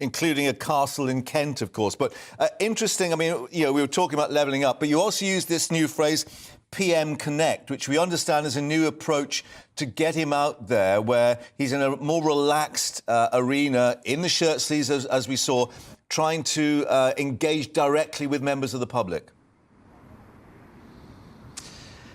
Including a castle in Kent, of course. But interesting, I mean, we were talking about levelling up, but you also used this new phrase, PM Connect, which we understand is a new approach to get him out there, where he's in a more relaxed arena, in the shirt sleeves, as we saw, trying to engage directly with members of the public.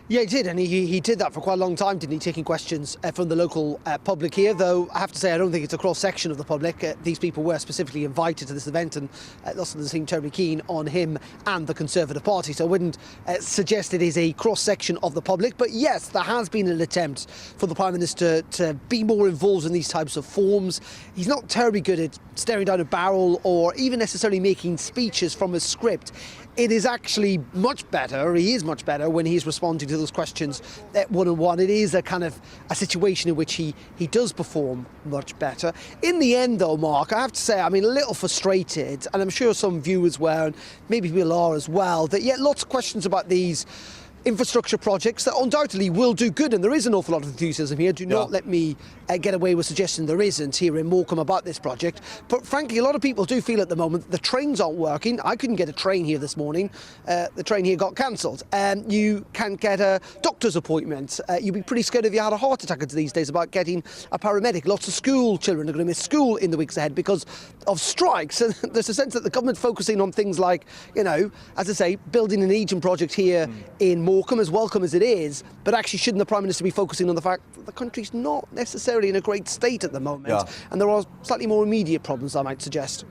Yeah, he did, and he did that for quite a long time, didn't he, taking questions from the local public here, though I have to say I don't think it's a cross-section of the public. These people were specifically invited to this event, and lots of them seem terribly keen on him and the Conservative Party, so I wouldn't suggest it is a cross-section of the public. But yes, there has been an attempt for the Prime Minister to be more involved in these types of forums. He's not terribly good at staring down a barrel or even necessarily making speeches from a script. It is actually much better, he is much better when he's responding to those questions one-on-one. It is a kind of a situation in which he does perform much better. In the end, though, Mark, I have to say, I'm a little frustrated, and I'm sure some viewers were, and maybe people are as well, that yet lots of questions about these infrastructure projects that undoubtedly will do good, and there is an awful lot of enthusiasm here. Do not let me get away with suggesting there isn't here in Morecambe about this project. But frankly, a lot of people do feel at the moment the trains aren't working. I couldn't get a train here this morning. The train here got cancelled. You can't get a doctor's appointment. You'd be pretty scared if you had a heart attack these days about getting a paramedic. Lots of school children are going to miss school in the weeks ahead because of strikes. And there's a sense that the government's focusing on things like, as I say, building an Eden project here in Morecambe, as welcome as it is, but actually shouldn't the Prime Minister be focusing on the fact that the country's not necessarily in a great state at the moment, and there are slightly more immediate problems, I might suggest.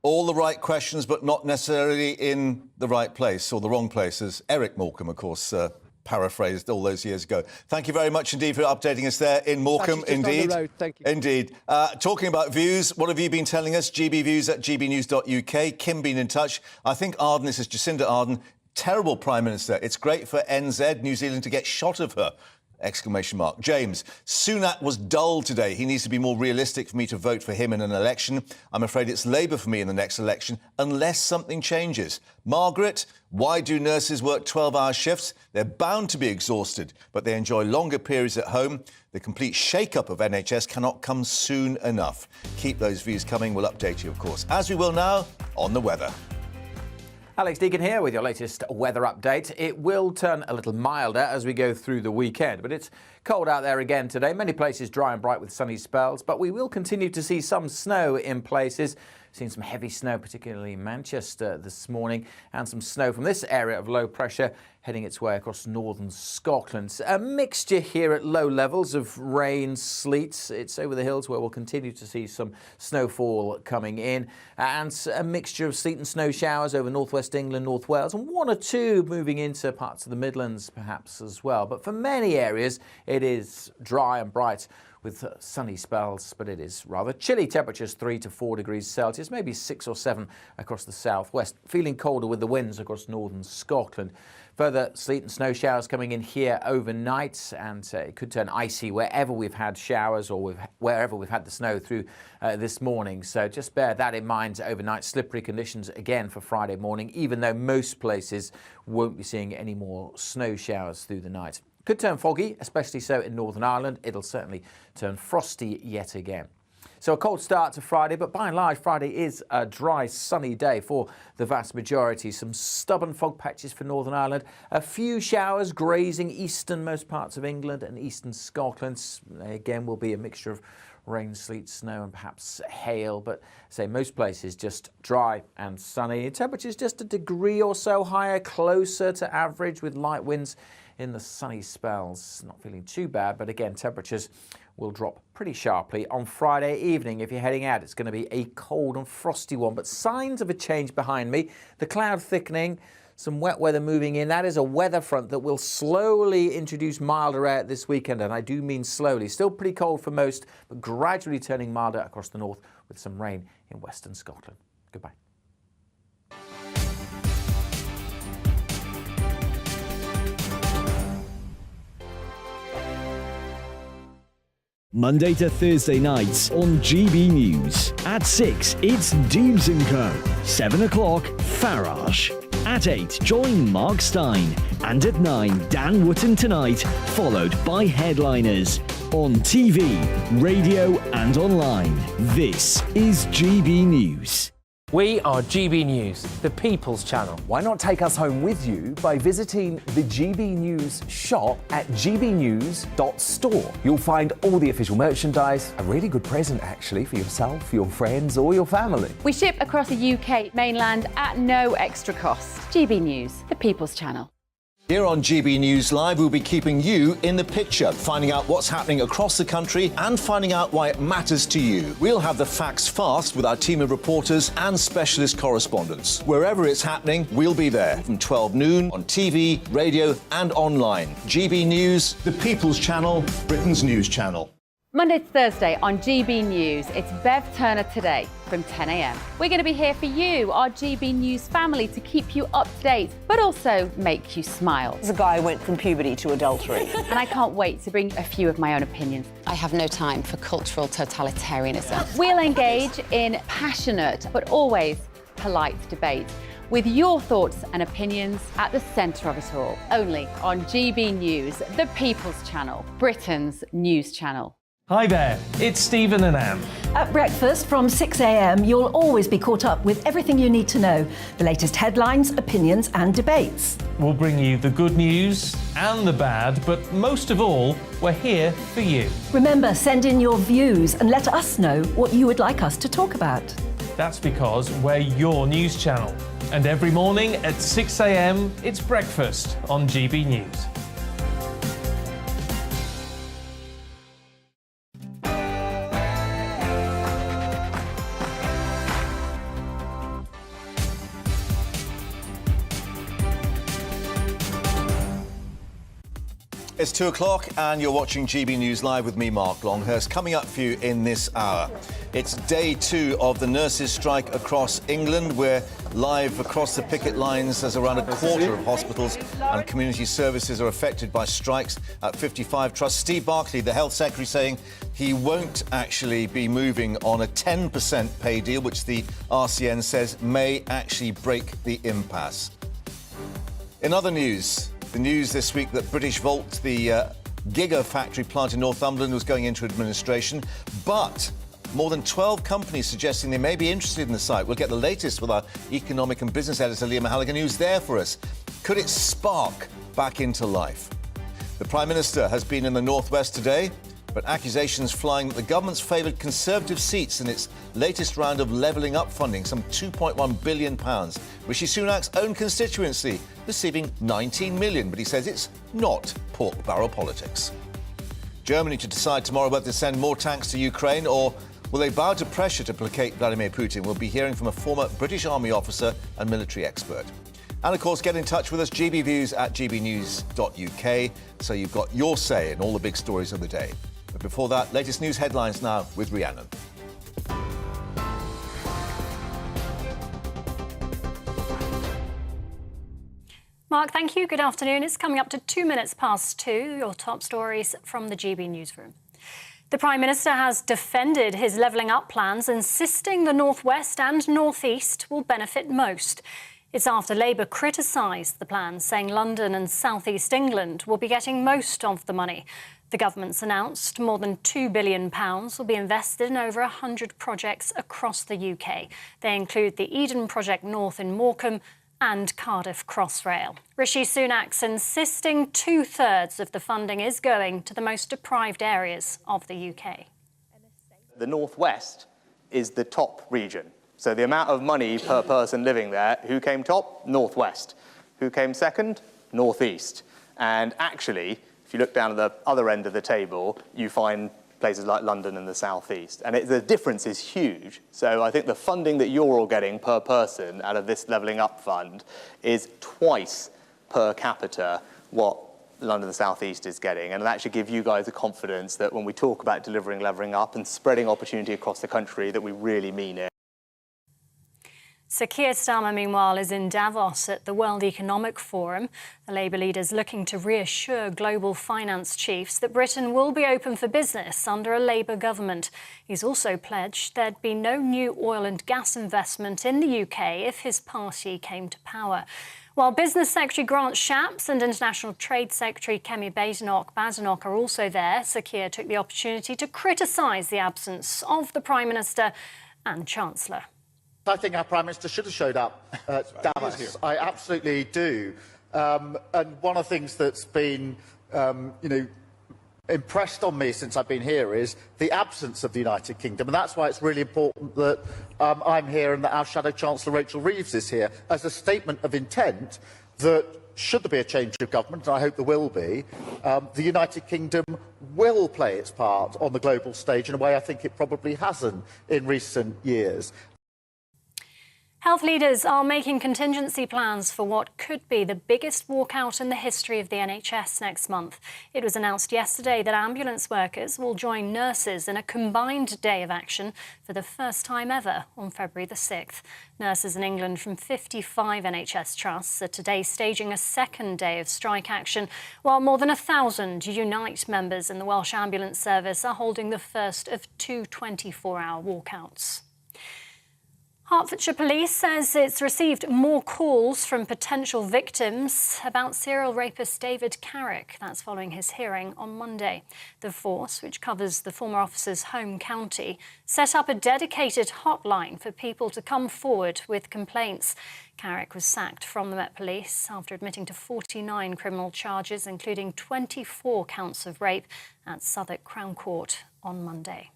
All the right questions, but not necessarily in the right place or the wrong place, as Eric Morecambe, of course, paraphrased all those years ago. Thank you very much indeed for updating us there in Morecambe. Indeed. Thank you. Indeed. Talking about views, what have you been telling us? gbviews@gbnews.uk. Kim been in touch. I think Arden, this is Jacinda Ardern. Terrible Prime Minister. It's great for NZ, New Zealand, to get shot of her. ! James, Sunak was dull today. He needs to be more realistic for me to vote for him in an election. I'm afraid it's Labour for me in the next election, unless something changes. Margaret, why do nurses work 12-hour shifts? They're bound to be exhausted, but they enjoy longer periods at home. The complete shake-up of NHS cannot come soon enough. Keep those views coming. We'll update you, of course, as we will now on the weather. Alex Deacon here with your latest weather update. It will turn a little milder as we go through the weekend, but it's cold out there again today. Many places dry and bright with sunny spells, but we will continue to see some snow in places. Seen some heavy snow, particularly in Manchester this morning, and some snow from this area of low pressure heading its way across northern Scotland. A mixture here at low levels of rain, sleet. It's over the hills where we'll continue to see some snowfall coming in, and a mixture of sleet and snow showers over northwest England, North Wales, and one or two moving into parts of the Midlands perhaps as well. But for many areas, it is dry and bright with sunny spells, but it is rather chilly. Temperatures 3 to 4 degrees Celsius, maybe 6 or 7 across the southwest. Feeling colder with the winds across northern Scotland. Further sleet and snow showers coming in here overnight, and it could turn icy wherever we've had showers or wherever we've had the snow through this morning. So just bear that in mind overnight. Slippery conditions again for Friday morning, even though most places won't be seeing any more snow showers through the night. Could turn foggy, especially so in Northern Ireland. It'll certainly turn frosty yet again. So a cold start to Friday, but by and large, Friday is a dry, sunny day for the vast majority. Some stubborn fog patches for Northern Ireland. A few showers grazing easternmost parts of England and eastern Scotland. Again, will be a mixture of rain, sleet, snow and perhaps hail, but say most places just dry and sunny. Temperatures just a degree or so higher, closer to average with light winds in the sunny spells. Not feeling too bad, but again, temperatures will drop pretty sharply on Friday evening. If you're heading out, it's going to be a cold and frosty one, but signs of a change behind me. The cloud thickening, some wet weather moving in. That is a weather front that will slowly introduce milder air this weekend, and I do mean slowly. Still pretty cold for most, but gradually turning milder across the north with some rain in western Scotland. Goodbye. Monday to Thursday nights on GB News. At 6, it's Deems & Co. 7 o'clock, Farage. At 8, join Mark Stein. And at 9, Dan Wootton Tonight, followed by Headliners. On TV, radio and online. This is GB News. We are GB News, the People's Channel. Why not take us home with you by visiting the GB News shop at gbnews.store. You'll find all the official merchandise, a really good present actually for yourself, your friends or your family. We ship across the UK mainland at no extra cost. GB News, the People's Channel. Here on GB News Live, we'll be keeping you in the picture, finding out what's happening across the country and finding out why it matters to you. We'll have the facts fast with our team of reporters and specialist correspondents. Wherever it's happening, we'll be there from 12 noon on TV, radio and online. GB News, the People's Channel, Britain's news channel. Monday to Thursday on GB News, it's Bev Turner Today from 10 a.m. We're going to be here for you, our GB News family, to keep you up to date, but also make you smile. There's a guy who went from puberty to adultery. And I can't wait to bring a few of my own opinions. I have no time for cultural totalitarianism. We'll engage in passionate, but always polite debate, with your thoughts and opinions at the centre of it all. Only on GB News, the People's Channel, Britain's news channel. Hi there, it's Stephen and Anne. At breakfast from 6 a.m, you'll always be caught up with everything you need to know, the latest headlines, opinions and debates. We'll bring you the good news and the bad, but most of all, we're here for you. Remember, send in your views and let us know what you would like us to talk about. That's because we're your news channel. And every morning at 6 a.m, it's breakfast on GB News. It's 2 o'clock and you're watching GB News Live with me, Mark Longhurst. Coming up for you in this hour, it's day 2 of the nurses' strike across England. We're live across the picket lines as around a quarter of hospitals and community services are affected by strikes at 55 trusts. Steve Barclay, the Health Secretary, saying he won't actually be moving on a 10% pay deal, which the RCN says may actually break the impasse. In other news, the news this week that British Volt, the gigafactory plant in Northumberland, was going into administration, but more than 12 companies suggesting they may be interested in the site. We'll get the latest with our economic and business editor, Liam Halligan, who's there for us. Could it spark back into life? The Prime Minister has been in the Northwest today, but accusations flying that the government's favoured Conservative seats in its latest round of levelling up funding, some £2.1 billion. Rishi Sunak's own constituency receiving 19 million, but he says it's not pork barrel politics. Germany to decide tomorrow whether to send more tanks to Ukraine or will they bow to pressure to placate Vladimir Putin. We'll be hearing from a former British Army officer and military expert. And of course, get in touch with us, gbviews at gbnews.uk, so you've got your say in all the big stories of the day. But before that, latest news headlines now with Rhiannon. Mark, thank you. Good afternoon. It's coming up to 2 minutes past 2, your top stories from the GB newsroom. The Prime Minister has defended his levelling up plans, insisting the North West and North East will benefit most. It's after Labour criticised the plans, saying London and South East England will be getting most of the money. The government's announced more than £2 billion will be invested in over 100 projects across the UK. They include the Eden Project North in Morecambe and Cardiff Crossrail. Rishi Sunak's insisting 2/3 of the funding is going to the most deprived areas of the UK. The Northwest is the top region. So the amount of money per person living there, who came top? Northwest. Who came second? Northeast. And actually, if you look down at the other end of the table, you find places like London and the southeast. And the difference is huge. So I think the funding that you're all getting per person out of this Levelling Up Fund is twice per capita what London and the southeast is getting. And it'll actually give you guys the confidence that when we talk about delivering Levelling Up and spreading opportunity across the country, that we really mean it. Sir Keir Starmer, meanwhile, is in Davos at the World Economic Forum. The Labour leader is looking to reassure global finance chiefs that Britain will be open for business under a Labour government. He's also pledged there'd be no new oil and gas investment in the UK if his party came to power. While Business Secretary Grant Shapps and International Trade Secretary Kemi Badenoch are also there, Sir Keir took the opportunity to criticise the absence of the Prime Minister and Chancellor. I think our Prime Minister should have showed up at Davos. I absolutely do. And one of the things that's been, impressed on me since I've been here is the absence of the United Kingdom. And that's why it's really important that I'm here and that our Shadow Chancellor Rachel Reeves is here as a statement of intent that should there be a change of government, and I hope there will be, the United Kingdom will play its part on the global stage in a way I think it probably hasn't in recent years. Health leaders are making contingency plans for what could be the biggest walkout in the history of the NHS next month. It was announced yesterday that ambulance workers will join nurses in a combined day of action for the first time ever on February the 6th. Nurses in England from 55 NHS trusts are today staging a second day of strike action, while more than 1,000 Unite members in the Welsh Ambulance Service are holding the first of two 24-hour walkouts. Hertfordshire Police says it's received more calls from potential victims about serial rapist David Carrick. That's following his hearing on Monday. The force, which covers the former officer's home county, set up a dedicated hotline for people to come forward with complaints. Carrick was sacked from the Met Police after admitting to 49 criminal charges, including 24 counts of rape at Southwark Crown Court on Monday.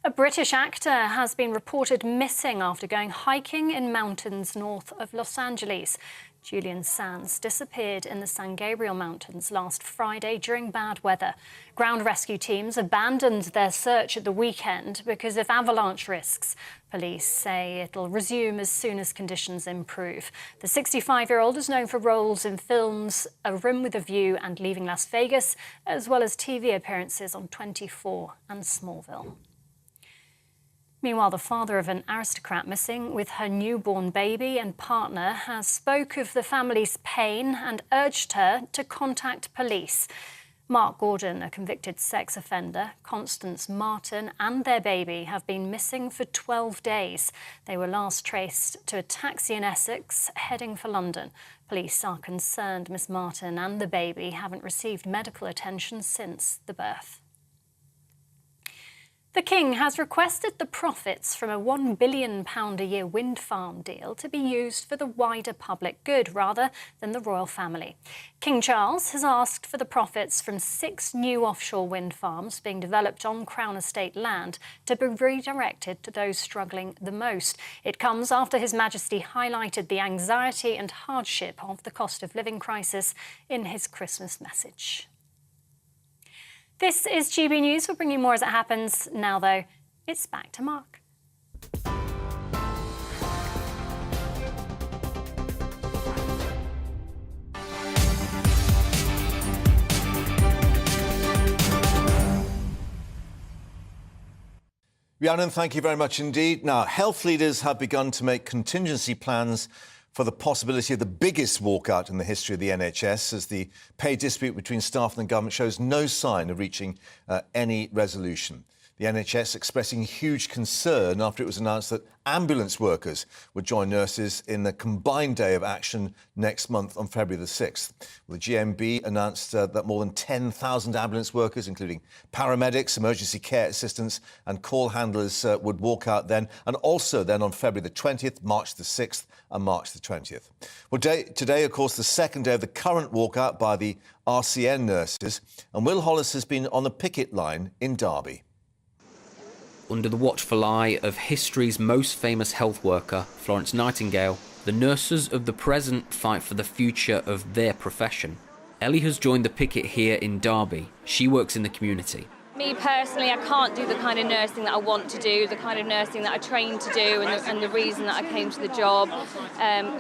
A British actor has been reported missing after going hiking in mountains north of Los Angeles. Julian Sands disappeared in the San Gabriel Mountains last Friday during bad weather. Ground rescue teams abandoned their search at the weekend because of avalanche risks. Police say it'll resume as soon as conditions improve. The 65-year-old is known for roles in films A Room with a View and Leaving Las Vegas, as well as TV appearances on 24 and Smallville. Meanwhile, the father of an aristocrat missing with her newborn baby and partner has spoke of the family's pain and urged her to contact police. Mark Gordon, a convicted sex offender, Constance Martin and their baby have been missing for 12 days. They were last traced to a taxi in Essex heading for London. Police are concerned Miss Martin and the baby haven't received medical attention since the birth. The King has requested the profits from a £1 billion a year wind farm deal to be used for the wider public good rather than the royal family. King Charles has asked for the profits from 6 new offshore wind farms being developed on Crown Estate land to be redirected to those struggling the most. It comes after His Majesty highlighted the anxiety and hardship of the cost of living crisis in his Christmas message. This is GB News. We'll bring you more as it happens. Now, though, it's back to Mark. Rhiannon, thank you very much indeed. Now, health leaders have begun to make contingency plans for the possibility of the biggest walkout in the history of the NHS, as the pay dispute between staff and the government shows no sign of reaching any resolution. The NHS expressing huge concern after it was announced that ambulance workers would join nurses in the combined day of action next month on February the 6th. Well, the GMB announced that more than 10,000 ambulance workers, including paramedics, emergency care assistants and call handlers, would walk out then, and also then on February the 20th, March the 6th and March the 20th. Well, today, of course, the second day of the current walkout by the RCN nurses, and Will Hollis has been on the picket line in Derby. Under the watchful eye of history's most famous health worker, Florence Nightingale, the nurses of the present fight for the future of their profession. Ellie has joined the picket here in Derby. She works in the community. Me personally, I can't do the kind of nursing that I want to do, the kind of nursing that I trained to do, and the reason that I came to the job.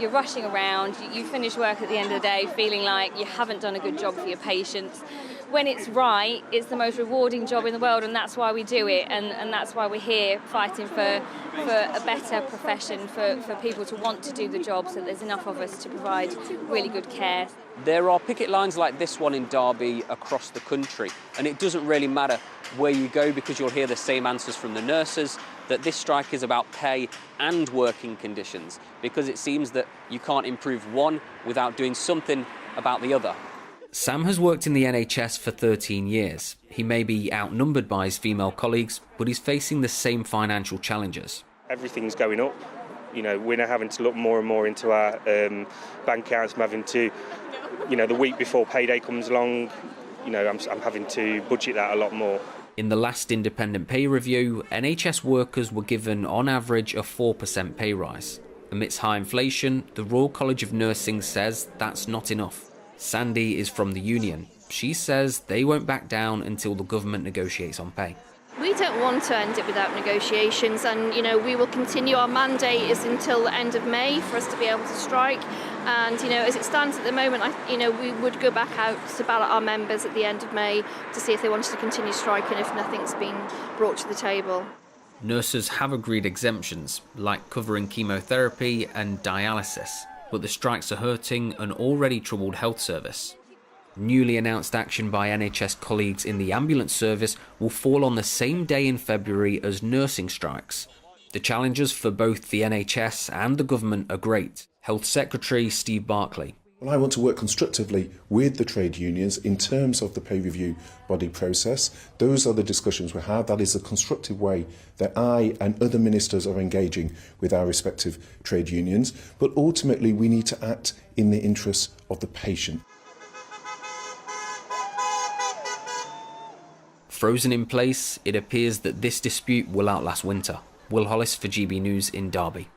You're rushing around, you finish work at the end of the day feeling like you haven't done a good job for your patients. When it's right, it's the most rewarding job in the world, and that's why we do it, and that's why we're here fighting for a better profession, for people to want to do the job, so there's enough of us to provide really good care. There are picket lines like this one in Derby across the country, and it doesn't really matter where you go because you'll hear the same answers from the nurses, that this strike is about pay and working conditions, because it seems that you can't improve one without doing something about the other. Sam has worked in the NHS for 13 years. He may be outnumbered by his female colleagues, but he's facing the same financial challenges. Everything's going up. You know, we're now having to look more and more into our bank accounts. I'm having to, the week before payday comes along, I'm having to budget that a lot more. In the last independent pay review, NHS workers were given on average a 4% pay rise. Amidst high inflation, the Royal College of Nursing says that's not enough. Sandy is from the union. She says they won't back down until the government negotiates on pay. We don't want to end it without negotiations, and we will continue. Our mandate is until the end of May for us to be able to strike, and as it stands at the moment, we would go back out to ballot our members at the end of May to see if they wanted to continue striking if nothing's been brought to the table. Nurses have agreed exemptions, like covering chemotherapy and dialysis, but the strikes are hurting an already troubled health service. Newly announced action by NHS colleagues in the ambulance service will fall on the same day in February as nursing strikes. The challenges for both the NHS and the government are great. Health Secretary Steve Barclay. Well, I want to work constructively with the trade unions in terms of the pay review body process. Those are the discussions we have. That is a constructive way that I and other ministers are engaging with our respective trade unions. But ultimately, we need to act in the interests of the patient. Frozen in place, it appears that this dispute will outlast winter. Will Hollis for GB News in Derby.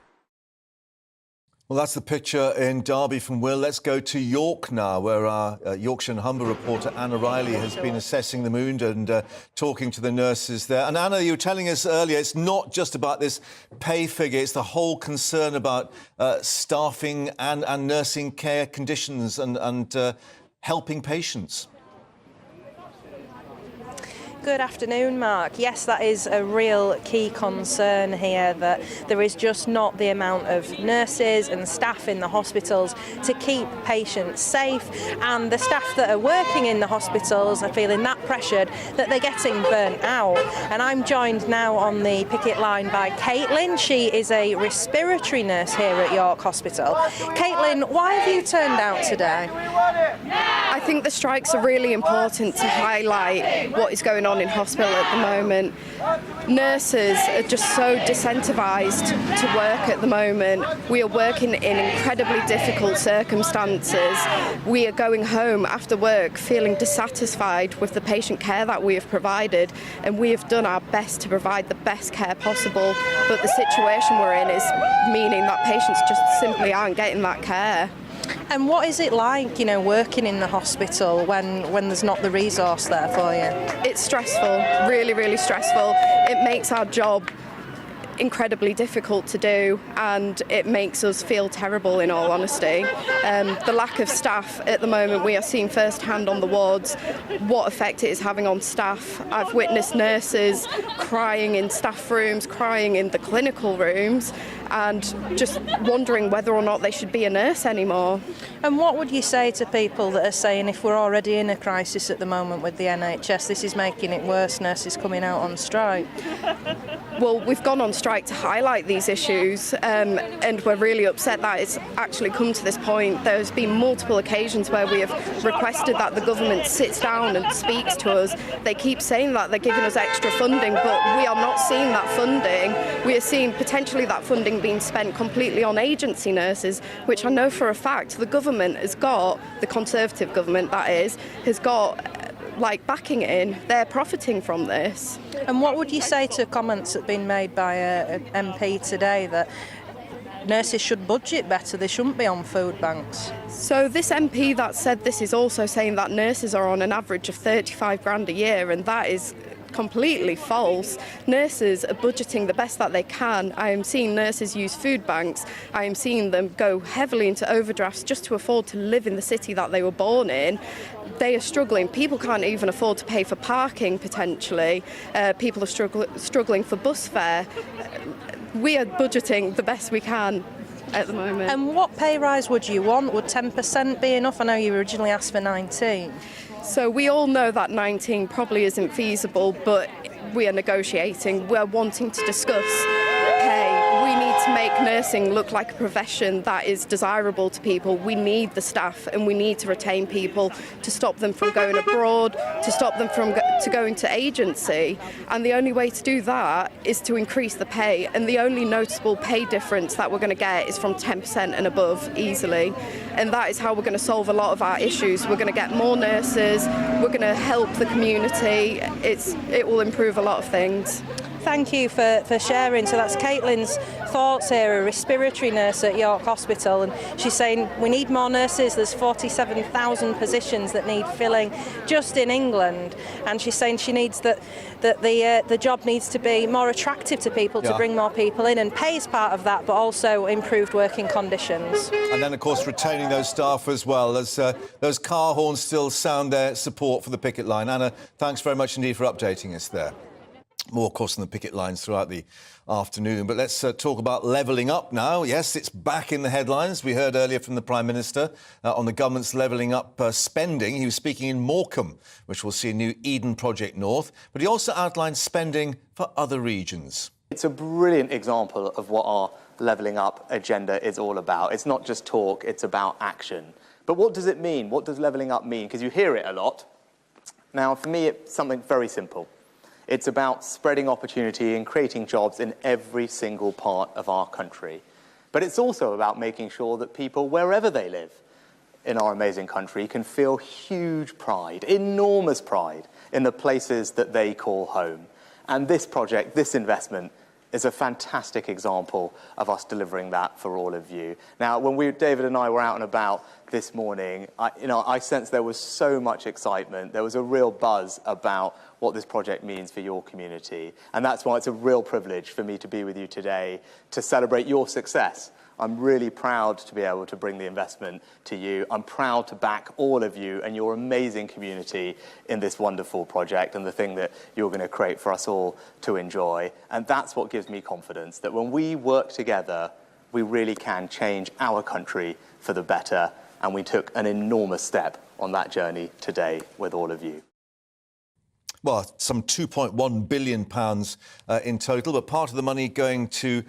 Well, that's the picture in Derby from Will. Let's go to York now, where our Yorkshire and Humber reporter Anna Riley has been assessing the mood and talking to the nurses there. And Anna, you were telling us earlier, it's not just about this pay figure, it's the whole concern about staffing and nursing care conditions and helping patients. Good afternoon, Mark. Yes, that is a real key concern here, that there is just not the amount of nurses and staff in the hospitals to keep patients safe, and the staff that are working in the hospitals are feeling that pressured that they're getting burnt out. And I'm joined now on the picket line by Caitlin. She is a respiratory nurse here at York Hospital. Caitlin, why have you turned out today? I think the strikes are really important to highlight what is going on in hospital at the moment. Nurses are just so disincentivised to work at the moment. We are working in incredibly difficult circumstances. We are going home after work feeling dissatisfied with the patient care that we have provided, and we have done our best to provide the best care possible, but the situation we're in is meaning that patients just simply aren't getting that care. And what is it like, working in the hospital when there's not the resource there for you? It's stressful, really, really stressful. It makes our job incredibly difficult to do, and it makes us feel terrible, in all honesty. The lack of staff at the moment, we are seeing firsthand on the wards what effect it is having on staff. I've witnessed nurses crying in staff rooms, crying in the clinical rooms, and just wondering whether or not they should be a nurse anymore. And what would you say to people that are saying, if we're already in a crisis at the moment with the NHS, this is making it worse, nurses coming out on strike? Well, we've gone on strike to highlight these issues, and we're really upset that it's actually come to this point. There's been multiple occasions where we have requested that the government sits down and speaks to us. They keep saying that they're giving us extra funding, but we are not seeing that funding. We are seeing potentially that funding being spent completely on agency nurses, which I know for a fact the government has got, the Conservative government that is, has got backing it in. They're profiting from this. And what would you say to comments that have been made by an MP today that nurses should budget better, they shouldn't be on food banks? So this MP that said this is also saying that nurses are on an average of 35 grand a year, and that is completely false. Nurses are budgeting the best that they can. I am seeing nurses use food banks. I am seeing them go heavily into overdrafts just to afford to live in the city that they were born in. They are struggling. People can't even afford to pay for parking, potentially. People are struggling for bus fare. We are budgeting the best we can at the moment. And what pay rise would you want? Would 10% be enough? I know you originally asked for 19. So we all know that 19 probably isn't feasible, but we are negotiating. We're wanting to discuss pay. We need to make nursing look like a profession that is desirable to people. We need the staff, and we need to retain people to stop them from going abroad, to stop them from going to agency. And the only way to do that is to increase the pay. And the only noticeable pay difference that we're going to get is from 10% and above easily. And that is how we're going to solve a lot of our issues. We're going to get more nurses. We're going to help the community. It will improve a lot of things. Thank you for sharing. So that's Caitlin's thoughts here, a respiratory nurse at York Hospital, and she's saying we need more nurses. There's 47,000 positions that need filling just in England, and she's saying she needs that the job needs to be more attractive to people, to bring more people in, and pay is part of that, but also improved working conditions. And then, of course, retaining those staff as well, as those car horns still sound their support for the picket line. Anna, thanks very much indeed for updating us there. More, of course, on the picket lines throughout the afternoon. But let's talk about levelling up now. Yes, it's back in the headlines. We heard earlier from the Prime Minister on the government's levelling up spending. He was speaking in Morecambe, which will see a new Eden Project North. But he also outlined spending for other regions. It's a brilliant example of what our levelling up agenda is all about. It's not just talk, it's about action. But what does it mean? What does levelling up mean? Because you hear it a lot. Now, for me, it's something very simple. It's about spreading opportunity and creating jobs in every single part of our country. But it's also about making sure that people, wherever they live in our amazing country, can feel huge pride, enormous pride, in the places that they call home. And this project, this investment, is a fantastic example of us delivering that for all of you. Now, when David and I were out and about this morning, I sensed there was so much excitement. There was a real buzz about what this project means for your community. And that's why it's a real privilege for me to be with you today to celebrate your success. I'm really proud to be able to bring the investment to you. I'm proud to back all of you and your amazing community in this wonderful project and the thing that you're going to create for us all to enjoy. And that's what gives me confidence, that when we work together, we really can change our country for the better. And we took an enormous step on that journey today with all of you. Well, some £2.1 billion in total, but part of the money going to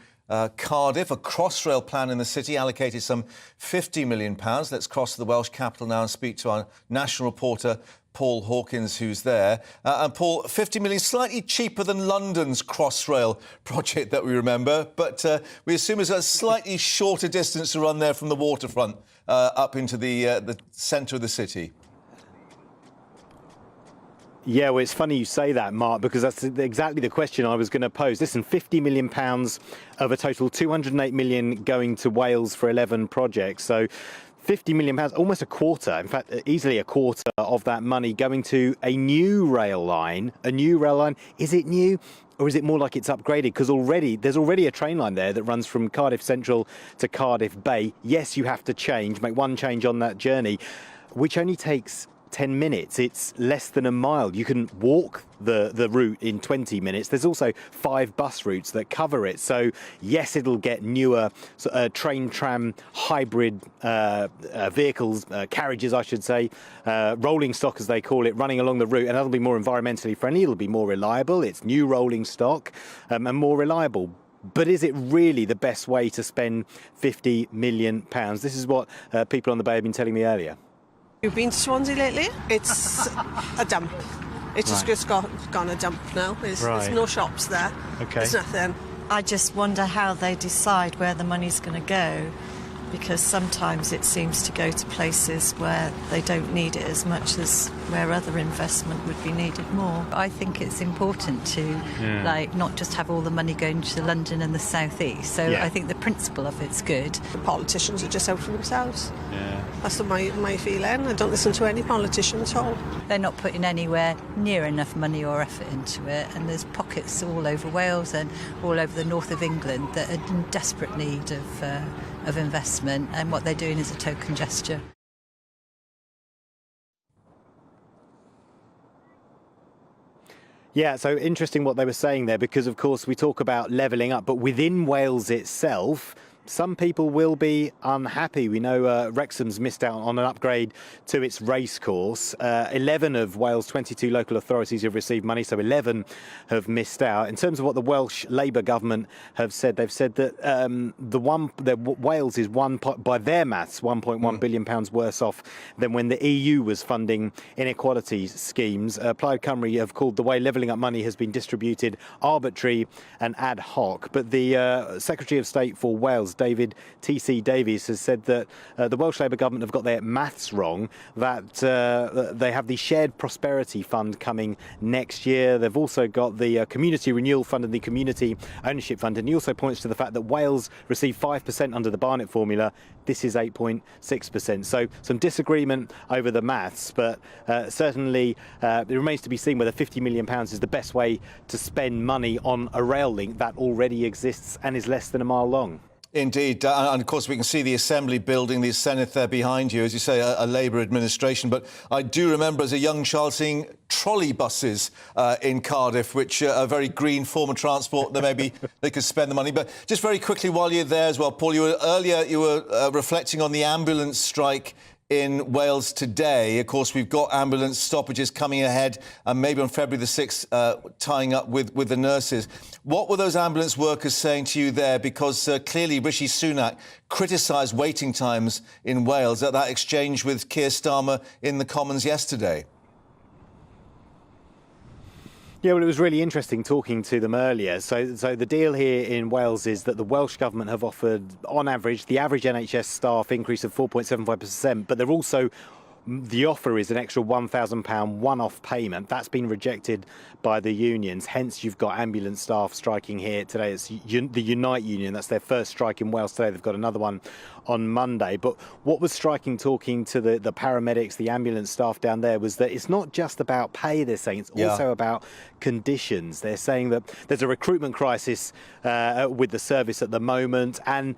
Cardiff, a Crossrail plan in the city allocated some £50 million. Let's cross to the Welsh capital now and speak to our national reporter, Paul Hawkins, who's there. And Paul, 50 million, slightly cheaper than London's Crossrail project that we remember, but we assume it's a slightly shorter distance to run there from the waterfront up into the centre of the city. Yeah, well, it's funny you say that, Mark, because that's exactly the question I was going to pose. Listen, £50 million of a total £208 million going to Wales for 11 projects. So £50 million, almost a quarter, in fact, easily a quarter of that money going to a new rail line. A new rail line. Is it new? or is it more like it's upgraded? Because there's already a train line there that runs from Cardiff Central to Cardiff Bay. Yes, you have to make one change on that journey, which only takes 10 minutes. It's less than a mile. You can walk the route in 20 minutes. There's also 5 bus routes that cover it. So yes, it'll get newer train, tram, hybrid vehicles, carriages, I should say, rolling stock as they call it, running along the route, and that'll be more environmentally friendly. It'll be more reliable. It's new rolling stock and more reliable. But is it really the best way to spend £50 million? This is what people on the Bay have been telling me earlier. You've been to Swansea lately? It's a dump. It's just gone a dump now. There's no shops there. Okay. There's nothing. I just wonder how they decide where the money's going to go, because sometimes it seems to go to places where they don't need it as much as where other investment would be needed more. I think it's important to not just have all the money going to London and the South East. So I think the principle of it's good. The politicians are just out for themselves. Yeah. That's my feeling. I don't listen to any politician at all. They're not putting anywhere near enough money or effort into it, and there's pockets all over Wales and all over the north of England that are in desperate need of investment, and what they're doing is a token gesture. Yeah, so interesting what they were saying there, because of course we talk about levelling up, but within Wales itself, some people will be unhappy. We know Wrexham's missed out on an upgrade to its racecourse. 11 of Wales' 22 local authorities have received money, so 11 have missed out. In terms of what the Welsh Labour government have said, they've said that Wales is by their maths, £1.1 billion worse off than when the EU was funding inequality schemes. Plaid Cymru have called the way levelling up money has been distributed arbitrary and ad hoc. But the Secretary of State for Wales, David T.C. Davies, has said that the Welsh Labour government have got their maths wrong, that they have the Shared Prosperity Fund coming next year. They've also got the Community Renewal Fund and the Community Ownership Fund. And he also points to the fact that Wales received 5% under the Barnett formula. This is 8.6%. So some disagreement over the maths, but certainly it remains to be seen whether £50 million is the best way to spend money on a rail link that already exists and is less than a mile long. Indeed, and of course we can see the Assembly building, the Senate there behind you, as you say, a Labour administration. But I do remember as a young child seeing trolley buses in Cardiff, which are a very green form of transport. That maybe they could spend the money. But just very quickly, while you're there as well, Paul, you were reflecting on the ambulance strike in Wales today. Of course, we've got ambulance stoppages coming ahead, and maybe on February the 6th, tying up with the nurses. What were those ambulance workers saying to you there? Because clearly Rishi Sunak criticised waiting times in Wales at that exchange with Keir Starmer in the Commons yesterday. Yeah, well, it was really interesting talking to them earlier. So the deal here in Wales is that the Welsh Government have offered, on average, the average NHS staff increase of 4.75%, but they're also, the offer is an extra £1,000 one-off payment. That's been rejected by the unions. Hence, you've got ambulance staff striking here today. It's the Unite Union. That's their first strike in Wales today. They've got another one on Monday. But what was striking talking to the paramedics, the ambulance staff down there, was that it's not just about pay, they're saying. It's also about conditions. They're saying that there's a recruitment crisis with the service at the moment, and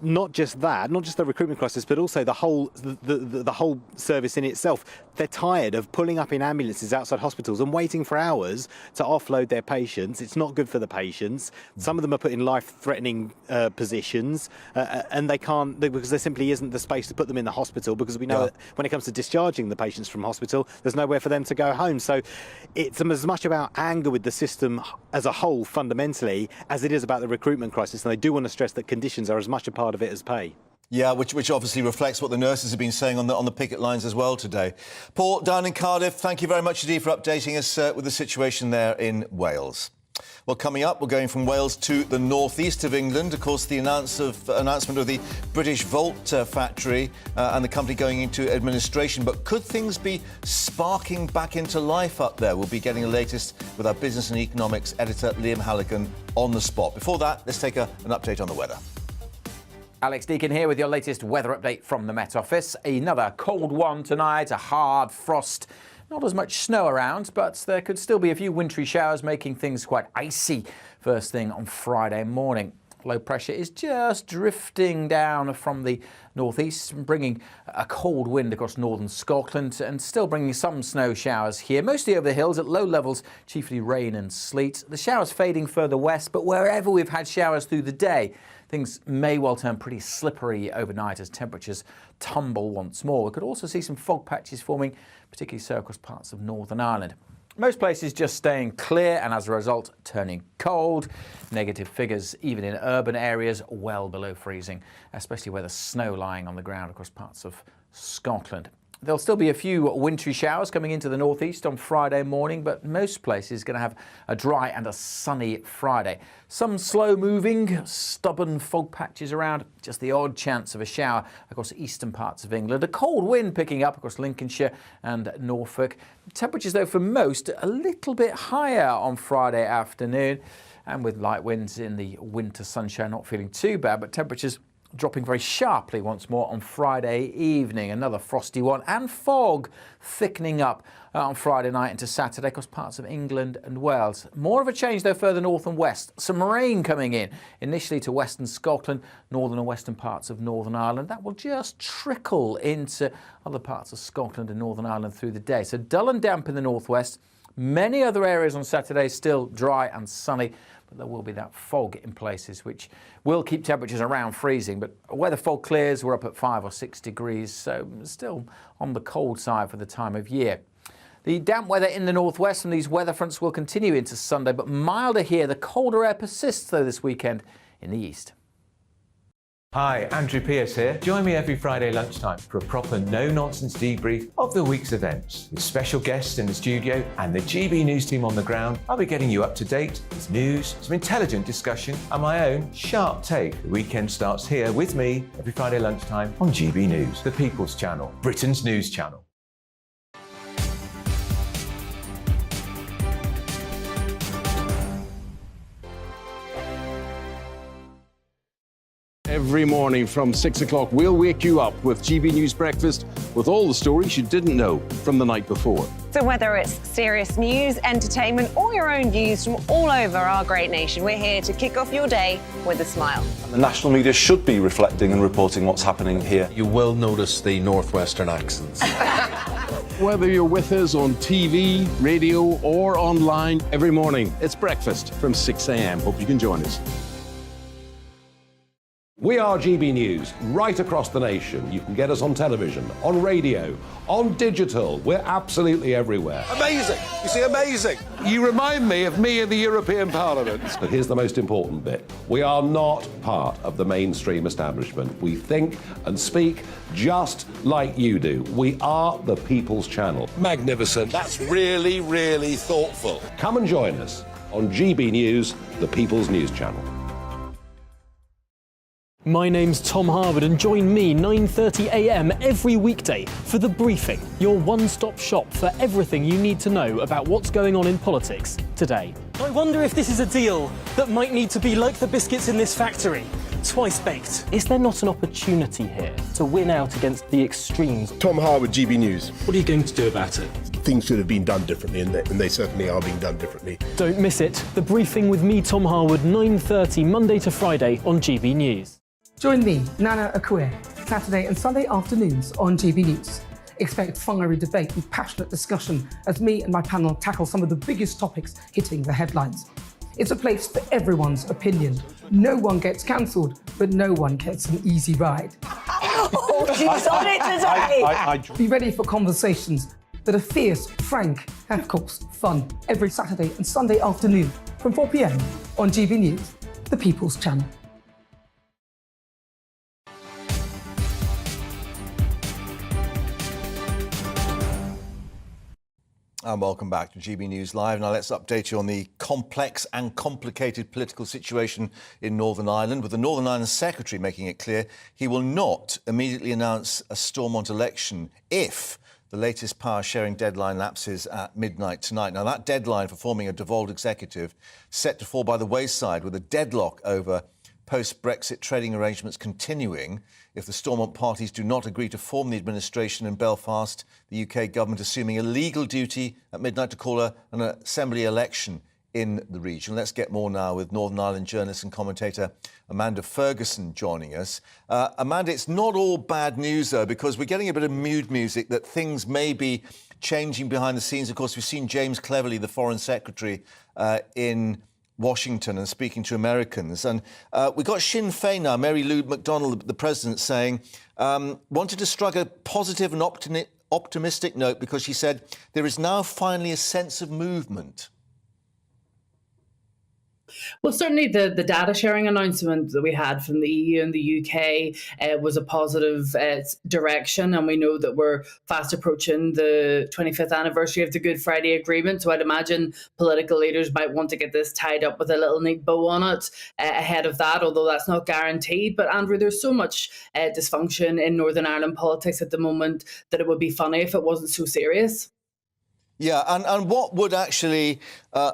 not just that, not just the recruitment crisis, but also the whole service in itself. They're tired of pulling up in ambulances outside hospitals and waiting for hours to offload their patients. It's not good for the patients. Some of them are put in life-threatening positions, and they can't, because there simply isn't the space to put them in the hospital, because we know that when it comes to discharging the patients from hospital, there's nowhere for them to go home. So it's as much about anger with the system as a whole, fundamentally, as it is about the recruitment crisis. And they do want to stress that conditions are as much a part of it as pay. Yeah, which obviously reflects what the nurses have been saying on the picket lines as well today. Paul, down in Cardiff, thank you very much indeed for updating us with the situation there in Wales. Well, coming up, we're going from Wales to the northeast of England. Of course, the announcement of the British Volt factory and the company going into administration. But could things be sparking back into life up there? We'll be getting the latest with our business and economics editor, Liam Halligan, on the spot. Before that, let's take an update on the weather. Alex Deakin here with your latest weather update from the Met Office. Another cold one tonight, a hard frost Not as much snow around, but there could still be a few wintry showers, making things quite icy first thing on Friday morning. Low pressure is just drifting down from the northeast, bringing a cold wind across northern Scotland and still bringing some snow showers here, mostly over the hills at low levels, chiefly rain and sleet. The showers fading further west, but wherever we've had showers through the day, things may well turn pretty slippery overnight as temperatures tumble once more. We could also see some fog patches forming, particularly so across parts of Northern Ireland. Most places just staying clear and as a result turning cold. Negative figures even in urban areas well below freezing, especially where there's snow lying on the ground across parts of Scotland. There'll still be a few wintry showers coming into the northeast on Friday morning, but most places are going to have a dry and a sunny Friday. Some slow-moving, stubborn fog patches around, just the odd chance of a shower across eastern parts of England. A cold wind picking up across Lincolnshire and Norfolk. Temperatures, though, for most a little bit higher on Friday afternoon, and with light winds in the winter sunshine, not feeling too bad, but temperatures dropping very sharply once more on Friday evening. Another frosty one, and fog thickening up on Friday night into Saturday across parts of England and Wales. More of a change though further north and west. Some rain coming in initially to western Scotland, northern and western parts of Northern Ireland. That will just trickle into other parts of Scotland and Northern Ireland through the day. So dull and damp in the northwest. Many other areas on Saturday still dry and sunny, but there will be that fog in places which will keep temperatures around freezing. But where the fog clears, we're up at 5 or 6 degrees, so still on the cold side for the time of year. The damp weather in the northwest from these weather fronts will continue into Sunday, but milder here. The colder air persists though this weekend in the east. Hi, Andrew Pierce here. Join me every Friday lunchtime for a proper no-nonsense debrief of the week's events. With special guests in the studio and the GB News team on the ground, I'll be getting you up to date with news, some intelligent discussion and my own sharp take. The weekend starts here with me every Friday lunchtime on GB News, the People's Channel, Britain's news channel. Every morning from 6 o'clock, we'll wake you up with GB News Breakfast with all the stories you didn't know from the night before. So whether it's serious news, entertainment, or your own views from all over our great nation, we're here to kick off your day with a smile. The national media should be reflecting and reporting what's happening here. You will notice the northwestern accents. Whether you're with us on TV, radio, or online, every morning it's breakfast from 6 a.m. Hope you can join us. We are GB News, right across the nation. You can get us on television, on radio, on digital. We're absolutely everywhere. Amazing! You see, amazing! You remind me of me in the European Parliament. But here's the most important bit. We are not part of the mainstream establishment. We think and speak just like you do. We are the People's Channel. Magnificent. That's really, really thoughtful. Come and join us on GB News, the People's News Channel. My name's Tom Harwood and join me 9:30 a.m. every weekday for The Briefing, your one-stop shop for everything you need to know about what's going on in politics today. I wonder if this is a deal that might need to be like the biscuits in this factory, twice baked. Is there not an opportunity here to win out against the extremes? Tom Harwood, GB News. What are you going to do about it? Things should have been done differently, and they certainly are being done differently. Don't miss it. The Briefing with me, Tom Harwood, 9:30 Monday to Friday on GB News. Join me, Nana Akue, Saturday and Sunday afternoons on GB News. Expect fiery debate and passionate discussion as me and my panel tackle some of the biggest topics hitting the headlines. It's a place for everyone's opinion. No one gets cancelled, but no one gets an easy ride. Oh, she's on it today! Be ready for conversations that are fierce, frank, and of course, fun. Every Saturday and Sunday afternoon from 4 p.m. on GB News, the People's Channel. And welcome back to GB News Live. Now let's update you on the complex and complicated political situation in Northern Ireland, with the Northern Ireland Secretary making it clear he will not immediately announce a Stormont election if the latest power-sharing deadline lapses at midnight tonight. Now that deadline for forming a devolved executive set to fall by the wayside with a deadlock over post-Brexit trading arrangements continuing if the Stormont parties do not agree to form the administration in Belfast, the UK government assuming a legal duty at midnight to call an assembly election in the region. Let's get more now with Northern Ireland journalist and commentator Amanda Ferguson joining us. Amanda, it's not all bad news, though, because we're getting a bit of mood music that things may be changing behind the scenes. Of course, we've seen James Cleverly, the Foreign Secretary, in Washington and speaking to Americans. And we've got Sinn Féin now, Mary Lou McDonald, the president, saying, wanted to strike a positive and optimistic note because she said there is now finally a sense of movement. Well, certainly the data sharing announcement that we had from the EU and the UK was a positive direction, and we know that we're fast approaching the 25th anniversary of the Good Friday Agreement, so I'd imagine political leaders might want to get this tied up with a little neat bow on it ahead of that, although that's not guaranteed. But Andrew, there's so much dysfunction in Northern Ireland politics at the moment that it would be funny if it wasn't so serious. Yeah, and what would actually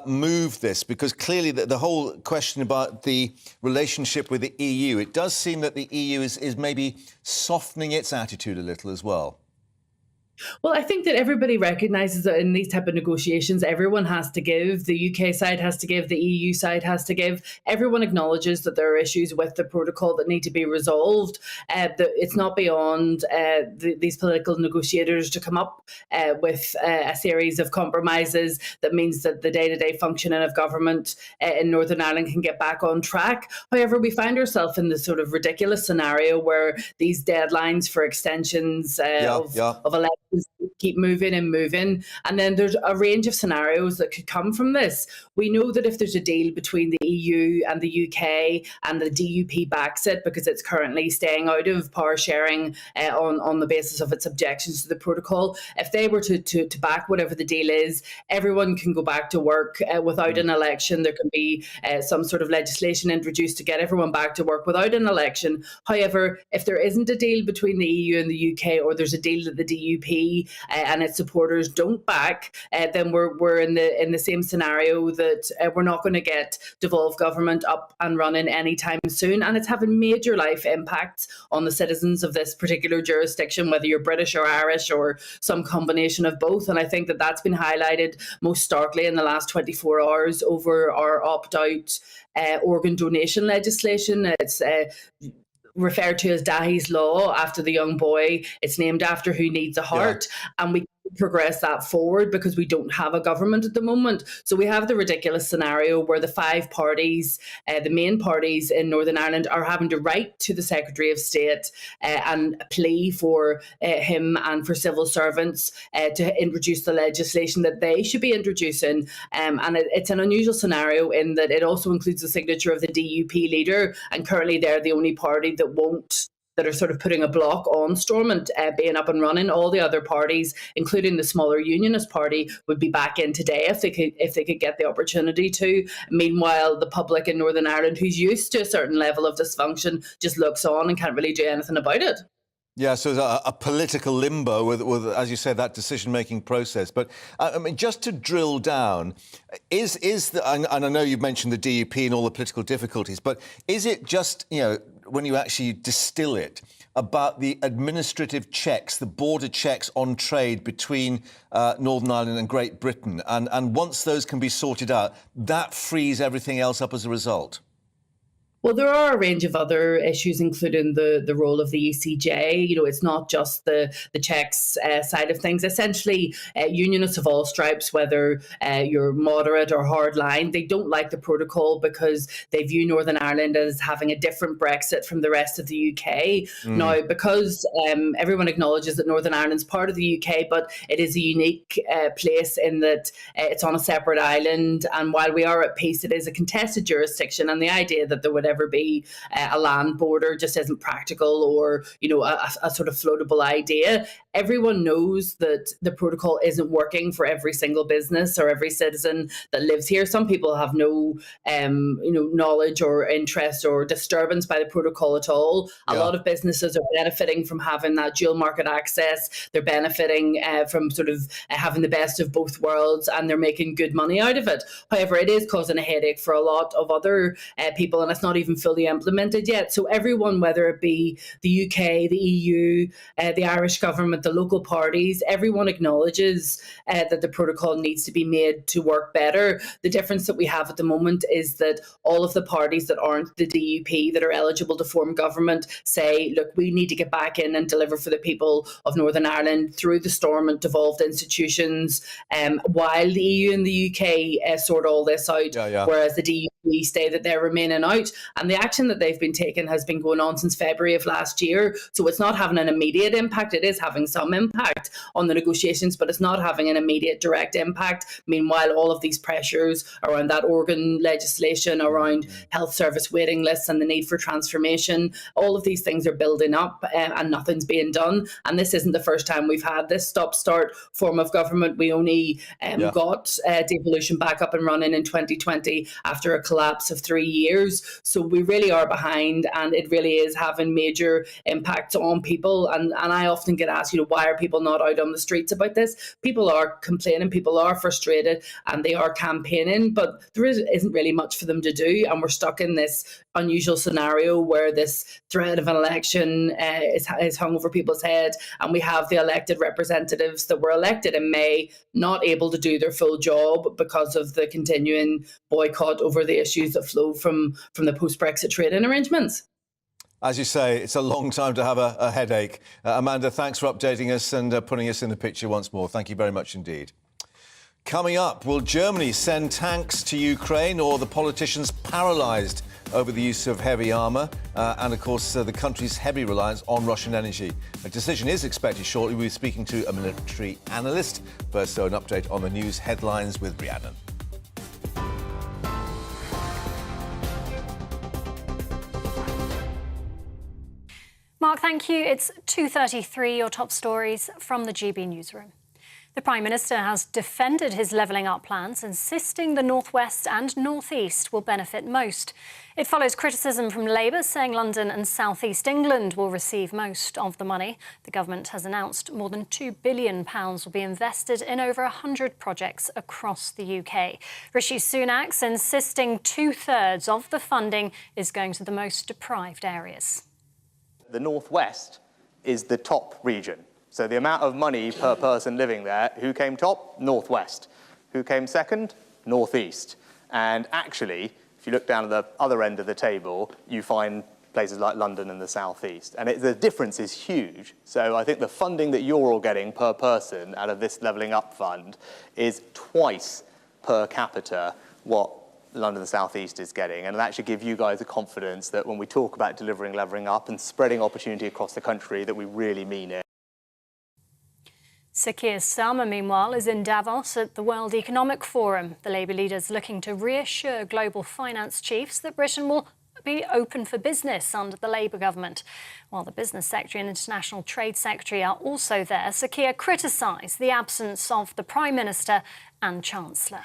move this? Because clearly the whole question about the relationship with the EU, it does seem that the EU is maybe softening its attitude a little as well. Well, I think that everybody recognises that in these type of negotiations, everyone has to give. The UK side has to give. The EU side has to give. Everyone acknowledges that there are issues with the protocol that need to be resolved. That it's not beyond these political negotiators to come up with a series of compromises that means that the day-to-day functioning of government in Northern Ireland can get back on track. However, we find ourselves in this sort of ridiculous scenario where these deadlines for extensions of elections keep moving and moving. And then there's a range of scenarios that could come from this. We know that if there's a deal between the EU and the UK and the DUP backs it because it's currently staying out of power sharing on the basis of its objections to the protocol, if they were to back whatever the deal is, everyone can go back to work without an election. There can be some sort of legislation introduced to get everyone back to work without an election. However, if there isn't a deal between the EU and the UK, or there's a deal that the DUP and its supporters don't back, then we're in the same scenario that we're not going to get devolved government up and running anytime soon, and it's having major life impacts on the citizens of this particular jurisdiction, whether you're British or Irish or some combination of both. And I think that that's been highlighted most starkly in the last 24 hours over our opt-out organ donation legislation. It's referred to as Dahi's Law after the young boy. It's named after who needs a heart. Yeah. And we progress that forward because we don't have a government at the moment. So we have the ridiculous scenario where the five parties, the main parties in Northern Ireland, are having to write to the Secretary of State and plea for him and for civil servants to introduce the legislation that they should be introducing. And it's an unusual scenario in that it also includes the signature of the DUP leader, and currently they're the only party that are sort of putting a block on Stormont being up and running. All the other parties, including the smaller Unionist Party, would be back in today if they could get the opportunity to. Meanwhile, the public in Northern Ireland, who's used to a certain level of dysfunction, just looks on and can't really do anything about it. Yeah, so there's a political limbo with, as you said, that decision-making process. But I mean, just to drill down, and I know you've mentioned the DUP and all the political difficulties, but is it just, when you actually distill it, about the administrative checks, the border checks on trade between Northern Ireland and Great Britain, and once those can be sorted out, that frees everything else up as a result? Well, there are a range of other issues, including the role of the ECJ. It's not just the checks side of things. Essentially, unionists of all stripes, whether you're moderate or hardline, they don't like the protocol because they view Northern Ireland as having a different Brexit from the rest of the UK. Now, because everyone acknowledges that Northern Ireland's part of the UK, but it is a unique place in that it's on a separate island. And while we are at peace, it is a contested jurisdiction. And the idea that there would ever be a land border just isn't practical or a sort of floatable idea. Everyone knows that the protocol isn't working for every single business or every citizen that lives here. Some people have no knowledge or interest or disturbance by the protocol at all. A lot of businesses are benefiting from having that dual market access. They're benefiting from sort of having the best of both worlds, and they're making good money out of it. However, it is causing a headache for a lot of other people, and it's not even fully implemented yet. So everyone, whether it be the UK, the EU, the Irish government, the local parties, everyone acknowledges that the protocol needs to be made to work better. The difference that we have at the moment is that all of the parties that aren't the DUP that are eligible to form government say, look, we need to get back in and deliver for the people of Northern Ireland through the storm and devolved institutions, while the EU and the UK sort all this out, whereas the DUP say that they're remaining out. And the action that they've been taking has been going on since February of last year. So it's not having an immediate impact. It is having some impact on the negotiations, but it's not having an immediate direct impact. Meanwhile, all of these pressures around that organ legislation, around health service waiting lists and the need for transformation, all of these things are building up and nothing's being done. And this isn't the first time we've had this stop-start form of government. We only got devolution back up and running in 2020 after a collapse of 3 years. So we really are behind, and it really is having major impacts on people. And I often get asked, why are people not out on the streets about this? People are complaining, people are frustrated, and they are campaigning, but there isn't really much for them to do. And we're stuck in this unusual scenario where this threat of an election is hung over people's head, and we have the elected representatives that were elected in May not able to do their full job because of the continuing boycott over the issues that flow from the post-Brexit trading arrangements. As you say, it's a long time to have a headache. Amanda, thanks for updating us and putting us in the picture once more. Thank you very much indeed. Coming up, will Germany send tanks to Ukraine, or the politicians paralysed over the use of heavy armour? And, of course, the country's heavy reliance on Russian energy. A decision is expected shortly. We'll be speaking to a military analyst. First, an update on the news headlines with Rhiannon. Mark, thank you. It's 2:33, your top stories from the GB newsroom. The Prime Minister has defended his levelling up plans, insisting the North West and North East will benefit most. It follows criticism from Labour saying London and South East England will receive most of the money. The government has announced more than £2 billion will be invested in over 100 projects across the UK. Rishi Sunak's insisting 2/3 of the funding is going to the most deprived areas. The North West is the top region. So the amount of money per person living there, who came top? North West. Who came second? North East. And actually, if you look down at the other end of the table, you find places like London and the South East. And the difference is huge. So I think the funding that you're all getting per person out of this levelling up fund is twice per capita what London and the South East is getting. And it'll actually give you guys the confidence that when we talk about delivering levelling up and spreading opportunity across the country, that we really mean it. Sir Keir Starmer, meanwhile, is in Davos at the World Economic Forum. The Labour leader's looking to reassure global finance chiefs that Britain will be open for business under the Labour government. While the Business Secretary and International Trade Secretary are also there, Sir Keir criticised the absence of the Prime Minister and Chancellor.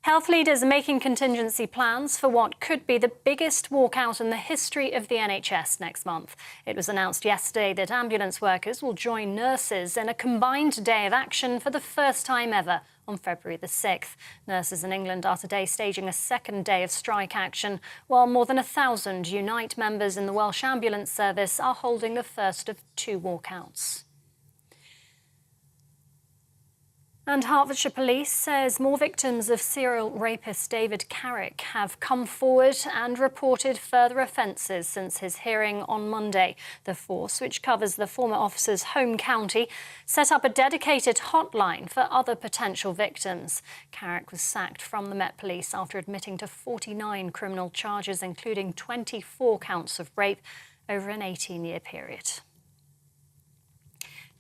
Health leaders are making contingency plans for what could be the biggest walkout in the history of the NHS next month. It was announced yesterday that ambulance workers will join nurses in a combined day of action for the first time ever on February the 6th. Nurses in England are today staging a second day of strike action, while more than 1,000 Unite members in the Welsh Ambulance Service are holding the first of 2 walkouts. And Hertfordshire Police says more victims of serial rapist David Carrick have come forward and reported further offences since his hearing on Monday. The force, which covers the former officer's home county, set up a dedicated hotline for other potential victims. Carrick was sacked from the Met Police after admitting to 49 criminal charges, including 24 counts of rape over an 18-year period.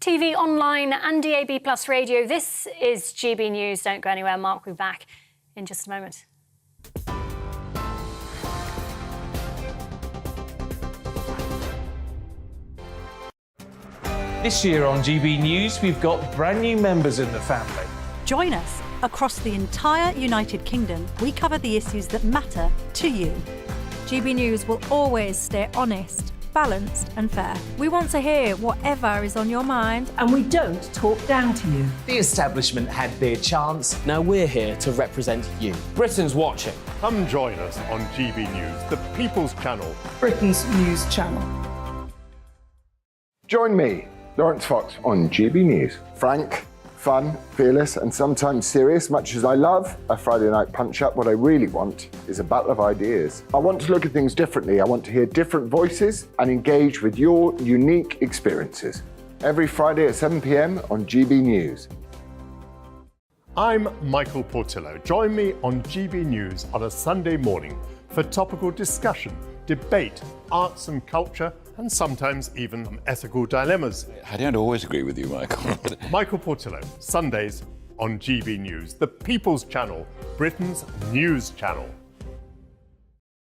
TV, online and DAB+ radio, this is GB News. Don't go anywhere. Mark will be back in just a moment. This year on GB News, we've got brand new members in the family. Join us. Across the entire United Kingdom, we cover the issues that matter to you. GB News will always stay honest, balanced and fair. We want to hear whatever is on your mind. And we don't talk down to you. The establishment had their chance. Now we're here to represent you. Britain's watching. Come join us on GB News, the People's Channel, Britain's news channel. Join me, Lawrence Fox, on GB News. Frank, fun, fearless, and sometimes serious. Much as I love a Friday night punch-up, what I really want is a battle of ideas. I want to look at things differently. I want to hear different voices and engage with your unique experiences. Every Friday at 7 p.m. on GB News. I'm Michael Portillo. Join me on GB News on a Sunday morning for topical discussion, debate, arts and culture, and sometimes even ethical dilemmas. I don't always agree with you, Michael. Michael Portillo, Sundays on GB News, the People's Channel, Britain's news channel.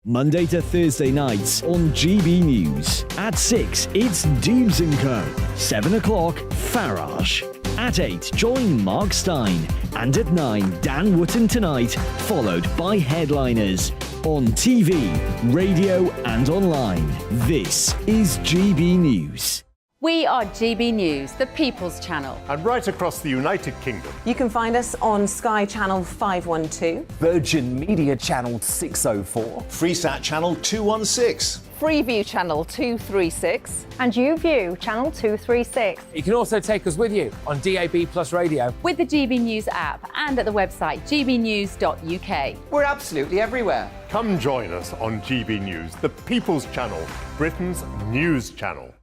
Monday to Thursday nights on GB News. At 6, it's Deems & Co. 7 o'clock, Farage. At 8, join Mark Stein. And at 9, Dan Wootton Tonight, followed by Headliners. On TV, radio and online. This is GB News. We are GB News, the People's Channel. And right across the United Kingdom. You can find us on Sky Channel 512, Virgin Media Channel 604, Freesat Channel 216, Freeview Channel 236, and YouView Channel 236. You can also take us with you on DAB Plus Radio, with the GB News app and at the website gbnews.uk. We're absolutely everywhere. Come join us on GB News, the People's Channel, Britain's news channel.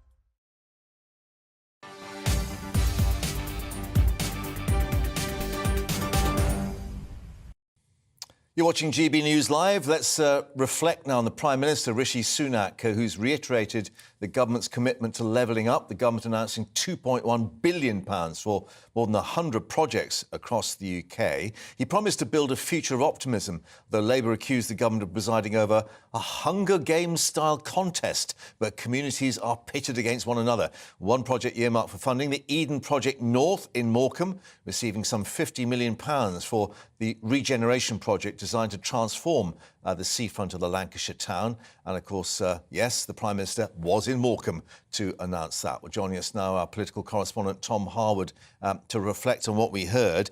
You're watching GB News Live. Let's reflect now on the Prime Minister, Rishi Sunak, who's reiterated the government's commitment to levelling up. The government announcing £2.1 billion for more than 100 projects across the UK. He promised to build a future of optimism, though Labour accused the government of presiding over a Hunger Games-style contest where communities are pitted against one another. One project earmarked for funding, the Eden Project North in Morecambe, receiving some £50 million for the regeneration project designed to transform the seafront of the Lancashire town. And, of course, yes, the Prime Minister was in Morecambe to announce that. Well, joining us now, our political correspondent Tom Harwood, to reflect on what we heard.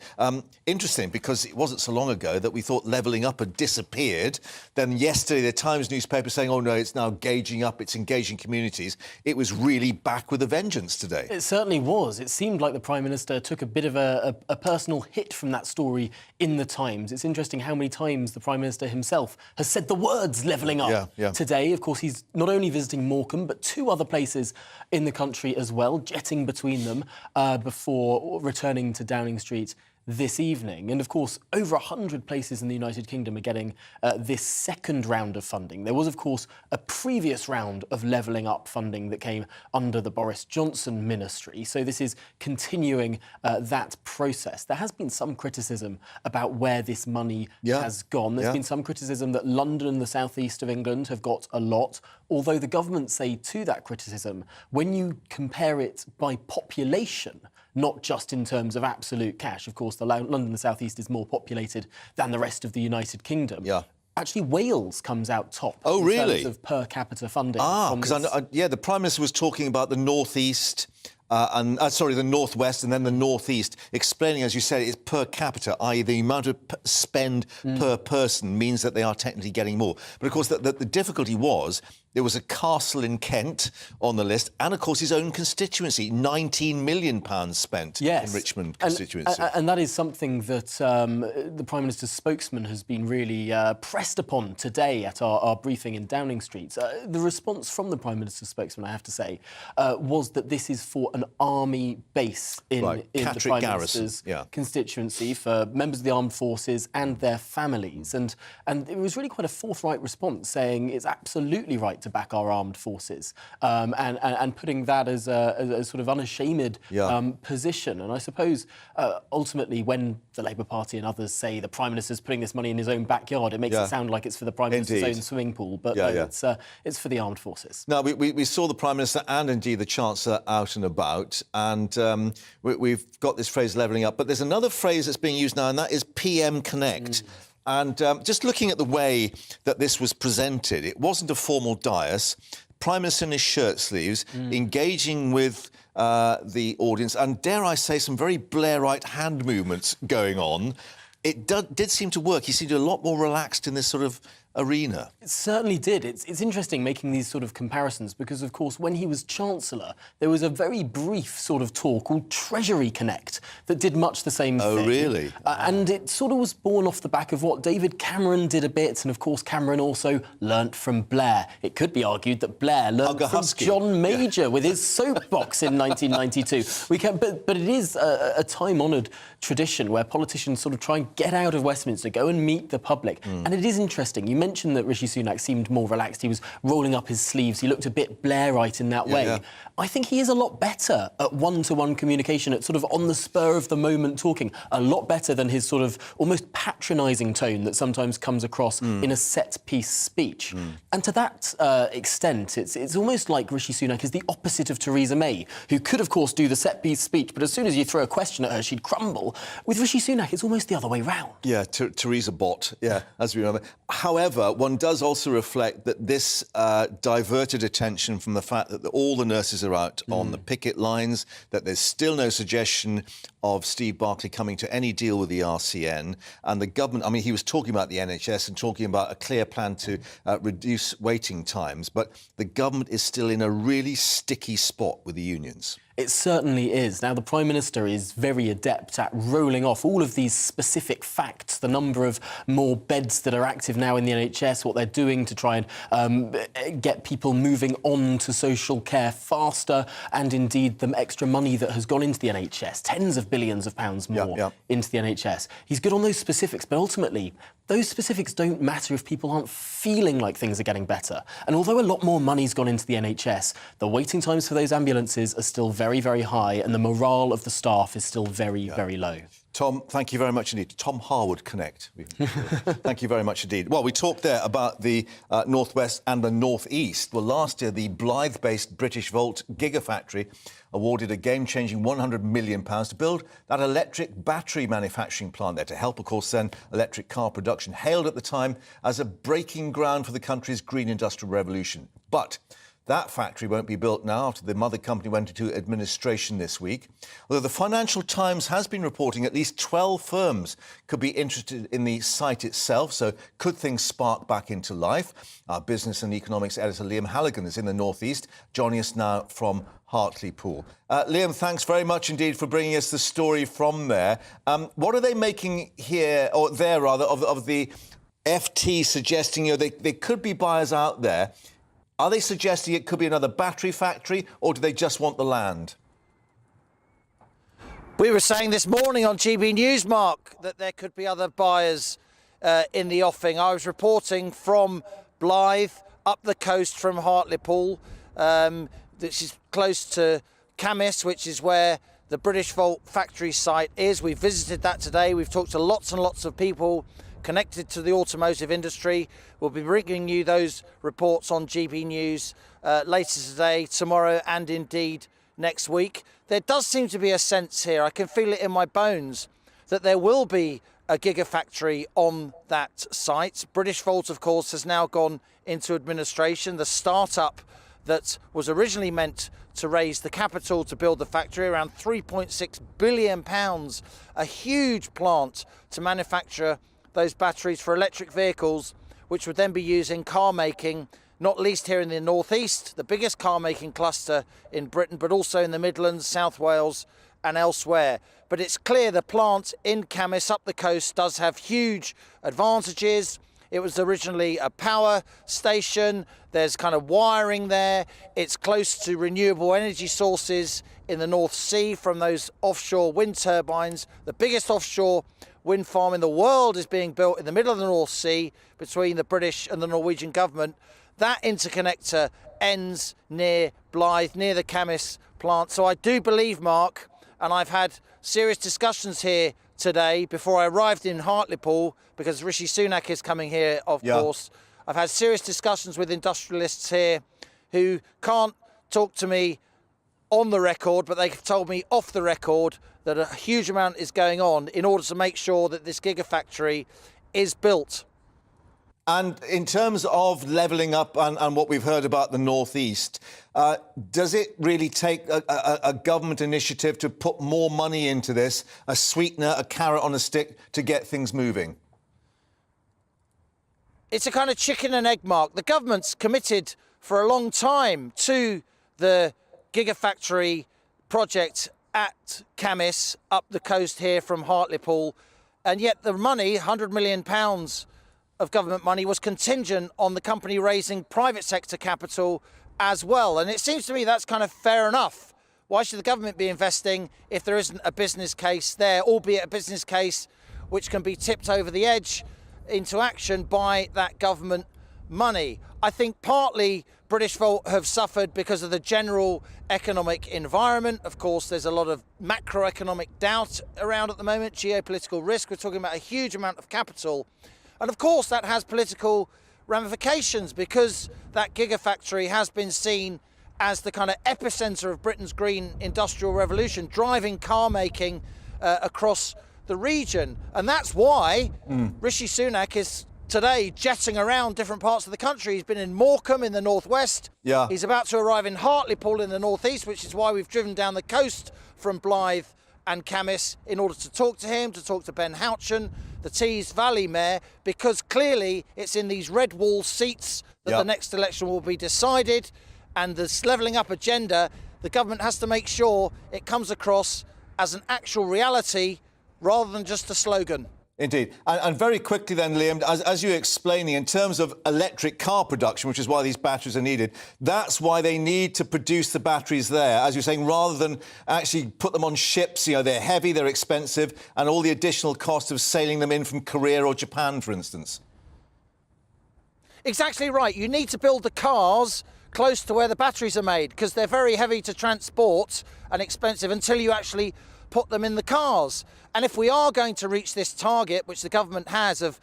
Interesting, because it wasn't so long ago that we thought levelling up had disappeared. Then yesterday, the Times newspaper saying, oh, no, it's now gauging up, it's engaging communities. It was really back with a vengeance today. It certainly was. It seemed like the Prime Minister took a bit of a personal hit from that story in the Times. It's interesting how many times the Prime Minister himself has said the words levelling up today. Of course, he's not only visiting Morecambe, but 2 other places in the country as well, jetting between them before returning to Downing Street this evening. And of course, over 100 places in the United Kingdom are getting this second round of funding. There was, of course, a previous round of levelling up funding that came under the Boris Johnson ministry. So this is continuing that process. There has been some criticism about where this money has gone. There's been some criticism that London and the southeast of England have got a lot, although the government say to that criticism, when you compare it by population, not just in terms of absolute cash. Of course, London and the South East is more populated than the rest of the United Kingdom. Actually, Wales comes out top in terms of per capita funding. Because the Prime Minister was talking about the North East, the North West and then the North East, explaining, as you said, it's per capita, i.e. the amount of spend per person means that they are technically getting more. But, of course, the difficulty was there was a castle in Kent on the list and, of course, his own constituency, £19 million spent in Richmond constituency. And that is something that the Prime Minister's spokesman has been really pressed upon today at our briefing in Downing Street. The response from the Prime Minister's spokesman, I have to say, was that this is for an army base in the Prime Minister's constituency for members of the armed forces and their families. And it was really quite a forthright response, saying it's absolutely right to back our armed forces, and putting that as a sort of unashamed position. And I suppose ultimately, when the Labour Party and others say the Prime Minister's putting this money in his own backyard, it makes it sound like it's for the Prime Minister's own swimming pool, but it's for the armed forces. Now, we saw the Prime Minister and indeed the Chancellor out and about, and we've got this phrase levelling up, but there's another phrase that's being used now, and that is PM Connect. And just looking at the way that this was presented, it wasn't a formal dais. Prime Minister in his shirt sleeves, engaging with the audience, and dare I say, some very Blairite hand movements going on. it did seem to work. He seemed a lot more relaxed in this sort of arena. It certainly did. It's interesting making these sort of comparisons because, of course, when he was Chancellor, there was a very brief sort of tour called Treasury Connect that did much the same thing. Oh, really? And it sort of was born off the back of what David Cameron did a bit, and, of course, Cameron also learnt from Blair. It could be argued that Blair learnt from John Major with his soapbox in 1992. But it is a time-honoured tradition where politicians sort of try and get out of Westminster, go and meet the public. And it is interesting. You mentioned that Rishi Sunak seemed more relaxed. He was rolling up his sleeves. He looked a bit Blairite in that way. I think he is a lot better at one-to-one communication, at sort of on the spur of the moment talking, a lot better than his sort of almost patronising tone that sometimes comes across in a set-piece speech. And to that extent, it's almost like Rishi Sunak is the opposite of Theresa May, who could, of course, do the set-piece speech, but as soon as you throw a question at her, she'd crumble. With Rishi Sunak, it's almost the other way round. Yeah, Theresa Bot, as we remember. However, one does also reflect that this diverted attention from the fact that all the nurses are out on the picket lines, that there's still no suggestion of Steve Barclay coming to any deal with the RCN. And the government, I mean, he was talking about the NHS and talking about a clear plan to reduce waiting times, but the government is still in a really sticky spot with the unions. It certainly is. Now, the Prime Minister is very adept at rolling off all of these specific facts, the number of more beds that are active now in the NHS, what they're doing to try and get people moving on to social care faster, and indeed the extra money that has gone into the NHS, tens of billions of pounds more into the NHS. He's good on those specifics, but ultimately, those specifics don't matter if people aren't feeling like things are getting better. And although a lot more money's gone into the NHS, the waiting times for those ambulances are still very, very high, and the morale of the staff is still very, very low. Tom, thank you very much indeed. Tom Harwood Connect. Thank you very much indeed. Well, we talked there about the North West and the North East. Well, last year, the Blythe-based British Volt Gigafactory awarded a game-changing £100 million to build that electric battery manufacturing plant there to help, of course, then electric car production, hailed at the time as a breaking ground for the country's green industrial revolution. But that factory won't be built now after the mother company went into administration this week. Although the Financial Times has been reporting at least 12 firms could be interested in the site itself, so could things spark back into life? Our business and economics editor Liam Halligan is in the North East, joining us now from Hartlepool. Liam, thanks very much indeed for bringing us the story from there. What are they making here, or there rather, of the FT suggesting there could be buyers out there? Are they suggesting it could be another battery factory, or do they just want the land? We were saying this morning on GB News, Mark, that there could be other buyers in the offing. I was reporting from Blythe, up the coast from Hartlepool, which is close to Camis, which is where the British Volt factory site is. We visited that today. We've talked to lots and lots of people connected to the automotive industry. We'll be bringing you those reports on GB News later today, tomorrow, and indeed next week. There does seem to be a sense here, I can feel it in my bones, that there will be a gigafactory on that site. British Volt, of course, has now gone into administration. The startup that was originally meant to raise the capital to build the factory, around £3.6 billion, a huge plant to manufacture those batteries for electric vehicles, which would then be used in car making, not least here in the North East, the biggest car making cluster in Britain, but also in the Midlands, South Wales and elsewhere. But it's clear the plant in Camis up the coast does have huge advantages. It was originally a power station. There's kind of wiring there. It's close to renewable energy sources in the North Sea from those offshore wind turbines. The biggest offshore wind farm in the world is being built in the middle of the North Sea between the British and the Norwegian government. That interconnector ends near Blythe, near the Camis plant. So I do believe, Mark, and I've had serious discussions here today before I arrived in Hartlepool, because Rishi Sunak is coming here, of course. I've had serious discussions with industrialists here who can't talk to me on the record, but they've told me off the record that a huge amount is going on in order to make sure that this gigafactory is built. And in terms of levelling up and what we've heard about the northeast, does it really take a government initiative to put more money into this, a sweetener, a carrot on a stick, to get things moving? It's a kind of chicken and egg, Mark. The government's committed for a long time to the gigafactory project at Camis, up the coast here from Hartlepool, and yet the money, £100 million of government money, was contingent on the company raising private sector capital as well. And it seems to me that's kind of fair enough. Why should the government be investing if there isn't a business case there, albeit a business case which can be tipped over the edge into action by that government money? I think partly British Volt have suffered because of the general economic environment. Of course, there's a lot of macroeconomic doubt around at the moment, geopolitical risk. We're talking about a huge amount of capital. And of course, that has political ramifications because that gigafactory has been seen as the kind of epicenter of Britain's green industrial revolution, driving car making across the region. And that's why Rishi Sunak is today jetting around different parts of the country. He's been in Morecambe in the northwest. Yeah. He's about to arrive in Hartlepool in the northeast, which is why we've driven down the coast from Blythe and Camis in order to talk to him, to talk to Ben Houchen, the Tees Valley Mayor, because clearly it's in these red wall seats that the next election will be decided. And this levelling up agenda, the government has to make sure it comes across as an actual reality rather than just a slogan. Indeed. And very quickly then, Liam, as you're explaining, in terms of electric car production, which is why these batteries are needed, that's why they need to produce the batteries there, as you're saying, rather than actually put them on ships. You know, they're heavy, they're expensive, and all the additional cost of sailing them in from Korea or Japan, for instance. Exactly right. You need to build the cars close to where the batteries are made because they're very heavy to transport and expensive until you actually put them in the cars. And if we are going to reach this target, which the government has, of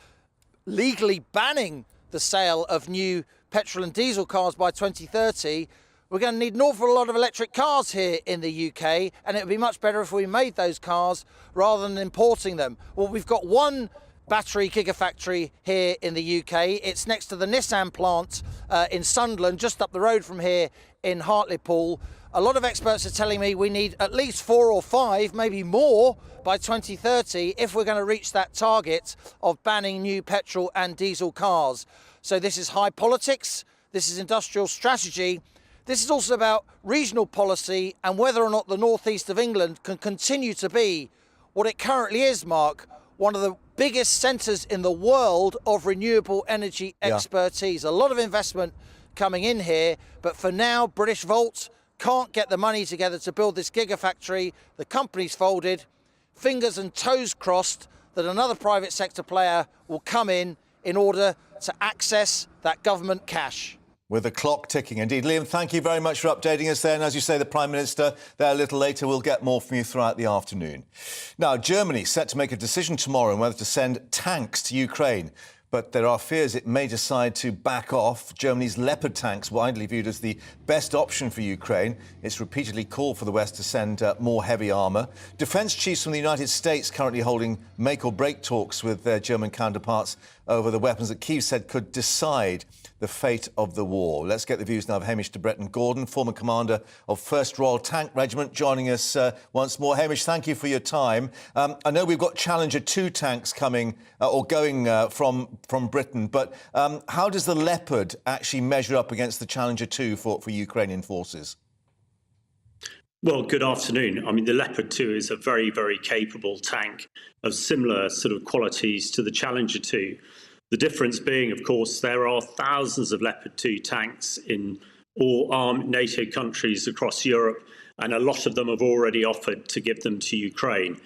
legally banning the sale of new petrol and diesel cars by 2030, we're going to need an awful lot of electric cars here in the UK, and it would be much better if we made those cars rather than importing them. Well, we've got one battery gigafactory here in the UK. It's next to the Nissan plant in Sunderland, just up the road from here in Hartlepool. A lot of experts are telling me we need at least 4 or 5, maybe more, by 2030 if we're going to reach that target of banning new petrol and diesel cars. So this is high politics, this is industrial strategy, this is also about regional policy and whether or not the northeast of England can continue to be what it currently is, Mark, one of the biggest centres in the world of renewable energy expertise. A lot of investment coming in here, but for now, British Volt can't get the money together to build this gigafactory. The company's folded, fingers and toes crossed that another private sector player will come in order to access that government cash. With the clock ticking, indeed. Liam, thank you very much for updating us there. And as you say, the Prime Minister there a little later. We'll get more from you throughout the afternoon. Now, Germany set to make a decision tomorrow on whether to send tanks to Ukraine. But there are fears it may decide to back off. Germany's Leopard tanks, widely viewed as the best option for Ukraine. It's repeatedly called for the West to send more heavy armour. Defence chiefs from the United States currently holding make-or-break talks with their German counterparts over the weapons that Kyiv said could decide the fate of the war. Let's get the views now of Hamish de Breton-Gordon, former commander of 1st Royal Tank Regiment, joining us once more. Hamish, thank you for your time. I know we've got Challenger 2 tanks coming or going from Britain, but how does the Leopard actually measure up against the Challenger 2 for Ukrainian forces? Well, good afternoon. I mean, the Leopard 2 is a very, very capable tank of similar sort of qualities to the Challenger 2. The difference being, of course, there are thousands of Leopard 2 tanks in all armed NATO countries across Europe, and a lot of them have already offered to give them to Ukraine.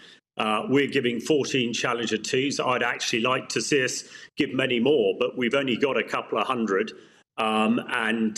We're giving 14 Challenger 2s. I'd actually like to see us give many more, but we've only got a couple of hundred. And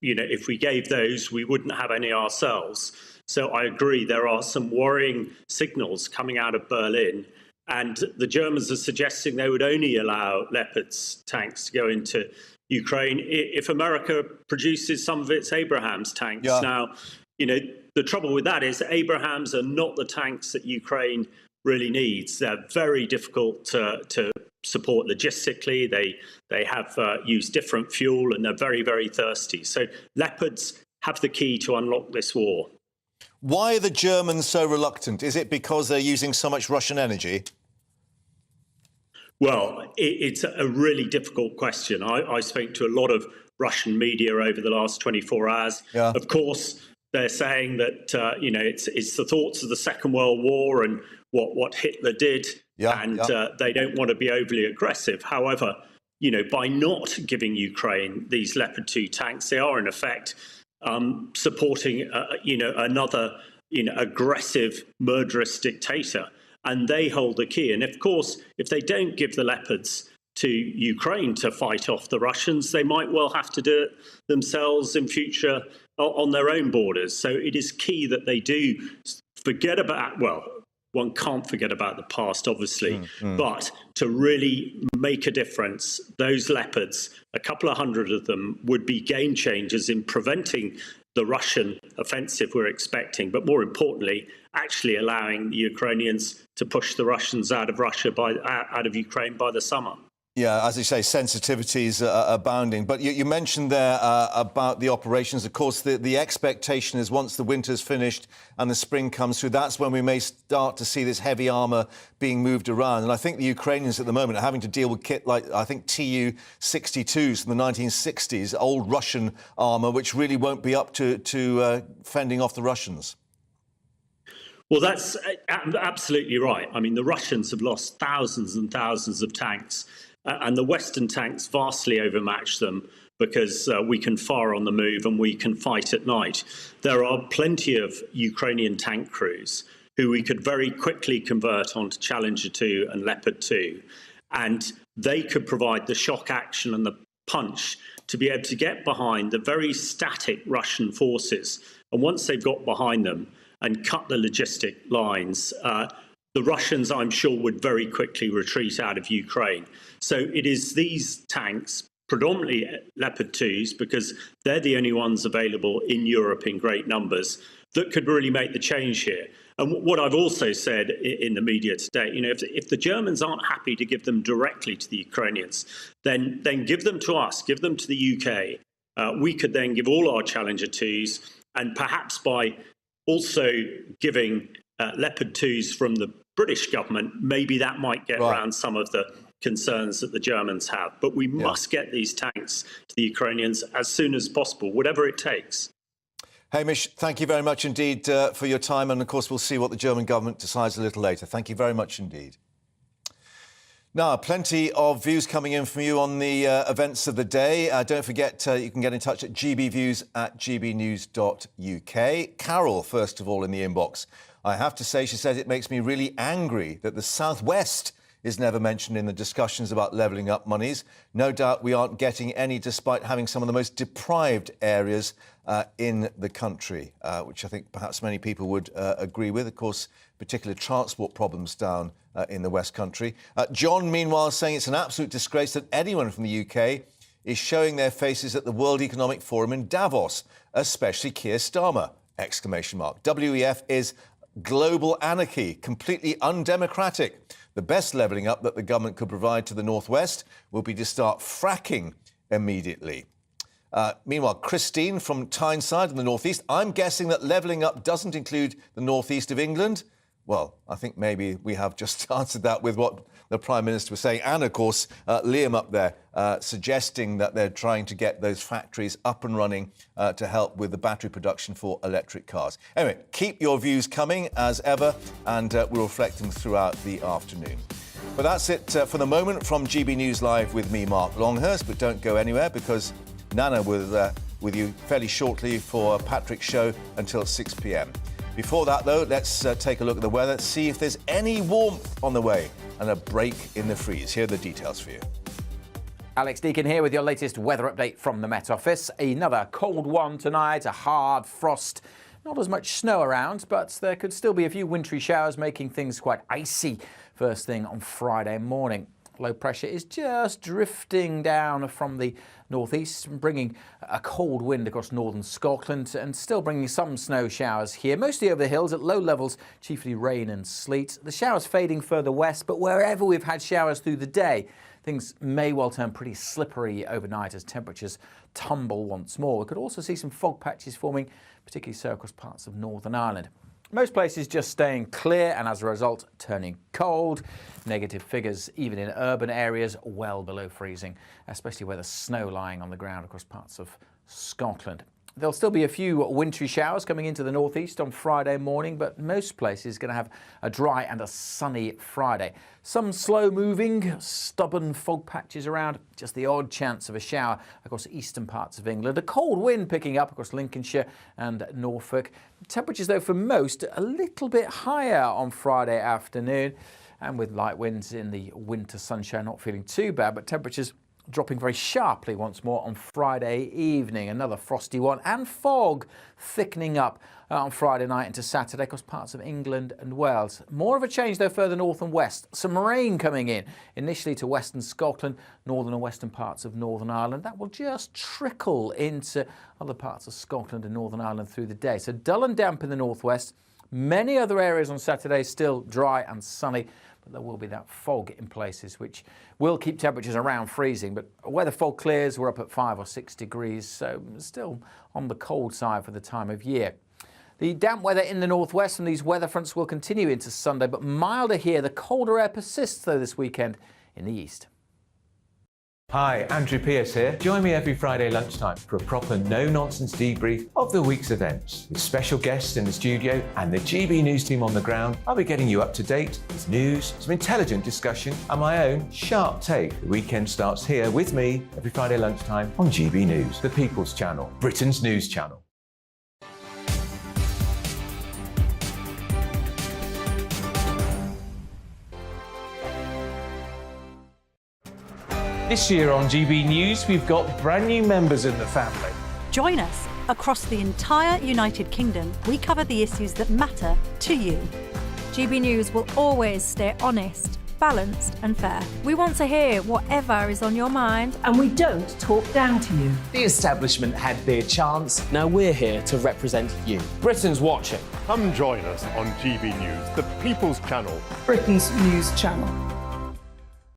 you know, if we gave those, we wouldn't have any ourselves. So I agree, there are some worrying signals coming out of Berlin. And the Germans are suggesting they would only allow Leopard's tanks to go into Ukraine if America produces some of its Abrams tanks. Yeah. Now, you know, the trouble with that is Abrams are not the tanks that Ukraine really needs. They're very difficult to support logistically. They have used different fuel, and they're very, very thirsty. So leopards have the key to unlock this war. Why are the Germans so reluctant? Is it because they're using so much Russian energy? Well, it's a really difficult question. I spoke to a lot of Russian media over the last 24 hours. Yeah. Of course, they're saying that it's the thoughts of the Second World War and what Hitler did, and they don't want to be overly aggressive. However, by not giving Ukraine these Leopard 2 tanks, they are in effect supporting another aggressive, murderous dictator. And they hold the key. And of course, if they don't give the Leopards to Ukraine to fight off the Russians, they might well have to do it themselves in future on their own borders. So it is key that they do forget about, well, one can't forget about the past, obviously, but to really make a difference, those Leopards, a couple of hundred of them, would be game changers in preventing the Russian offensive we're expecting, but more importantly, actually allowing the Ukrainians to push the Russians out of out of Ukraine by the summer. Yeah, as you say, sensitivities are abounding. But you mentioned there about the operations. Of course, the expectation is once the winter's finished and the spring comes through, that's when we may start to see this heavy armour being moved around. And I think the Ukrainians at the moment are having to deal with kit like, I think, Tu-62s from the 1960s, old Russian armour, which really won't be up to fending off the Russians. Well, that's absolutely right. I mean, the Russians have lost thousands and thousands of tanks. And the Western tanks vastly overmatch them because we can fire on the move and we can fight at night. There are plenty of Ukrainian tank crews who we could very quickly convert onto Challenger 2 and Leopard 2. And they could provide the shock action and the punch to be able to get behind the very static Russian forces. And once they've got behind them and cut the logistic lines, the Russians, I'm sure, would very quickly retreat out of Ukraine. So it is these tanks, predominantly Leopard 2s, because they're the only ones available in Europe in great numbers, that could really make the change here. And what I've also said in the media today, if the Germans aren't happy to give them directly to the Ukrainians, then give them to us, give them to the UK. We could then give all our Challenger 2s, and perhaps by also giving Leopard 2s from the British government, maybe that might get around some of the concerns that the Germans have. But we must get these tanks to the Ukrainians as soon as possible, whatever it takes. Hamish, thank you very much indeed for your time. And of course, we'll see what the German government decides a little later. Thank you very much indeed. Now, plenty of views coming in from you on the events of the day. Don't forget, you can get in touch at gbviews@gbnews.uk. Carol, first of all, in the inbox. I have to say, she says, it makes me really angry that the Southwest is never mentioned in the discussions about levelling up monies. No doubt we aren't getting any, despite having some of the most deprived areas in the country, which I think perhaps many people would agree with. Of course, particular transport problems down in the West Country. John, meanwhile, saying it's an absolute disgrace that anyone from the UK is showing their faces at the World Economic Forum in Davos, especially Keir Starmer, ! WEF is global anarchy, completely undemocratic. The best levelling up that the government could provide to the Northwest will be to start fracking immediately. Meanwhile, Christine from Tyneside in the Northeast, I'm guessing that levelling up doesn't include the Northeast of England. Well, I think maybe we have just answered that with what the Prime Minister was saying. And, of course, Liam up there suggesting that they're trying to get those factories up and running to help with the battery production for electric cars. Anyway, keep your views coming, as ever, and we'll reflect them throughout the afternoon. But that's it for the moment from GB News Live with me, Mark Longhurst. But don't go anywhere, because Nana will with you fairly shortly for Patrick's show until 6 p.m. Before that, though, let's take a look at the weather, see if there's any warmth on the way and a break in the freeze. Here are the details for you. Alex Deakin here with your latest weather update from the Met Office. Another cold one tonight, a hard frost. Not as much snow around, but there could still be a few wintry showers, making things quite icy first thing on Friday morning. Low pressure is just drifting down from the northeast, bringing a cold wind across northern Scotland and still bringing some snow showers here, mostly over the hills at low levels, chiefly rain and sleet. The showers fading further west, but wherever we've had showers through the day, things may well turn pretty slippery overnight as temperatures tumble once more. We could also see some fog patches forming, particularly so across parts of Northern Ireland. Most places just staying clear and as a result turning cold. Negative figures even in urban areas, well below freezing, especially where there's snow lying on the ground across parts of Scotland. There'll still be a few wintry showers coming into the northeast on Friday morning, but most places going to have a dry and a sunny Friday. Some slow-moving, stubborn fog patches around, just the odd chance of a shower across eastern parts of England. A cold wind picking up across Lincolnshire and Norfolk. Temperatures, though, for most a little bit higher on Friday afternoon, and with light winds in the winter sunshine, not feeling too bad, but temperatures dropping very sharply once more on Friday evening. Another frosty one, and fog thickening up on Friday night into Saturday across parts of England and Wales. More of a change though further north and west. Some rain coming in initially to western Scotland, northern and western parts of Northern Ireland. That will just trickle into other parts of Scotland and Northern Ireland through the day. So dull and damp in the northwest. Many other areas on Saturday still dry and sunny, but there will be that fog in places which will keep temperatures around freezing. But where the fog clears, we're up at 5 or 6 degrees, so still on the cold side for the time of year. The damp weather in the northwest and these weather fronts will continue into Sunday, but milder here. The colder air persists though this weekend in the east. Hi, Andrew Pierce here. Join me every Friday lunchtime for a proper no-nonsense debrief of the week's events. With special guests in the studio and the GB News team on the ground, I'll be getting you up to date with news, some intelligent discussion and my own sharp take. The weekend starts here with me every Friday lunchtime on GB News, the People's Channel, Britain's news channel. This year on GB News, we've got brand new members in the family. Join us. Across the entire United Kingdom, we cover the issues that matter to you. GB News will always stay honest, balanced and fair. We want to hear whatever is on your mind. And we don't talk down to you. The establishment had their chance. Now we're here to represent you. Britain's watching. Come join us on GB News, the People's Channel. Britain's news channel.